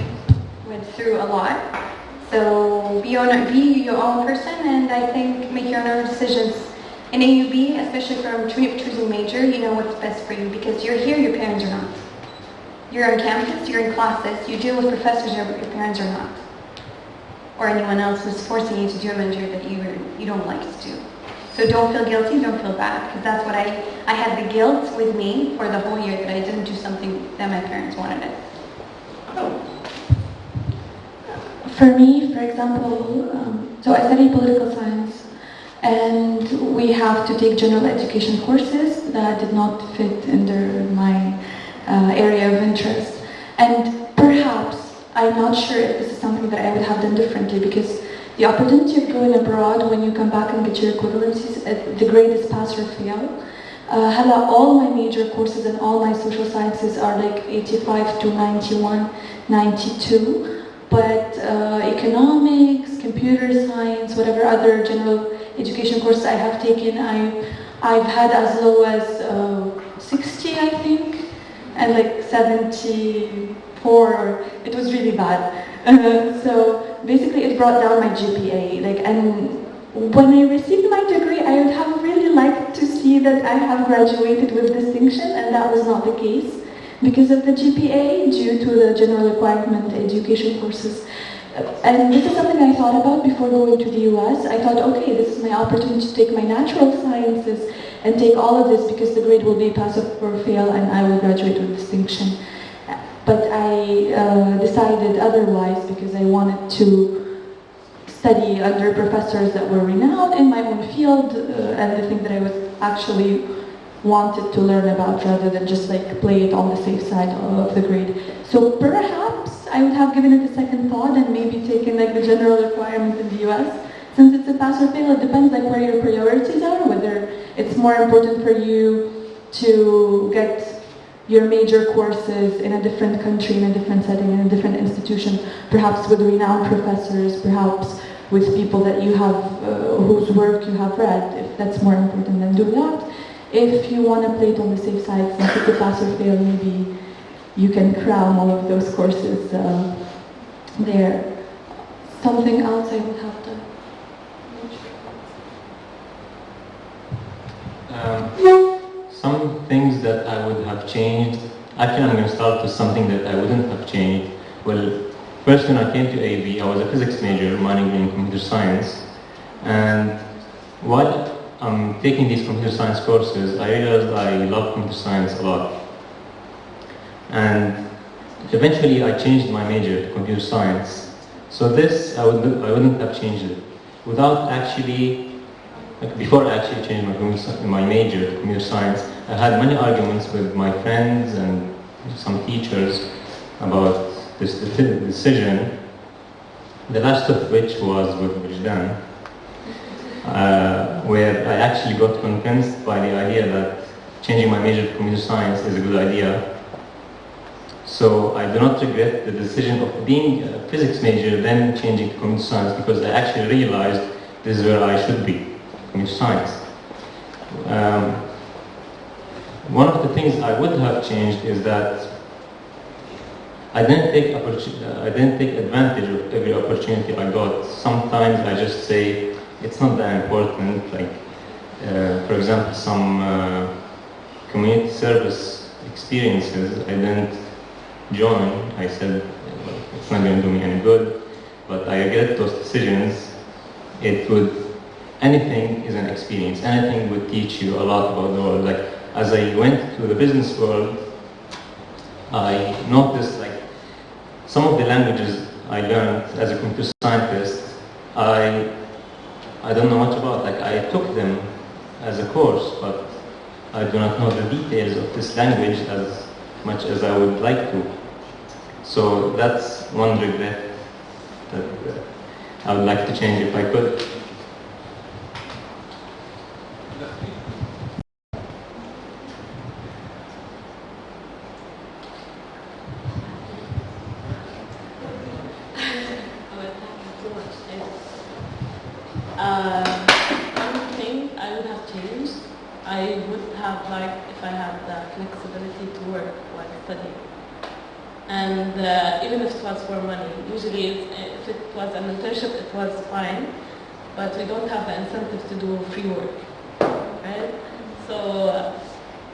went through a lot. So be your own person, and I think make your own decisions. In AUB, especially from choosing major, you know what's best for you, because you're here, your parents are not. You're on campus, you're in classes, you deal with professors your parents are not. Or anyone else who's forcing you to do a major that you don't like to do. So don't feel guilty, don't feel bad, because that's what I had the guilt with me for the whole year that I didn't do something that my parents wanted it. For me, for example, so I study political science, and we have to take general education courses that did not fit under my area of interest. And perhaps, I'm not sure if this is something that I would have done differently, because the opportunity of going abroad when you come back and get your equivalencies, the grade is pass or fail. All my major courses and all my social sciences are like 85 to 91, 92. But economics, computer science, whatever other general education courses I have taken, I've had as low as 60, I think, and like 74. It was really bad. So basically, it brought down my GPA. And when I received my degree, I would have really liked to see that I have graduated with distinction, and that was not the case. Because of the GPA, due to the general requirement education courses. And this is something I thought about before going to the US. I thought, okay, this is my opportunity to take my natural sciences and take all of this because the grade will be pass or fail and I will graduate with distinction. But I decided otherwise because I wanted to study under professors that were renowned in my own field and the thing that I was actually wanted to learn about rather than just play it on the safe side of the grade. So perhaps I would have given it a second thought and maybe taken the general requirement in the US. Since it's a pass or fail, it depends where your priorities are, whether it's more important for you to get your major courses in a different country, in a different setting, in a different institution, perhaps with renowned professors, perhaps with people that you have, whose work you have read. If that's more important, then do that. If you want to play it on the safe side, since it's a pass or fail, maybe you can cram all of those courses there. Something else I would have done. Some things that I would have changed. Actually, I'm going to start with something that I wouldn't have changed. Well, first when I came to AUB, I was a physics major, minoring in computer science. And while I'm taking these computer science courses, I realized I love computer science a lot. And eventually I changed my major to computer science. So this, I wouldn't have changed it. Without actually, before I actually changed my major to computer science, I had many arguments with my friends and some teachers about this decision, the last of which was with Wajdan. Where I actually got convinced by the idea that changing my major to computer science is a good idea. So I do not regret the decision of being a physics major, then changing to computer science, because I actually realized this is where I should be, computer science. One of the things I would have changed is that I didn't take advantage of every opportunity I got. Sometimes I just say, it's not that important, for example, some community service experiences I didn't join. I said, well, it's not going to do me any good, but I regret those decisions. Anything is an experience, anything would teach you a lot about the world. As I went to the business world, I noticed some of the languages I learned as a computer scientist, I don't know much about. I took them as a course, but I do not know the details of this language as much as I would like to. So that's one regret that I would like to change if I could. One thing I would have changed, I would have if I had the flexibility to work while studying. And even if it was for money, usually if it was an internship, it was fine, but we don't have the incentive to do free work, right? So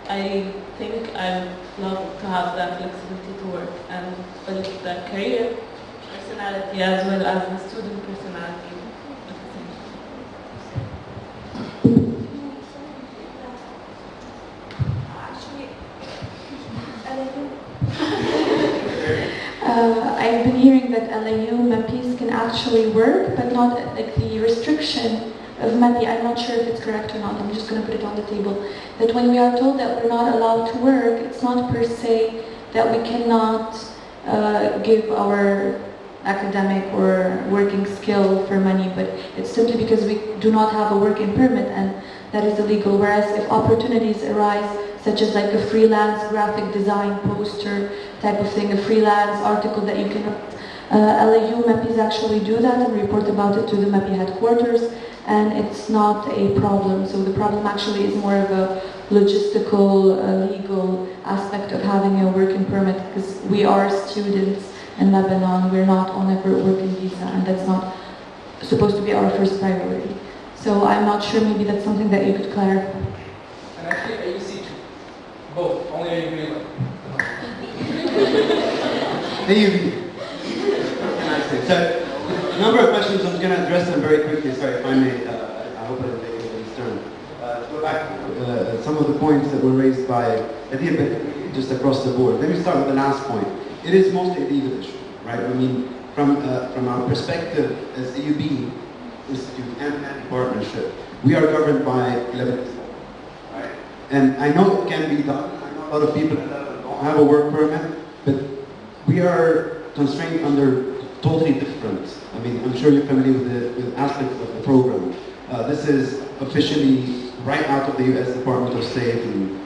I think I love to have that flexibility to work and build the career personality as well as the student personality at the same I've been hearing that LAU MEPIs can actually work, but not like the restriction of MEPI. I'm not sure if it's correct or not. I'm just going to put it on the table. That when we are told that we're not allowed to work, it's not per se that we cannot give our academic or working skill for money, but it's simply because we do not have a working permit, and that is illegal. Whereas if opportunities arise, such as like a freelance graphic design poster type of thing, a freelance article that you can, LAU MEPIs actually do that and report about it to the MEPI headquarters, and it's not a problem. So the problem actually is more of a logistical, legal aspect of having a working permit, because we are students in Lebanon, we're not on a working visa, and that's not supposed to be our first priority. So I'm not sure, maybe that's something that you could clarify. And actually, AUC too. Both, only AUB. AUB. What can I say? So, a number of questions, I'm going to address them very quickly. Sorry if I may, I hope I didn't take anybody's turn. To go back to some of the points that were raised by Adia, but just across the board. Let me start with the last point. It is mostly a legal issue, right? I mean, from our perspective as AUB Institute and MEPI partnership, we are governed by Lebanese law, right? And I know it can be done. I know a lot of people don't have a work permit, but we are constrained under totally different. I mean, I'm sure you're familiar with the aspects of the program. This is officially right out of the U.S. Department of State and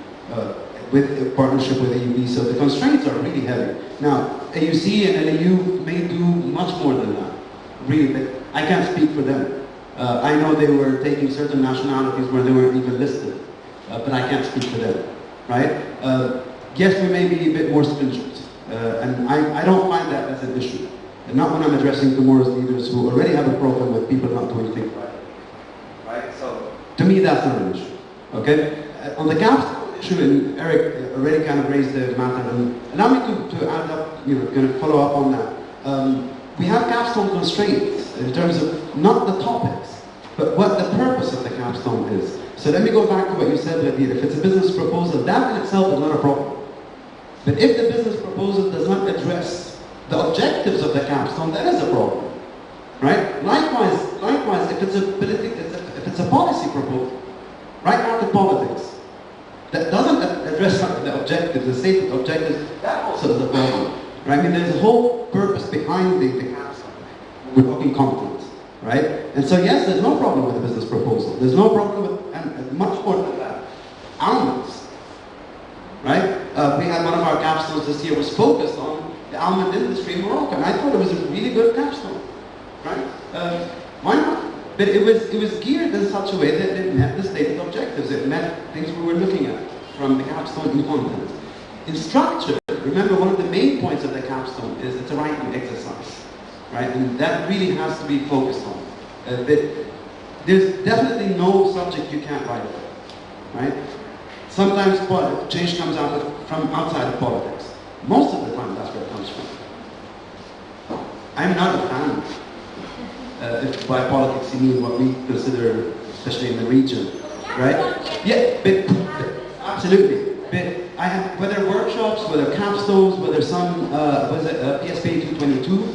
with a partnership with AUB, so the constraints are really heavy. Now, AUC and LAU may do much more than that, really, but I can't speak for them. I know they were taking certain nationalities where they weren't even listed, but I can't speak for them, right? Yes, we may be a bit more stringent, and I don't find that as an issue. And not when I'm addressing tomorrow's leaders who already have a problem with people not doing things right? So, to me, that's not an issue, okay? On the caps issue, and Eric already kind of raised the matter, and allow me to add up, going to follow up on that. We have capstone constraints in terms of not the topics, but what the purpose of the capstone is. So let me go back to what you said, Radir. If it's a business proposal, that in itself is not a problem. But if the business proposal does not address the objectives of the capstone, that is a problem, right? Likewise, if it's a policy proposal, right out of politics, that doesn't address the objectives, the stated objectives, that also is a problem, right? I mean, there's a whole purpose behind the capstone. We're talking content, right? And so yes, there's no problem with the business proposal. There's no problem with, and much more than that, almonds, right? We had one of our capstones this year was focused on the almond industry in Morocco, and I thought it was a really good capstone, right? Why not? But it was geared in such a way that it met the stated objectives. It met things we were looking at from the capstone in content. In structure, remember one of the main points of the capstone is it's a writing exercise, right? And that really has to be focused on. But there's definitely no subject you can't write about, right? Sometimes change comes out from outside of politics. Most of the time, that's where it comes from. I'm not a fan. If by politics you mean what we consider, especially in the region, right? Yeah, but absolutely. But I have, whether workshops, whether capstones, whether some, PSP 222,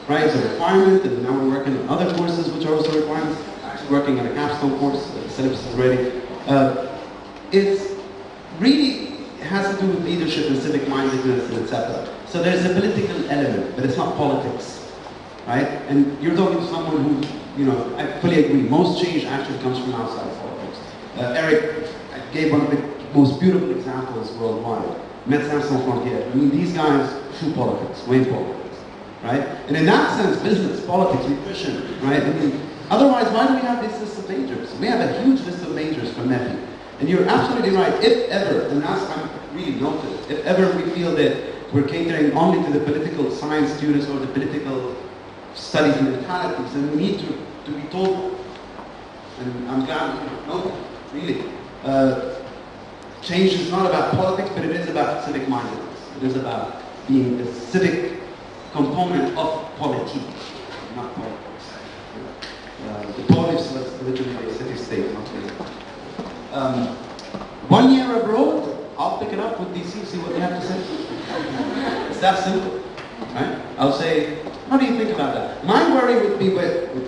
right, is a requirement, and now we're working on other courses which are also requirements. Actually working on a capstone course, the syllabus is ready. It's really has to do with leadership and civic mindedness and etc. So there's a political element, but it's not politics. Right? And you're talking to someone who, I fully agree, most change actually comes from outside politics. Eric gave one of the most beautiful examples worldwide, Médecins Sans Frontières. I mean, these guys do politics, way politics, right? And in that sense, business, politics, nutrition, right? I mean, otherwise, why do we have this list of majors? We have a huge list of majors for MEPI. And you're absolutely right, if ever, and that's, I'm really noted, if ever we feel that we're catering only to the political science students or the political studies and mentalities, and we need to be told, and I'm glad, no, really. change is not about politics, but it is about civic mindedness. It is about being the civic component of politics, not politics. The polis was originally a city-state, not really. 1 year abroad, I'll pick it up with DC, see what they have to say. It's that simple, right? I'll say, how do you think about that? My worry would be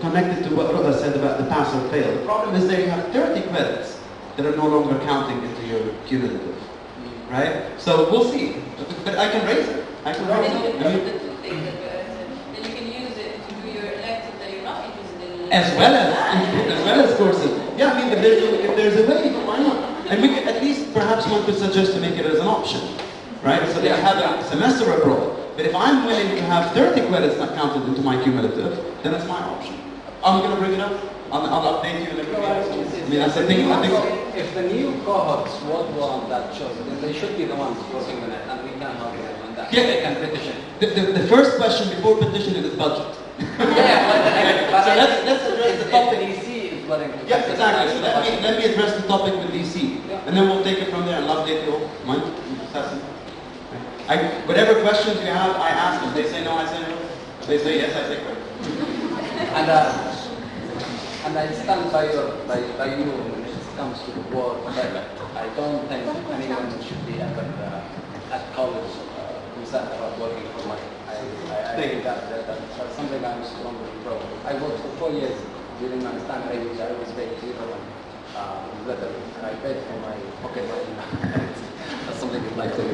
connected to what Rhoda said about the pass or fail. The problem is that you have 30 credits that are no longer counting into your cumulative, right? So we'll see. But I can raise it. I can raise it. Then you can use it to do your elective that you're not interested in. As well as courses. Yeah, I mean, if there's a way, why not? And we could, at least perhaps one could suggest to make it as an option, right? So they have a semester abroad. But if I'm willing to have 30 credits not counted into my cumulative, then that's my option. I'm going to bring it up. I'll update you in a few minutes. I mean, that's the thing. If the new cohorts want one that chosen, then they should be the ones working on it, and we can help them on that. Yeah. They can petition. The first question before petitioning is budget. But so let's address the topic. DC is letting. Yeah, exactly. So let me address the topic with DC, and then we'll take it from there and update you. Mind? Whatever questions you have, I ask them. They say no, I say no. If they say yes, I say correct. And I stand by you when it comes to the work. I don't think anyone should be at college concerned about working for money. I think that's something I'm strongly pro. I worked for 4 years during my standard age. I was paid $0 literally, and I paid for my pocket money. That's something you'd like to do.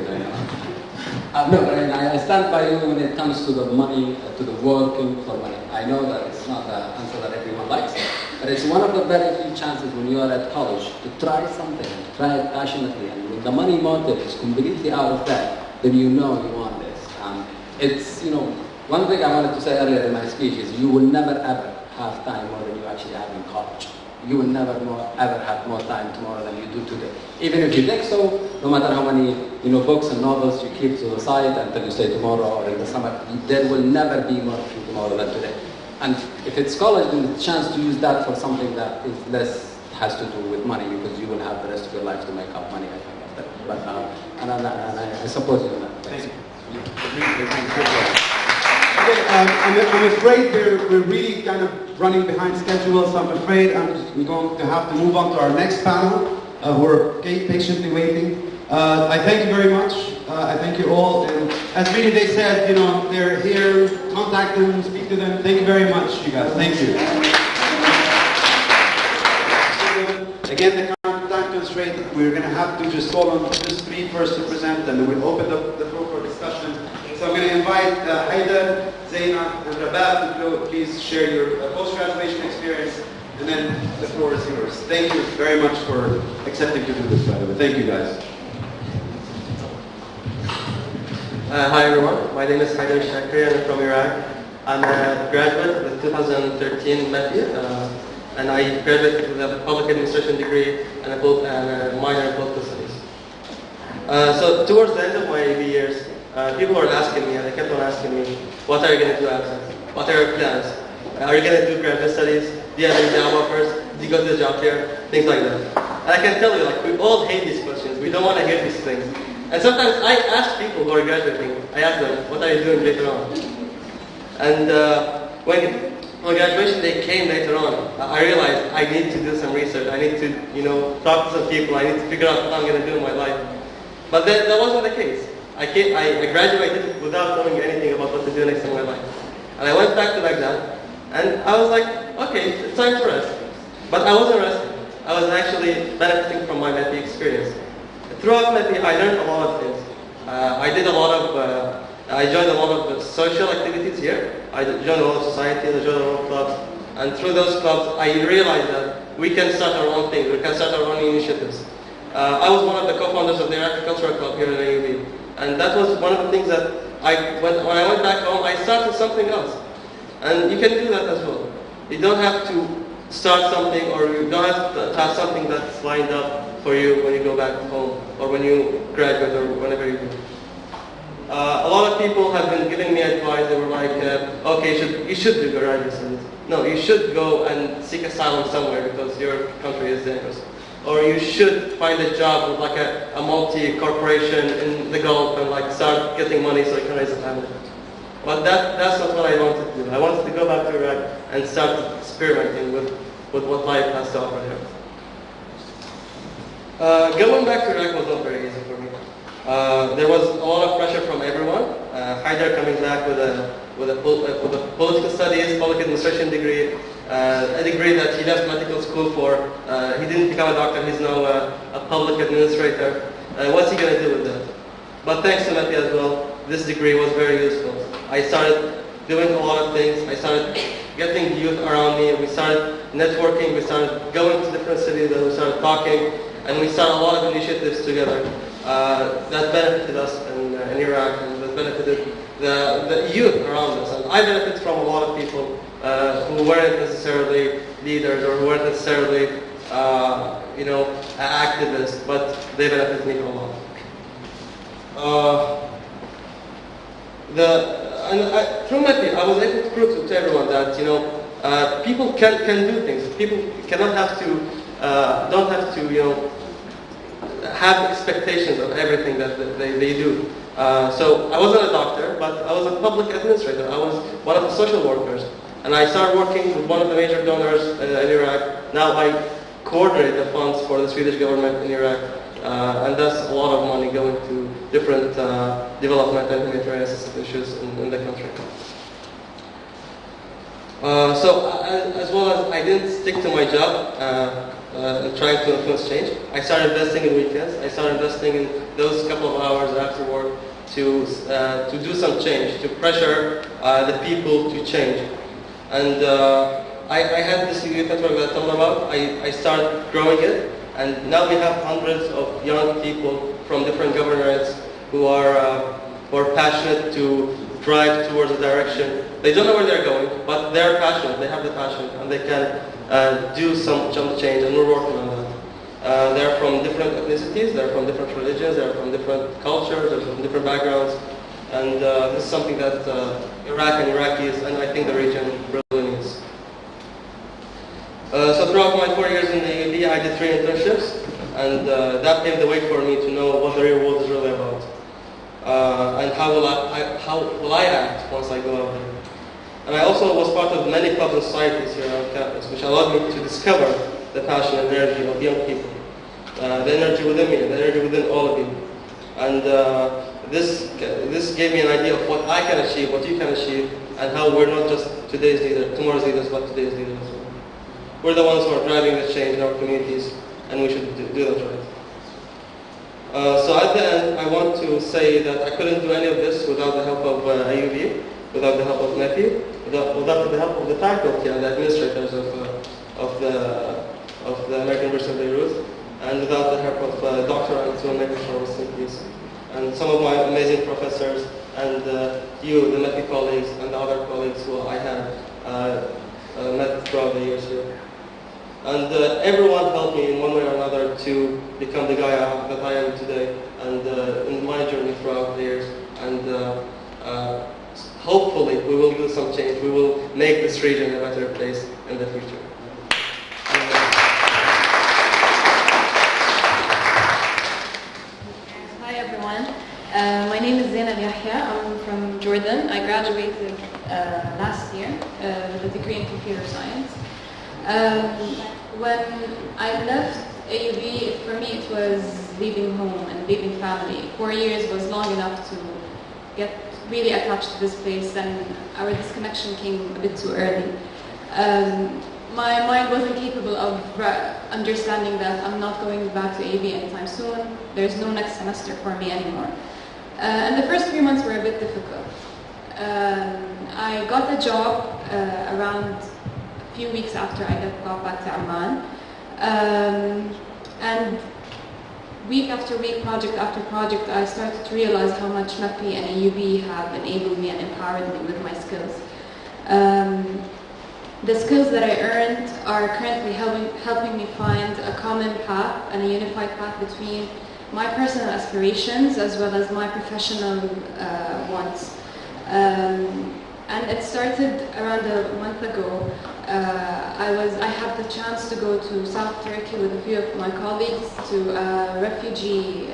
No, I stand by you when it comes to the money, to the working for money. I know that it's not the answer that everyone likes, but it's one of the very few chances when you are at college to try something, to try it passionately, and when the money motive is completely out of that, then you know you want this. It's, one thing I wanted to say earlier in my speech is you will never ever have time more than you actually have in college. You will never ever have more time tomorrow than you do today. Even if you think so, no matter how many books and novels you keep to the side until you say tomorrow or in the summer, there will never be more of you tomorrow than today. And if it's college, then it's a chance to use that for something that is less has to do with money, because you will have the rest of your life to make up money, I think. But and I support you on that. Thank you. Okay, I'm afraid we're really kind of running behind schedule, so I'm afraid we're going to have to move on to our next panel. We're patiently waiting. I thank you very much. I thank you all. And as really they said, they're here. Contact them, speak to them. Thank you very much, you guys. Thank you. Again, the time constraint, we're going to have to just call on just 3 first to present, and then we'll open up the floor for discussion. So I'm going to invite Haidar, Zainab, and Rabab to please share your post-graduation experience, and then the floor is yours. Thank you very much for accepting to do this, by the way. Thank you, guys. Hi everyone, my name is Haidar Shakri and I'm from Iraq. I'm a graduate with 2013 MEPI, and I graduated with a public administration degree and a minor in political studies. So towards the end of my AUB years, people were asking me, and they kept on asking me, what are you going to do after? What are your plans? Are you going to do graduate studies? Do you have any job offers? Do you go to the job fair? Things like that. And I can tell you, we all hate these questions. We don't want to hear these things. And sometimes I ask people who are graduating, I ask them, what are you doing later on? And when graduation day came later on, I realized I need to do some research. I need to, talk to some people. I need to figure out what I'm going to do in my life. But that wasn't the case. I graduated without knowing anything about what to do next in my life. And I went back to Baghdad, and I was like, okay, it's time to rest. But I wasn't resting. I was actually benefiting from my MEPI experience. Throughout MEPI, I learned a lot of things. I joined a lot of social activities here. I joined a lot of societies, I joined a lot of clubs. And through those clubs, I realized that we can start our own things, we can start our own initiatives. I was one of the co-founders of the Agricultural Club here in AUB. And that was one of the things that when I went back home, I started something else. And you can do that as well. You don't have to start something, or you don't have to have something that's lined up for you when you go back home, or when you graduate, or whenever you do. A lot of people have been giving me advice. They were like, okay, you should do graduate studies. No, you should go and seek asylum somewhere because your country is dangerous. or you should find a job with like a multi-corporation in the Gulf and like start getting money so you can raise a family. But that's not what I wanted to do. I wanted to go back to Iraq and start experimenting with what life has to offer here. Going back to Iraq was not very easy for me. There was a lot of pressure from everyone. Haider coming back with a political studies, public administration degree, a degree that he left medical school for. He didn't become a doctor, he's now a public administrator. What's he going to do with that? But thanks to MEPI as well, this degree was very useful. I started doing a lot of things. I started getting youth around me. We started networking. We started going to different cities and we started talking. And we started a lot of initiatives together that benefited us in Iraq and that benefited the youth around us. And I benefited from a lot of people who weren't necessarily leaders or who weren't necessarily, activists, but they benefited me a lot. Through MEPI, I was able to prove to everyone that people can do things. People cannot have to, don't have to have expectations of everything that they do. So I wasn't a doctor, but I was a public administrator. I was one of the social workers, and I started working with one of the major donors in Iraq. Now I coordinate the funds for the Swedish government in Iraq. And that's a lot of money going to different development and humanitarian assistance issues in the country. So as well as I didn't stick to my job trying to influence change, I started investing in weekends. I started investing in those couple of hours after work to do some change, to pressure the people to change. And I had this youth network that I told about. I started growing it. And now we have hundreds of young people from different governorates who are passionate to drive towards a direction. They don't know where they're going, but they're passionate. They have the passion, and they can do some change, and we're working on that. They're from different ethnicities, they're from different religions, they're from different cultures, they're from different backgrounds, and this is something that Iraq and Iraqis, and I think the region really needs. So throughout my 4 years in the AUB, I did 3 internships, and that paved the way for me to know what the real world is really about, and how will I act once I go out there. And I also was part of many clubs and societies here on campus, which allowed me to discover the passion and energy of young people, the energy within me, and the energy within all of you. And this gave me an idea of what I can achieve, what you can achieve, and how we're not just today's leaders, tomorrow's leaders, but today's leaders as well. We're the ones who are driving the change in our communities, and we should do that right. So at the end, I want to say that I couldn't do any of this without the help of AUB, without the help of MEPI, without the help of the faculty and the administrators of the American University of Beirut, and without the help of Dr. MEPI-Tl, and some of my amazing professors, and you, the MEPI colleagues, and the other colleagues who I have met throughout the years here. And everyone helped me in one way or another to become the guy that I am today, and in my journey throughout the years. And hopefully we will do some change. We will make this region a better place in the future. Hi everyone. My name is Zainab Yahya. I'm from Jordan. I graduated last year with a degree in computer science. When I left AUB, for me it was leaving home and leaving family. 4 years was long enough to get really attached to this place, and our disconnection came a bit too early. My mind wasn't capable of understanding that I'm not going back to AUB anytime soon. There's no next semester for me anymore. And the first 3 months were a bit difficult. I got a job around few weeks after I got back to Amman, and week after week, project after project, I started to realize how much MEPI and AUB have enabled me and empowered me with my skills. The skills that I earned are currently helping me find a common path and a unified path between my personal aspirations as well as my professional wants. And it started around a month ago. I had the chance to go to South Turkey with a few of my colleagues to a refugee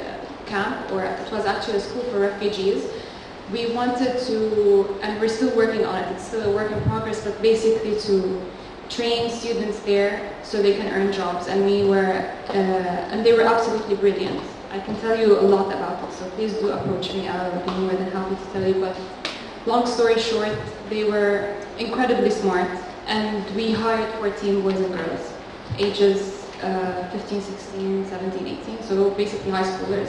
camp, or it was actually a school for refugees. We wanted to, and we're still working on it, it's still a work in progress, but basically to train students there so they can earn jobs. And we were, and they were absolutely brilliant. I can tell you a lot about it, so please do approach me. I'll be more than happy to tell you. But long story short, they were incredibly smart, and we hired 14 boys and girls, ages 15, 16, 17, 18, so basically high schoolers.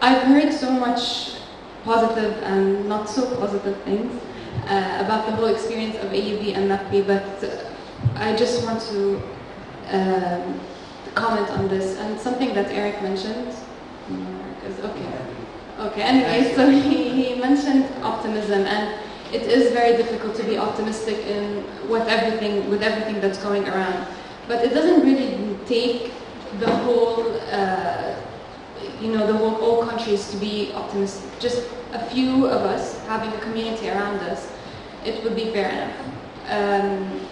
I've heard so much positive and not so positive things about the whole experience of AUB and MEPI, but I just want to comment on this, and something that Eric mentioned. Okay. Anyway, so he mentioned optimism, and it is very difficult to be optimistic with everything that's going around. But it doesn't really take the whole, all countries to be optimistic. Just a few of us having a community around us, it would be fair enough.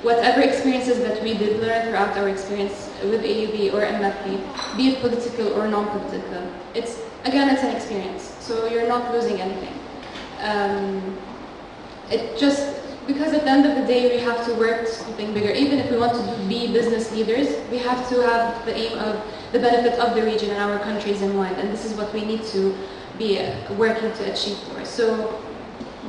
Whatever experiences that we did learn throughout our experience with AUB or MEPI, be it political or non-political, it's an experience, so you're not losing anything. Because at the end of the day, we have to work something bigger. Even if we want to be business leaders, we have to have the aim of the benefit of the region and our countries in mind, and this is what we need to be working to achieve for. So,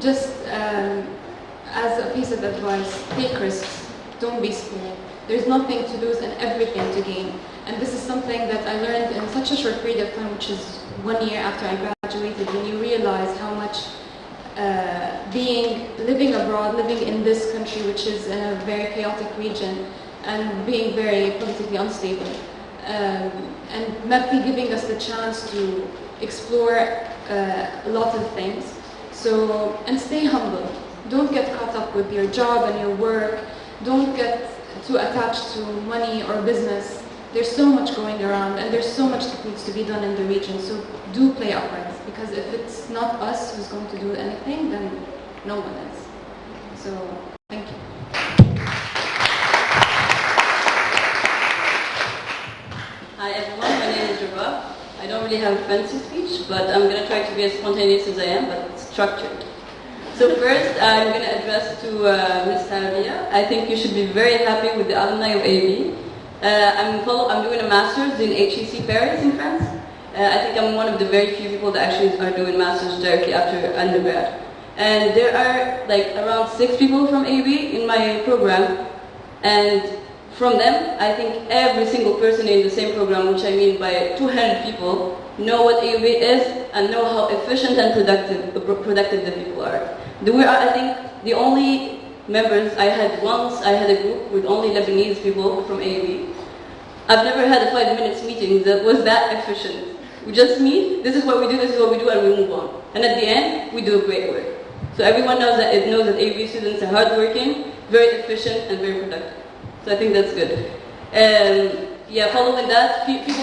just as a piece of advice, take risks, don't be scared. There's nothing to lose and everything to gain. And this is something that I learned in such a short period of time, which is 1 year after I graduated, when you realize how much living abroad, living in this country, which is in a very chaotic region, and being very politically unstable. And MEPI giving us the chance to explore a lot of things. So, and stay humble. Don't get caught up with your job and your work. Don't get too attached to money or business. There's so much going around, and there's so much that needs to be done in the region. So do play our parts, because if it's not us who's going to do anything, then no one is. So, thank you. Hi everyone, my name is Rabah. I don't really have a fancy speech, but I'm going to try to be as spontaneous as I am, but structured. So first, I'm going to address to Ms. Sarabia. I think you should be very happy with the alumni of AUB. I'm doing a master's in HEC Paris in France. I think I'm one of the very few people that actually are doing masters directly after undergrad. And there are like around 6 people from AUB in my program. And from them, I think every single person in the same program, which I mean by 200 people, know what AUB is and know how efficient and productive the people are. We are, I think, the only members I had a group with only Lebanese people from AUB. I've never had a 5-minute meeting that was that efficient. We just meet, this is what we do, and we move on. And at the end, we do great work. So everyone knows that AUB students are hardworking, very efficient, and very productive. So I think that's good. Yeah, following that, people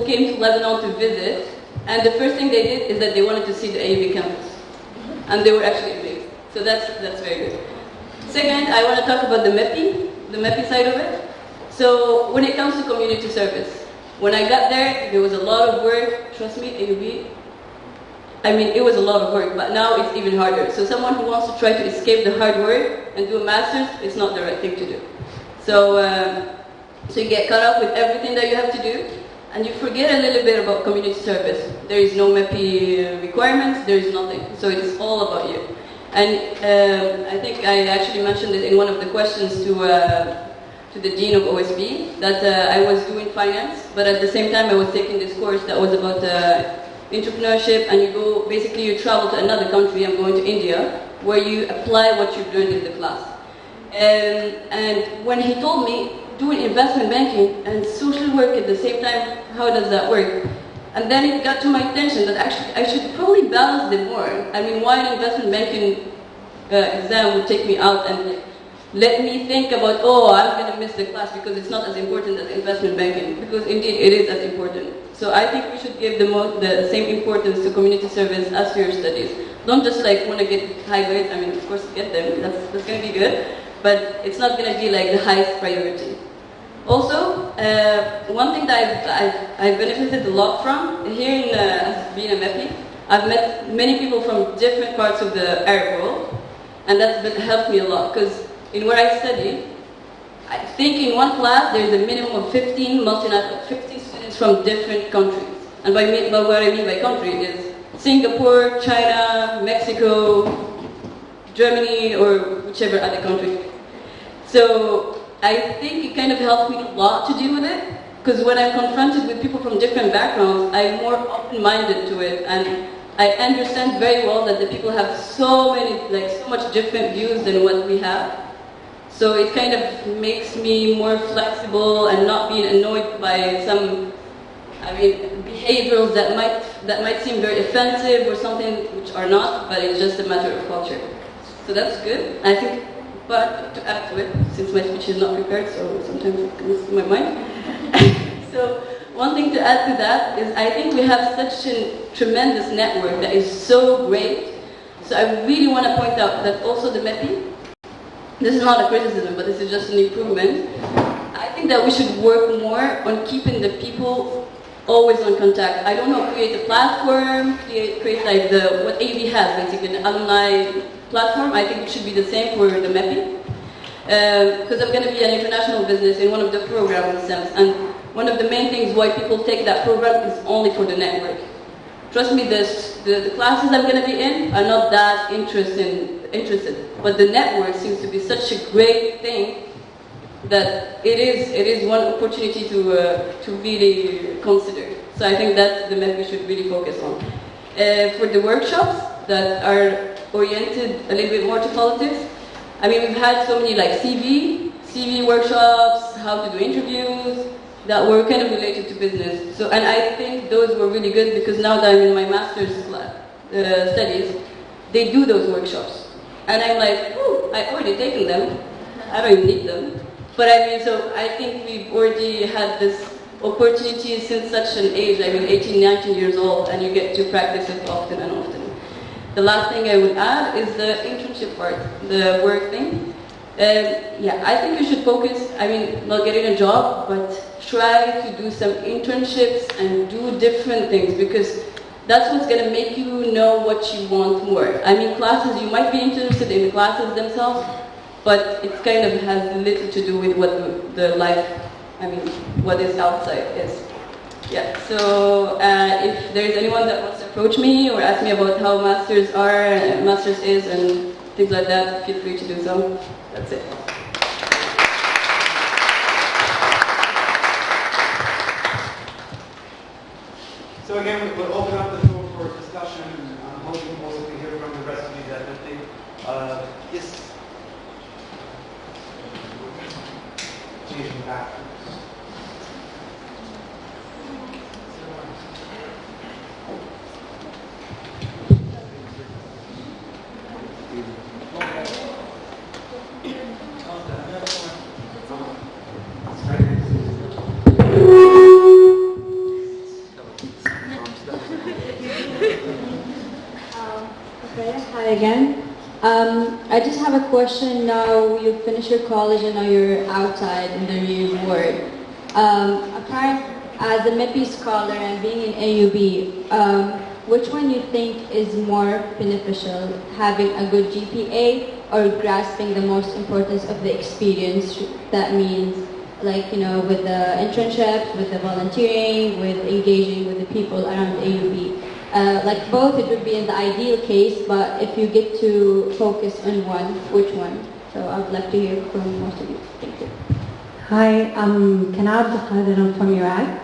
came to Lebanon to visit, and the first thing they did is that they wanted to see the AUB campus. And they were actually amazed. So that's very good. Second, I want to talk about the MEPI side of it. So when it comes to community service, when I got there was a lot of work. Trust me, AUB, I mean, it was a lot of work, but now it's even harder. So someone who wants to try to escape the hard work and do a master's, it's not the right thing to do. So, so you get caught up with everything that you have to do, and you forget a little bit about community service. There is no MEPI requirements, there is nothing. So it's all about you. And I think I actually mentioned it in one of the questions to the Dean of OSB, that I was doing finance, but at the same time I was taking this course that was about entrepreneurship, and you travel to another country. I'm going to India, where you apply what you've learned in the class. And when he told me, doing investment banking and social work at the same time, how does that work? And then it got to my attention that actually I should probably balance them more. I mean, why an investment banking exam would take me out and let me think about, oh, I'm going to miss the class because it's not as important as investment banking, because indeed it is as important. So I think we should give the same importance to community service as to your studies. Don't just like want to get high grades. I mean, of course, get them. That's going to be good, but it's not going to be like the highest priority. Also, one thing that I've benefited a lot from here in being a MEPI, I've met many people from different parts of the Arab world, and that's helped me a lot. Because in where I study, I think in one class there's a minimum of 15 students from different countries. And by what I mean by country is Singapore, China, Mexico, Germany, or whichever other country. So I think it kind of helped me a lot to deal with it, because when I'm confronted with people from different backgrounds, I'm more open-minded to it, and I understand very well that the people have so much different views than what we have. So it kind of makes me more flexible and not being annoyed by some, behaviors that might seem very offensive or something which are not, but it's just a matter of culture. So that's good. I think, but to add to it, since my speech is not prepared, so sometimes it comes to my mind. So one thing to add to that is I think we have such a tremendous network that is so great. So I really want to point out that also the MEPI, this is not a criticism, but this is just an improvement. I think that we should work more on keeping the people always on contact. I don't know, create a platform, create like what AUB has, basically an alumni platform. I think it should be the same for the MEPI. Because I'm going to be an international business in one of the programs in a sense. And one of the main things why people take that program is only for the network. Trust me, the classes I'm going to be in are not that interested. But the network seems to be such a great thing that it is one opportunity to really consider. So I think that the MEPI should really focus on. For the workshops that are oriented a little bit more to politics, I mean, we've had so many like CV workshops, how to do interviews, that were kind of related to business. So, and I think those were really good because now that I'm in my master's studies, they do those workshops. And I'm like, oh, I've already taken them. I don't even need them. But I mean, so I think we've already had this opportunity since such an age, 18, 19 years old, and you get to practice it often and often. The last thing I would add is the internship part, the work thing. Yeah, I think you should focus, not getting a job, but try to do some internships and do different things, because that's what's going to make you know what you want more. Classes, you might be interested in the classes themselves, but it kind of has little to do with what the life, what is outside is. Yeah, so if there's anyone that wants to approach me or ask me about how masters is and things like that, feel free to do so. That's it. So again, we'll open up the floor for discussion. I'm hoping also to hear from the rest of you definitely. Yes. Changing back. Hi again. I just have a question now. You finish your college and now you're outside in the real world. As a MEPI scholar and being in AUB, which one you think is more beneficial, having a good GPA or grasping the most importance of the experience? That means, with the internships, with the volunteering, with engaging with the people around AUB. Both, it would be in the ideal case, but if you get to focus on one, which one? So I'd love to hear from most of you. Thank you. Hi, I'm Kanab Khalid, I'm from Iraq.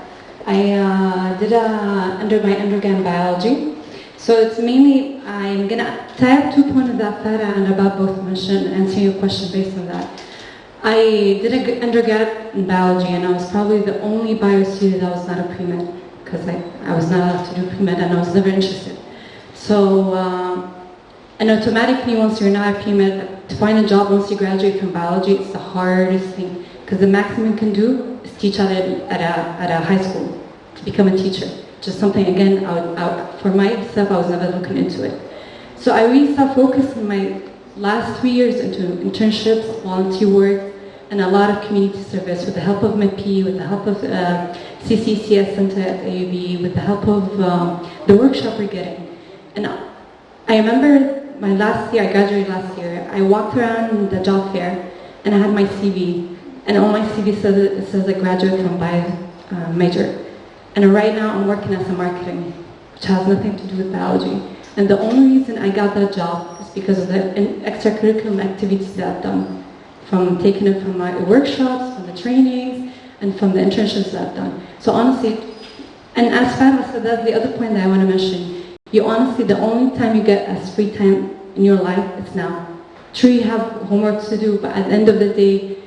I did my undergrad in biology. So it's mainly, I'm going to tie up 2 points that Farah and Abab both mentioned and answer your question based on that. I did an undergrad in biology and I was probably the only bio student that was not a pre-med, because I was not allowed to do pre-med and I was never interested. So, and automatically once you're not a pre-med, to find a job once you graduate from biology, it's the hardest thing, because the maximum you can do is teach at a high school. become a teacher. Just something, again, for myself, I was never looking into it. So I really started focusing my last 3 years into internships, volunteer work, and a lot of community service with the help of MEPI, with the help of CCCS Center at AUB, with the help of the workshop we're getting. And I remember my last year, I graduated last year, I walked around the job fair and I had my CV. And on my CV it says a graduate from bio major. And right now I'm working as a marketing, which has nothing to do with biology. And the only reason I got that job is because of the extracurricular activities that I've done. From taking it from my workshops, from the trainings, and from the internships that I've done. So honestly, and as Fatma said, that's the other point that I want to mention. You honestly, the only time you get as free time in your life is now. True, you have homework to do, but at the end of the day,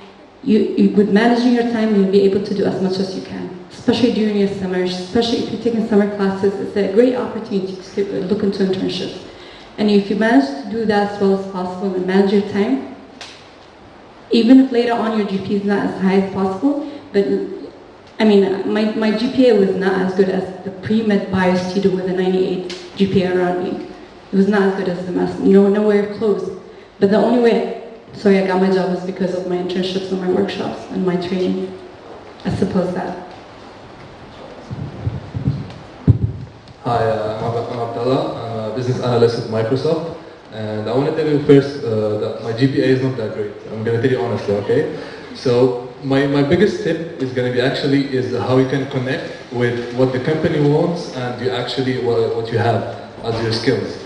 you would managing your time, you'll be able to do as much as you can. Especially during your summers, especially if you're taking summer classes, it's a great opportunity to look into internships. And if you manage to do that as well as possible and manage your time, even if later on your GPA is not as high as possible, but I mean, my GPA was not as good as the pre-med bio student with a 98 GPA around me. It was not as good as the master, nowhere close. But the only way, I got my job was because of my internships and my workshops and my training. I suppose that. Hi, I'm Abdallah. I'm a business analyst at Microsoft. And I want to tell you first that my GPA is not that great. I'm going to tell you honestly, okay? So my biggest tip is going to be is how you can connect with what the company wants and you actually what you have as your skills.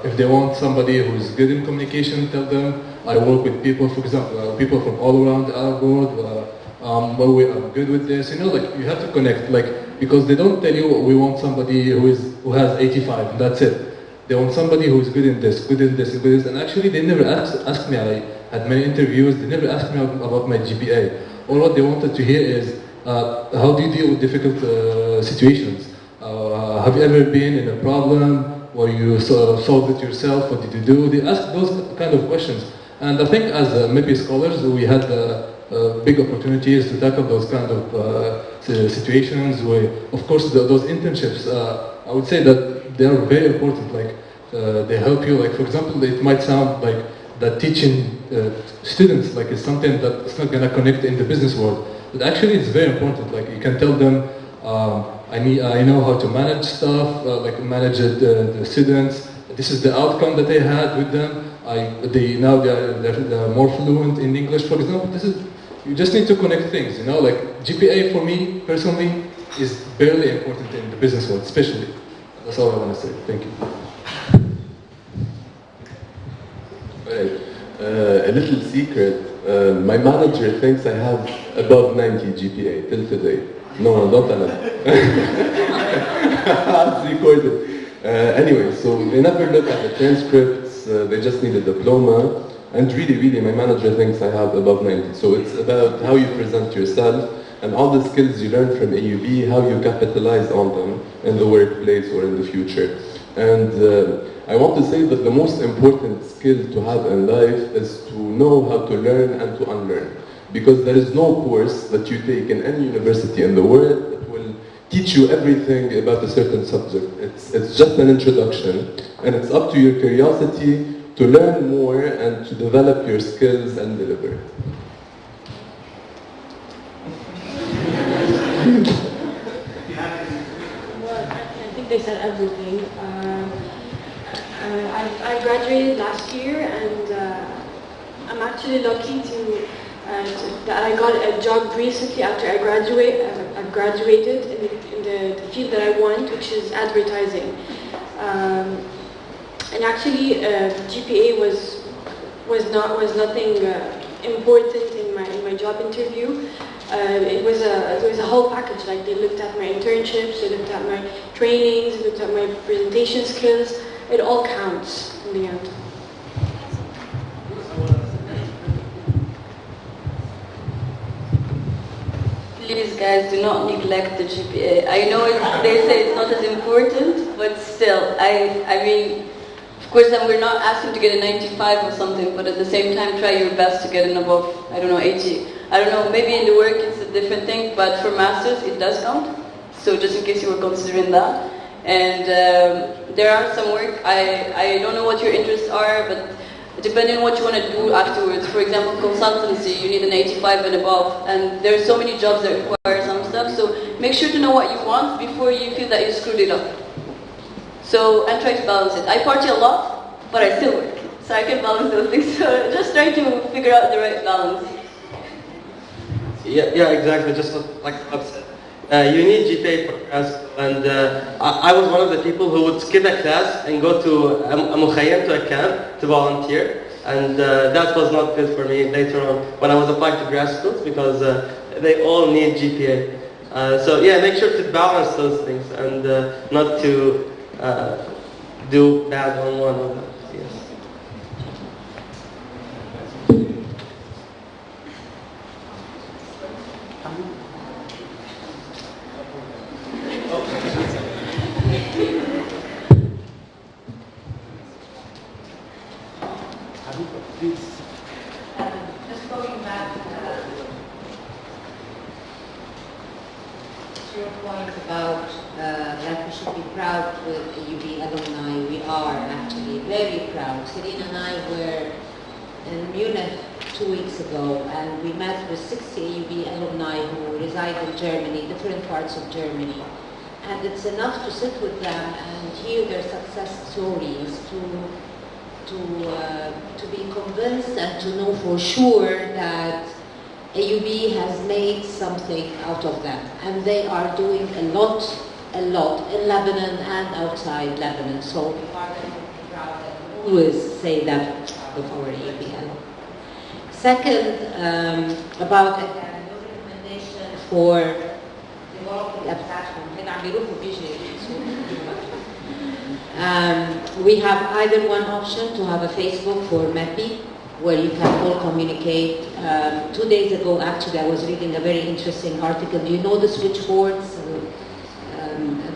If they want somebody who's good in communication, tell them I work with people, for example, people from all around the Arab world. I'm good with this. You have to connect, because they don't tell you we want somebody who has 85 and that's it. They want somebody who is good in this, good in this, good in this. And actually, they never asked me. I had many interviews. They never asked me about my GPA. All what they wanted to hear is, how do you deal with difficult situations? Have you ever been in a problem where you solved it yourself? What did you do? They ask those kind of questions. And I think as MEPI scholars, we had big opportunities to tackle those kind of situations. Where, of course, those internships, I would say that they are very important. They help you. For example, it might sound like that teaching students is something that's not going to connect in the business world, but actually it's very important. You can tell them, I know how to manage stuff, manage the students. This is the outcome that I had with them. Now they're more fluent in English, for example. You just need to connect things. GPA for me personally is barely important in the business world, especially. That's all I want to say. Thank you. Right. A little secret. My manager thinks I have above 90 GPA till today. No, don't tell him. It's recorded. Anyway, so they never look at the transcripts. They just need a diploma. And really, my manager thinks I have above 90. So it's about how you present yourself and all the skills you learn from AUB, how you capitalize on them in the workplace or in the future. And I want to say that the most important skill to have in life is to know how to learn and to unlearn. Because there is no course that you take in any university in the world that will teach you everything about a certain subject. It's just an introduction, and it's up to your curiosity to learn more and to develop your skills and deliver. Well, I think they said everything. I graduated last year, and I'm actually lucky that I got a job recently after I graduated in the field that I want, which is advertising. And actually, GPA was nothing important in my job interview. It was a whole package. They looked at my internships, they looked at my trainings, they looked at my presentation skills. It all counts in the end. Please, guys, do not neglect the GPA. I know they say it's not as important, but still, I mean, of course, we're not asking to get a 95 or something, but at the same time, try your best to get an above, 80. I don't know, maybe in the work it's a different thing, but for masters, it does count. So just in case you were considering that. And there are some work, I don't know what your interests are, but depending on what you want to do afterwards, for example, consultancy, you need an 85 and above, and there are so many jobs that require some stuff, so make sure to know what you want before you feel that you screwed it up. So, and try to balance it. I party a lot, but I still work, so I can balance those things, so just try to figure out the right balance. Yeah, exactly, just like I've said. You need GPA for grad school, and I was one of the people who would skip a class and go to a mukhayyam, to a camp, to volunteer, and that was not good for me later on when I was applying to grad schools, because they all need GPA. So yeah, make sure to balance those things and not to do bad on one of them. Yes. Just going back to your point about that we should be proud with AUB alumni. We are actually very proud. Serena and I were in Munich 2 weeks ago, and we met with 60 AUB alumni who reside in Germany, different parts of Germany. And it's enough to sit with them and hear their success stories, to be convinced and to know for sure that AUB has made something out of them. And they are doing a lot in Lebanon and outside Lebanon. So we are very proud and we always say that before AUB. Second, about your recommendation for developing a platform. We have either one option to have a Facebook for MEPI, where you can all communicate. 2 days ago, actually, I was reading a very interesting article. Do you know the switchboards? In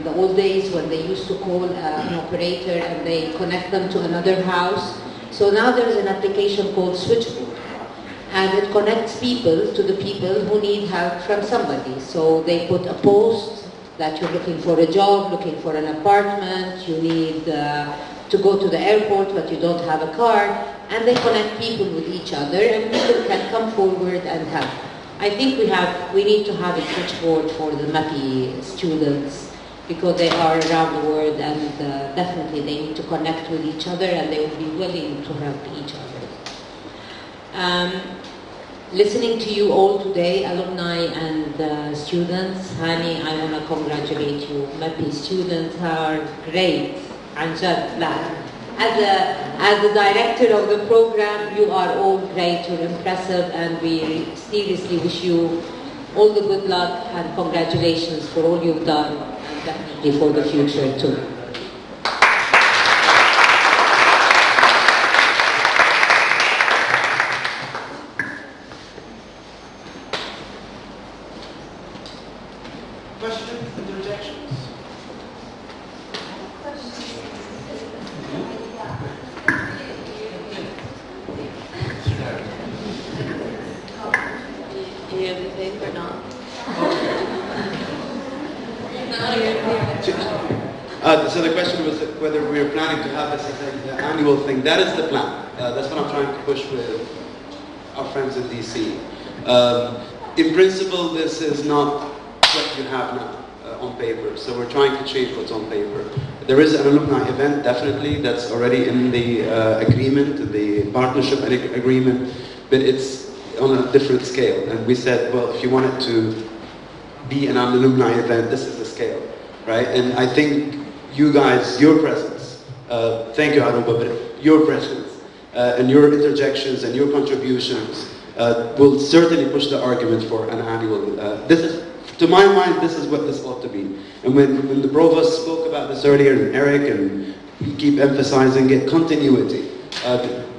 the old days when they used to call an operator and they connect them to another house. So now there's an application called Switchboard. And it connects people to the people who need help from somebody. So they put a post that you're looking for a job, looking for an apartment, you need to go to the airport but you don't have a car, and they connect people with each other and people can come forward and help. I think we need to have a switchboard for the MEPI students because they are around the world, and definitely they need to connect with each other and they will be willing to help each other. Listening to you all today, alumni and students, Hani, I want to congratulate you. MEPI students are great. As the director of the program, you are all great, you're impressive, and we seriously wish you all the good luck and congratulations for all you've done, and definitely for the future too. Questions, interjections? Do you have the paper or not? So the question was whether we are planning to have this as an annual thing. That is the plan. That's what I'm trying to push with our friends in DC. In principle, this is not what you have now on paper. So we're trying to change what's on paper. There is an alumni event, definitely, that's already in the agreement, the partnership agreement, but it's on a different scale. And we said, well, if you want it to be an alumni event, this is the scale, right? And I think you guys, your presence, thank you, Aruba, but your presence and your interjections and your contributions will certainly push the argument for an annual, to my mind, this is what this ought to be. And when the provost spoke about this earlier, and Eric, and we keep emphasizing it, continuity.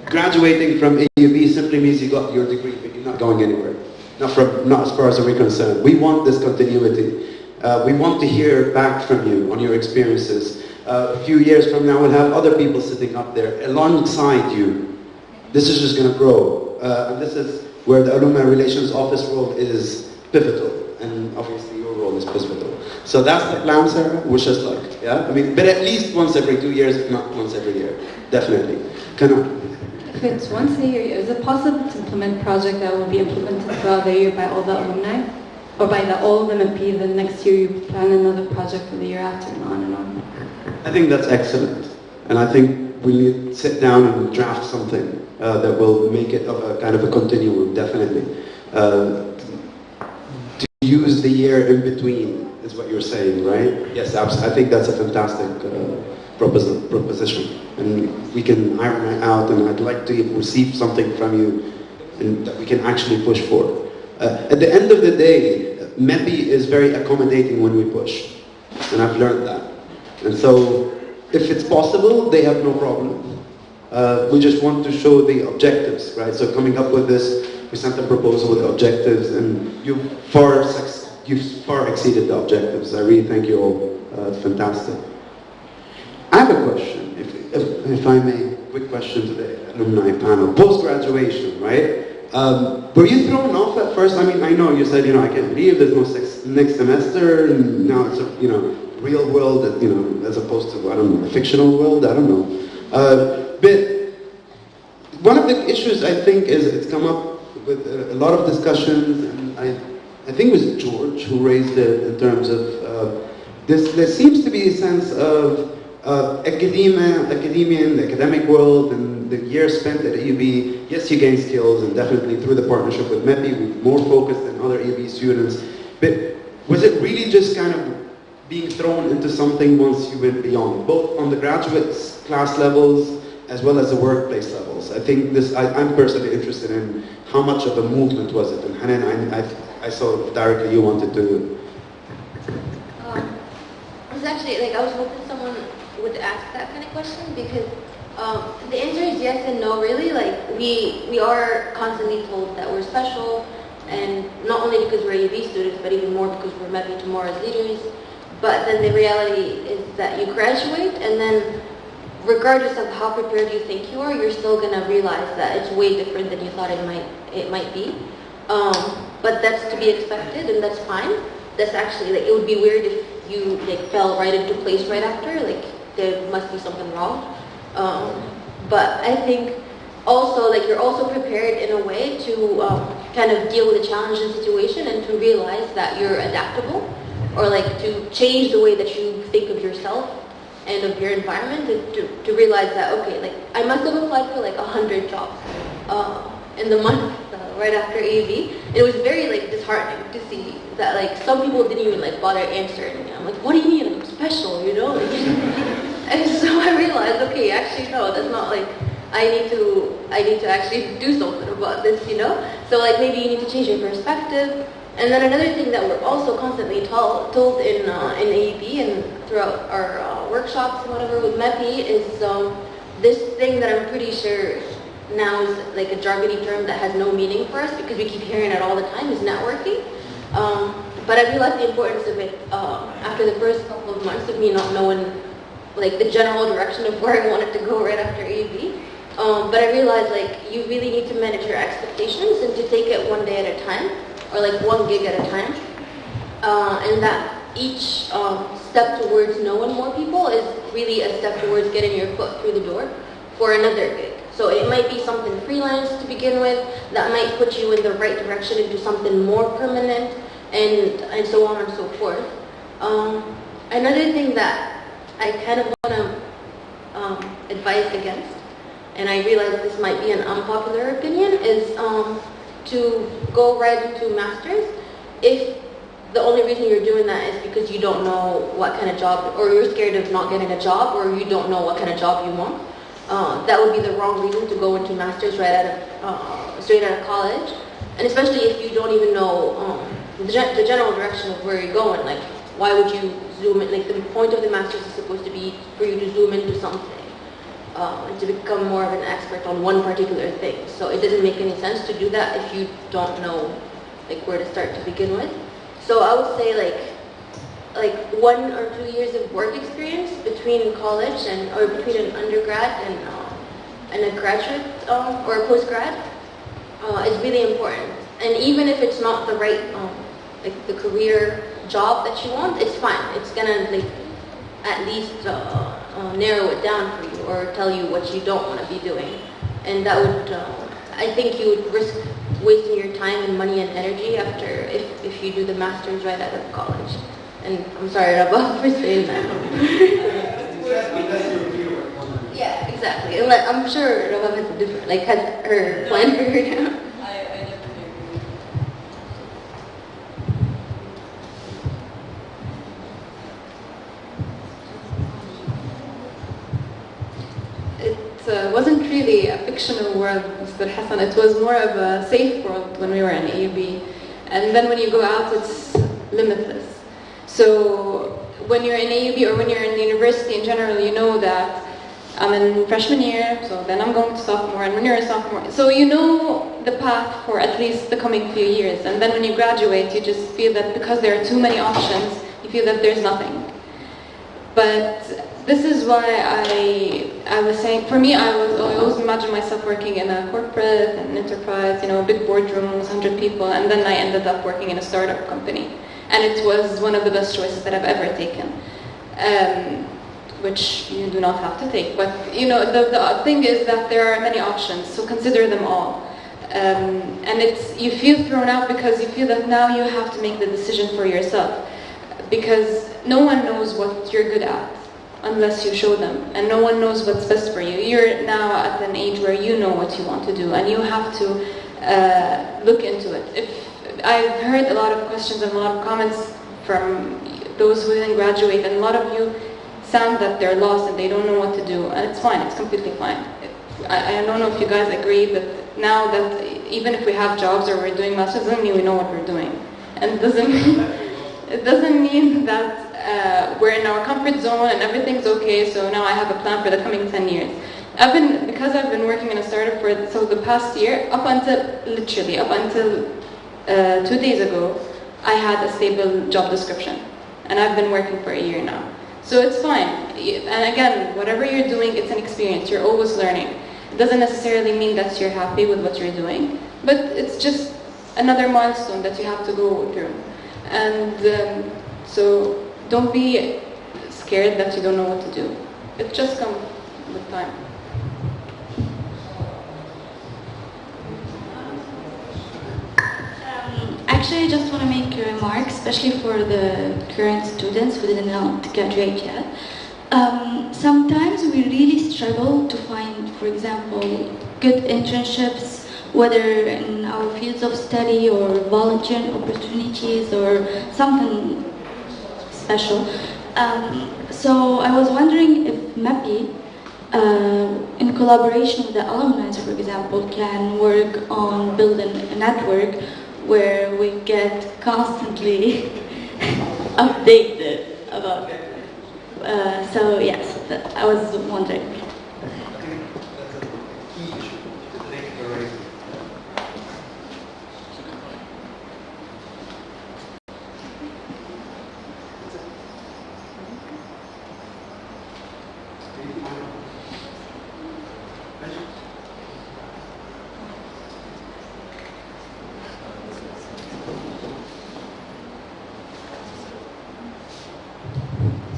Graduating from AUB simply means you got your degree, but you're not going anywhere. Not as far as we're concerned. We want this continuity. We want to hear back from you on your experiences. A few years from now, we'll have other people sitting up there alongside you. This is just going to grow. And this is where the Alumni Relations Office role is pivotal, and obviously your role role is pivotal. So that's the plan, Sarah. Wish us luck. Yeah, I mean, but at least once every 2 years, if not once every year, definitely. If it's once a year, is it possible to implement a project that will be implemented throughout the year by all the alumni? Or by all the MEPI, the next year you plan another project for the year after, and on and on? I think that's excellent. And I think we need to sit down and draft something that will make it of a kind of a continuum, definitely. To use the year in between is what you're saying, right? Yes, absolutely. I think that's a fantastic proposition. And we can iron it out, and I'd like to receive something from you and that we can actually push for. At the end of the day, MEPI is very accommodating when we push, and I've learned that. And so, if it's possible, they have no problem. We just want to show the objectives, right? So coming up with this, we sent a proposal with the objectives, and you've far exceeded the objectives. I really thank you all. It's fantastic. I have a question, if I may, quick question to the alumni panel. Post-graduation, right? Were you thrown off at first? I mean, I know you said, I can't believe there's no next semester, and now it's a, real world, as opposed to, I don't know, a fictional world, I don't know. But one of the issues, I think, is it's come up with a lot of discussions, and I think it was George who raised it in terms of there seems to be a sense of academia in the academic world, and the year spent at AUB, yes, you gain skills, and definitely through the partnership with MEPI, we're more focused than other AUB students. But was it really just kind of being thrown into something once you went beyond, both on the graduate class levels as well as the workplace levels? I think I'm personally interested in how much of a movement was it. And Hanan, I saw directly you wanted to. It was actually, I was hoping someone would ask that kind of question, because the answer is yes and no, really. We are constantly told that we're special, and not only because we're AUB students, but even more because we're MEPI tomorrow's leaders. But then the reality is that you graduate, and then regardless of how prepared you think you are, you're still going to realize that it's way different than you thought it might be. But that's to be expected, and that's fine. That's actually, it would be weird if you fell right into place right after. There must be something wrong. But I think also, you're also prepared in a way to kind of deal with a challenging situation, and to realize that you're adaptable, or to change the way that you think of yourself and of your environment, to realize that, okay, I must have applied for 100 jobs in the month right after AUB. It was very disheartening to see that some people didn't even bother answering. I'm like, what do you mean? I'm special, And so I realized, okay, actually no, that's not I need to actually do something about this, So maybe you need to change your perspective. And then another thing that we're also constantly told in AUB and throughout our workshops and whatever with MEPI is this thing that I'm pretty sure now is a jargony term that has no meaning for us, because we keep hearing it all the time, is networking. But I realized the importance of it after the first couple of months of me not knowing the general direction of where I wanted to go right after AUB. But I realized you really need to manage your expectations and to take it one day at a time, or one gig at a time, and that each step towards knowing more people is really a step towards getting your foot through the door for another gig. So it might be something freelance to begin with that might put you in the right direction into something more permanent, and so on and so forth. Another thing that I kind of want to advise against, and I realize this might be an unpopular opinion, is to go right into master's if the only reason you're doing that is because you don't know what kind of job, or you're scared of not getting a job, or you don't know what kind of job you want. That would be the wrong reason to go into master's straight out of college, and especially if you don't even know the general direction of where you're going. Why would you zoom in? The point of the master's is supposed to be for you to zoom into something. And to become more of an expert on one particular thing. So it doesn't make any sense to do that if you don't know where to start to begin with. So I would say 1 or 2 years of work experience between college or between an undergrad and a graduate or a postgrad is really important. And even if it's not the right the career job that you want, it's fine. It's gonna like at least narrow it down for you or tell you what you don't want to be doing. And that would, I think you would risk wasting your time and money and energy after if you do the master's right out of college. And I'm sorry, Rabah, for saying that. Yeah, exactly. And like, I'm sure Rabah has a different, like, has her plan figured out. It wasn't really a fictional world, Mr. Hassan. It was more of a safe world when we were in AUB. And then when you go out, it's limitless. So when you're in AUB or when you're in the university in general, you know that I'm in freshman year, so then I'm going to sophomore, and when you're a sophomore, so you know the path for at least the coming few years. And then when you graduate, you just feel that because there are too many options, you feel that there's nothing. But this is why I was saying, for me, I always imagine myself working in a corporate, an enterprise, you know, a big boardroom with 100 people, and then I ended up working in a startup company. And it was one of the best choices that I've ever taken, which you do not have to take. But, you know, the thing is that there are many options, so consider them all. And you feel thrown out because you feel that now you have to make the decision for yourself. Because no one knows what you're good at unless you show them, and no one knows what's best for you. You're now at an age where you know what you want to do, and you have to look into it. I've heard a lot of questions and a lot of comments from those who didn't graduate, and a lot of you sound that they're lost and they don't know what to do, and it's fine, it's completely fine. I don't know if you guys agree, but now that even if we have jobs or we're doing masters, doesn't mean we know what we're doing. And it doesn't mean that we're in our comfort zone and everything's okay, so now I have a plan for the coming 10 years. Because I've been working in a startup for the past year, literally up until 2 days ago, I had a stable job description. And I've been working for a year now. So it's fine. And again, whatever you're doing, it's an experience. You're always learning. It doesn't necessarily mean that you're happy with what you're doing, but it's just another milestone that you have to go through. And so don't be scared that you don't know what to do. It just comes with time. Actually, I just want to make a remark, especially for the current students who did not graduate yet. Sometimes we really struggle to find, for example, good internships, whether in our fields of study or volunteering opportunities or something special. So I was wondering if MEPI, in collaboration with the alumni, for example, can work on building a network where we get constantly updated about it. So yes, I was wondering.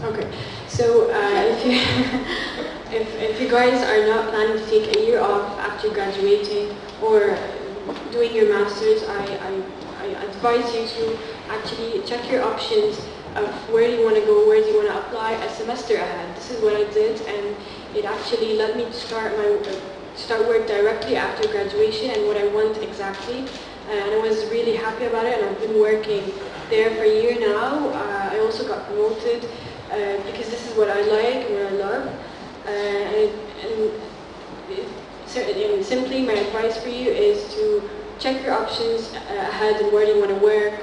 Okay, so if you guys are not planning to take a year off after graduating or doing your masters, I advise you to actually check your options of where do you want to go, where do you want to apply a semester ahead. This is what I did, and it actually led me to start work directly after graduation and what I want exactly. And I was really happy about it, and I've been working there for a year now. I also got promoted because this is what I like and what I love. And simply my advice for you is to check your options ahead and where do you want to work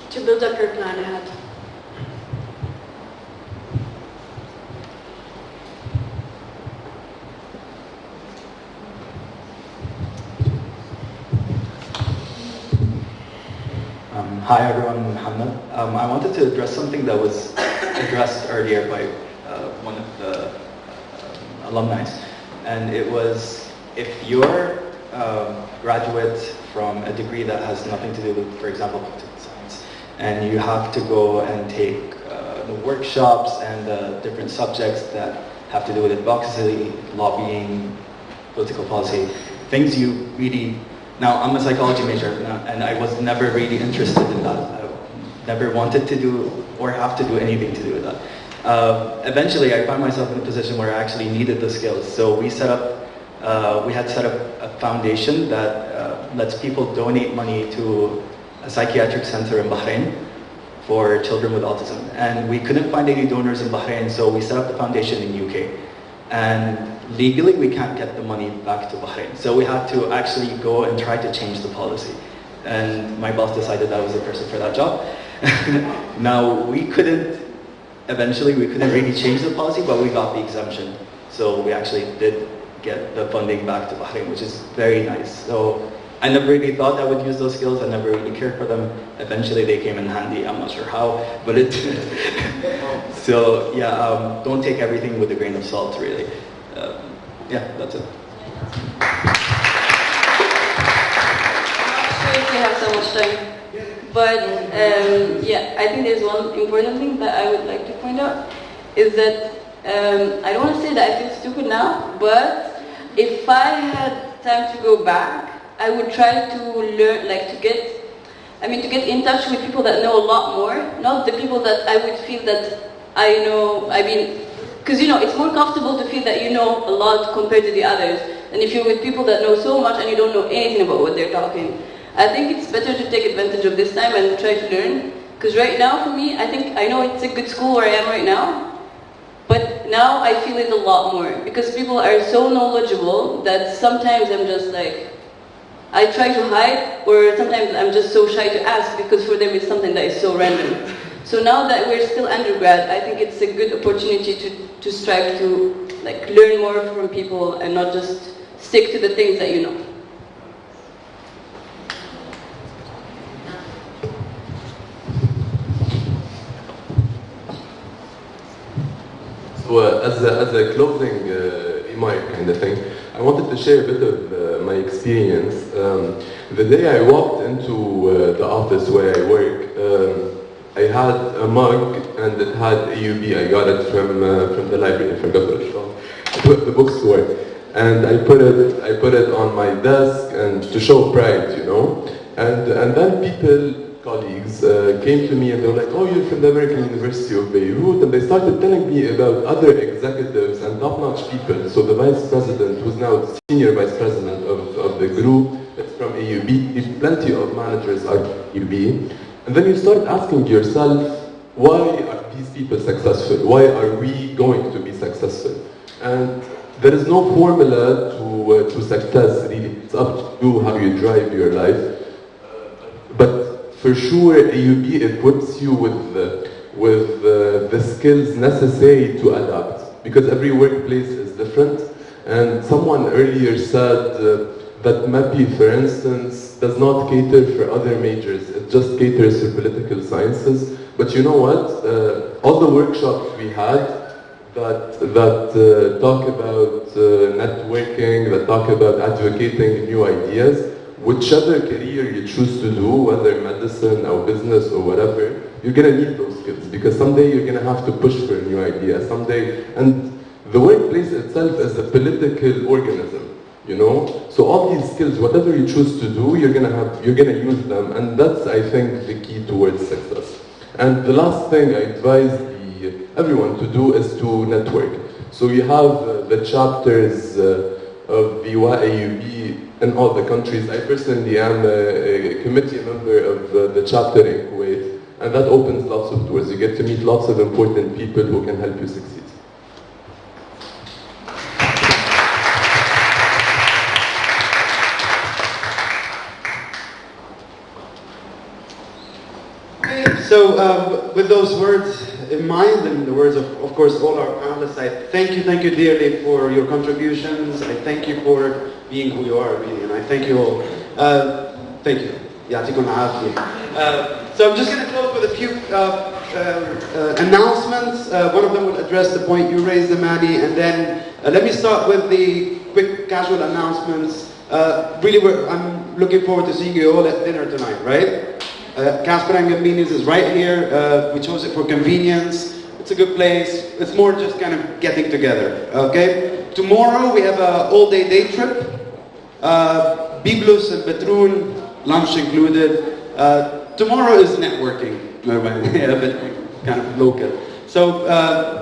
to build up your plan ahead. Hi everyone, I'm Muhammad. I wanted to address something that was addressed earlier by one of the alumni, and it was if you're graduate from a degree that has nothing to do with, for example, political science, and you have to go and take the workshops and the different subjects that have to do with advocacy, lobbying, political policy, things you really. Now, I'm a psychology major, and I was never really interested in that. I never wanted to do or have to do anything to do with that. Eventually, I found myself in a position where I actually needed the skills. So we had set up a foundation that lets people donate money to a psychiatric center in Bahrain for children with autism. And we couldn't find any donors in Bahrain, so we set up the foundation in UK. And legally, we can't get the money back to Bahrain. So we had to actually go and try to change the policy. And my boss decided I was the person for that job. Now, eventually we couldn't really change the policy, but we got the exemption. So we actually did get the funding back to Bahrain, which is very nice. So I never really thought I would use those skills. I never really cared for them. Eventually they came in handy. I'm not sure how, but it did. So yeah, don't take everything with a grain of salt, really. Yeah, that's it. I'm not sure if we have so much time. But yeah, I think there's one important thing that I would like to point out is that I don't want to say that I feel stupid now, but if I had time to go back, I would try to learn, to get in touch with people that know a lot more, not the people that I would feel that I know. I mean, because it's more comfortable to feel that you know a lot compared to the others, and if you're with people that know so much and you don't know anything about what they're talking. I think it's better to take advantage of this time and try to learn. Because right now, for me, I know it's a good school where I am right now, but now I feel it a lot more. Because people are so knowledgeable that sometimes I'm just I try to hide, or sometimes I'm just so shy to ask because for them it's something that is so random. So now that we're still undergrad, I think it's a good opportunity to strive to learn more from people and not just stick to the things that you know. So as a closing remark kind of thing, I wanted to share a bit of my experience. The day I walked into the office where I work, I had a mug and it had AUB. I got it from the library. I forgot what it's called. The bookstore, and I put it on my desk and to show pride, And then people. Colleagues came to me and they were like, oh, you're from the American University of Beirut, and they started telling me about other executives and top-notch people. So the vice president, who's now the senior vice president of the group, is from AUB. Plenty of managers are AUB. And then you start asking yourself, why are these people successful? Why are we going to be successful? And there is no formula to success, really. It's up to you how you drive your life. But for sure, AUB equips you with the skills necessary to adapt, because every workplace is different. And someone earlier said that MEPI, for instance, does not cater for other majors. It just caters for political sciences. But you know what? All the workshops we had that talk about networking, that talk about advocating new ideas, whichever career you choose to do, whether medicine or business or whatever, you're going to need those skills, because someday you're going to have to push for a new idea, and the workplace itself is a political organism, So all these skills, whatever you choose to do, you're going to use them, and that's, I think, the key towards success. And the last thing I advise everyone to do is to network. So you have the chapters of the AUB in all the countries. I personally am a committee member of the chapter in Kuwait, and that opens lots of doors. You get to meet lots of important people who can help you succeed. So with those words in mind, and the words of course, all our panelists, I thank you dearly for your contributions. I thank you for being who you are, really, and I thank you all. Thank you. يعطيكم العافية. So I'm just going to close with a few announcements. One of them will address the point you raised, Amani, and then let me start with the quick casual announcements. Really, I'm looking forward to seeing you all at dinner tonight, right? Casper and Gambini's is right here. We chose it for convenience. It's a good place. It's more just kind of getting together, okay? Tomorrow we have an all-day day trip. Biblos and Petrun, lunch included. Tomorrow is networking, yeah, but kind of local. So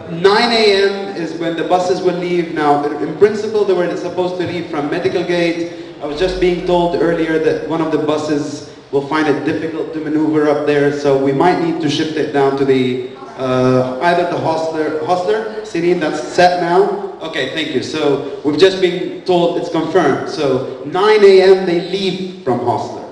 9 a.m. is when the buses will leave. Now, in principle, they were supposed to leave from Medical Gate. I was just being told earlier that one of the buses will find it difficult to maneuver up there, so we might need to shift it down to the either the hostler, Sirin, that's set now? Okay, thank you. So we've just been told it's confirmed. So 9 a.m. they leave from hostler.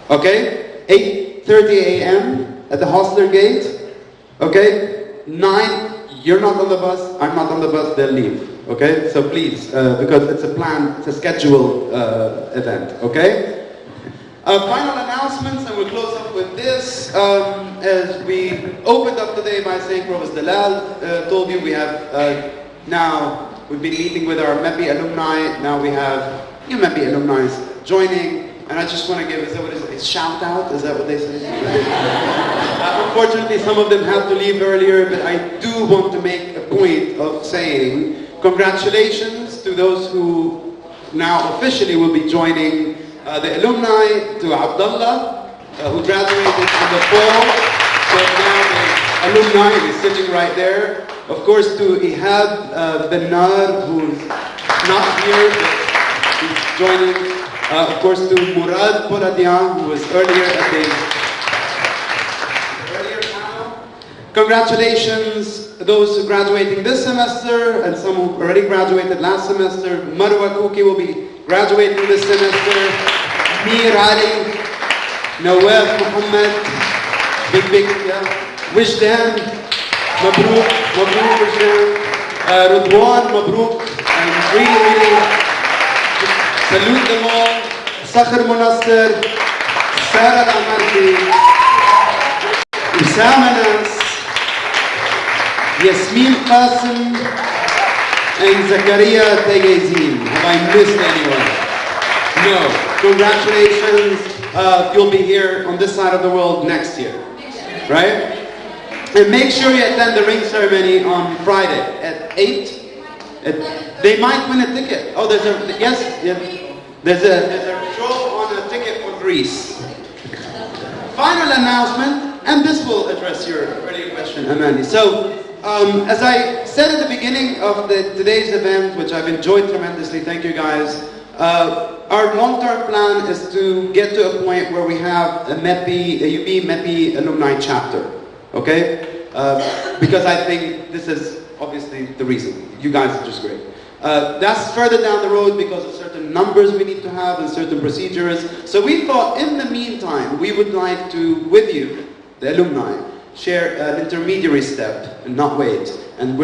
Okay, 8:30 a.m. at the hostler gate. Okay, 9, you're not on the bus, I'm not on the bus, they'll leave. Okay, so please, because it's a planned, it's a scheduled event. Okay. Final announcements, and we'll close up with this. As we opened up today by saying Professor Dalal told you, we have now, we've been meeting with our MEPI alumni. Now we have new MEPI alumni joining. And I just want to give, is that what it is? Shout out? Is that what they say? Unfortunately, some of them have to leave earlier, but I do want to make a point of saying congratulations to those who now officially will be joining the alumni, to Abdullah, who graduated in the fall. So now the alumni is sitting right there. Of course, to Ihab Benar, who's not here, but he's joining. Of course, to Murad Poradian, who was earlier at the earlier panel. Congratulations to those who are graduating this semester and some who already graduated last semester. Marwa Kouki will be graduating this semester. Mir Ali, Nawaf Muhammad, big, yeah. Wijdan, Mabruk, Wijdan. Rudwan, Mabruk, and really, salute them all. Sakhr Munasser, Sarah Amardi, Usama Nas, Yasmin Qasim, and Zakaria Tegezin. Have I missed anyone? No. Congratulations. You'll be here on this side of the world next year. Right? And make sure you attend the ring ceremony on Friday at 8. They might win a ticket. Oh, there's a, yes, yeah. There's a draw on a ticket for Greece. Final announcement, and this will address your earlier question, Amani. So, as I said at the beginning of today's event, which I've enjoyed tremendously, thank you guys, our long-term plan is to get to a point where we have a MEPI, AUB MEPI Alumni chapter, okay? Because I think this is obviously the reason. You guys are just great. That's further down the road because of certain numbers we need to have and certain procedures. So we thought in the meantime, we would like to, with you, the alumni, share an intermediary step and not wait. And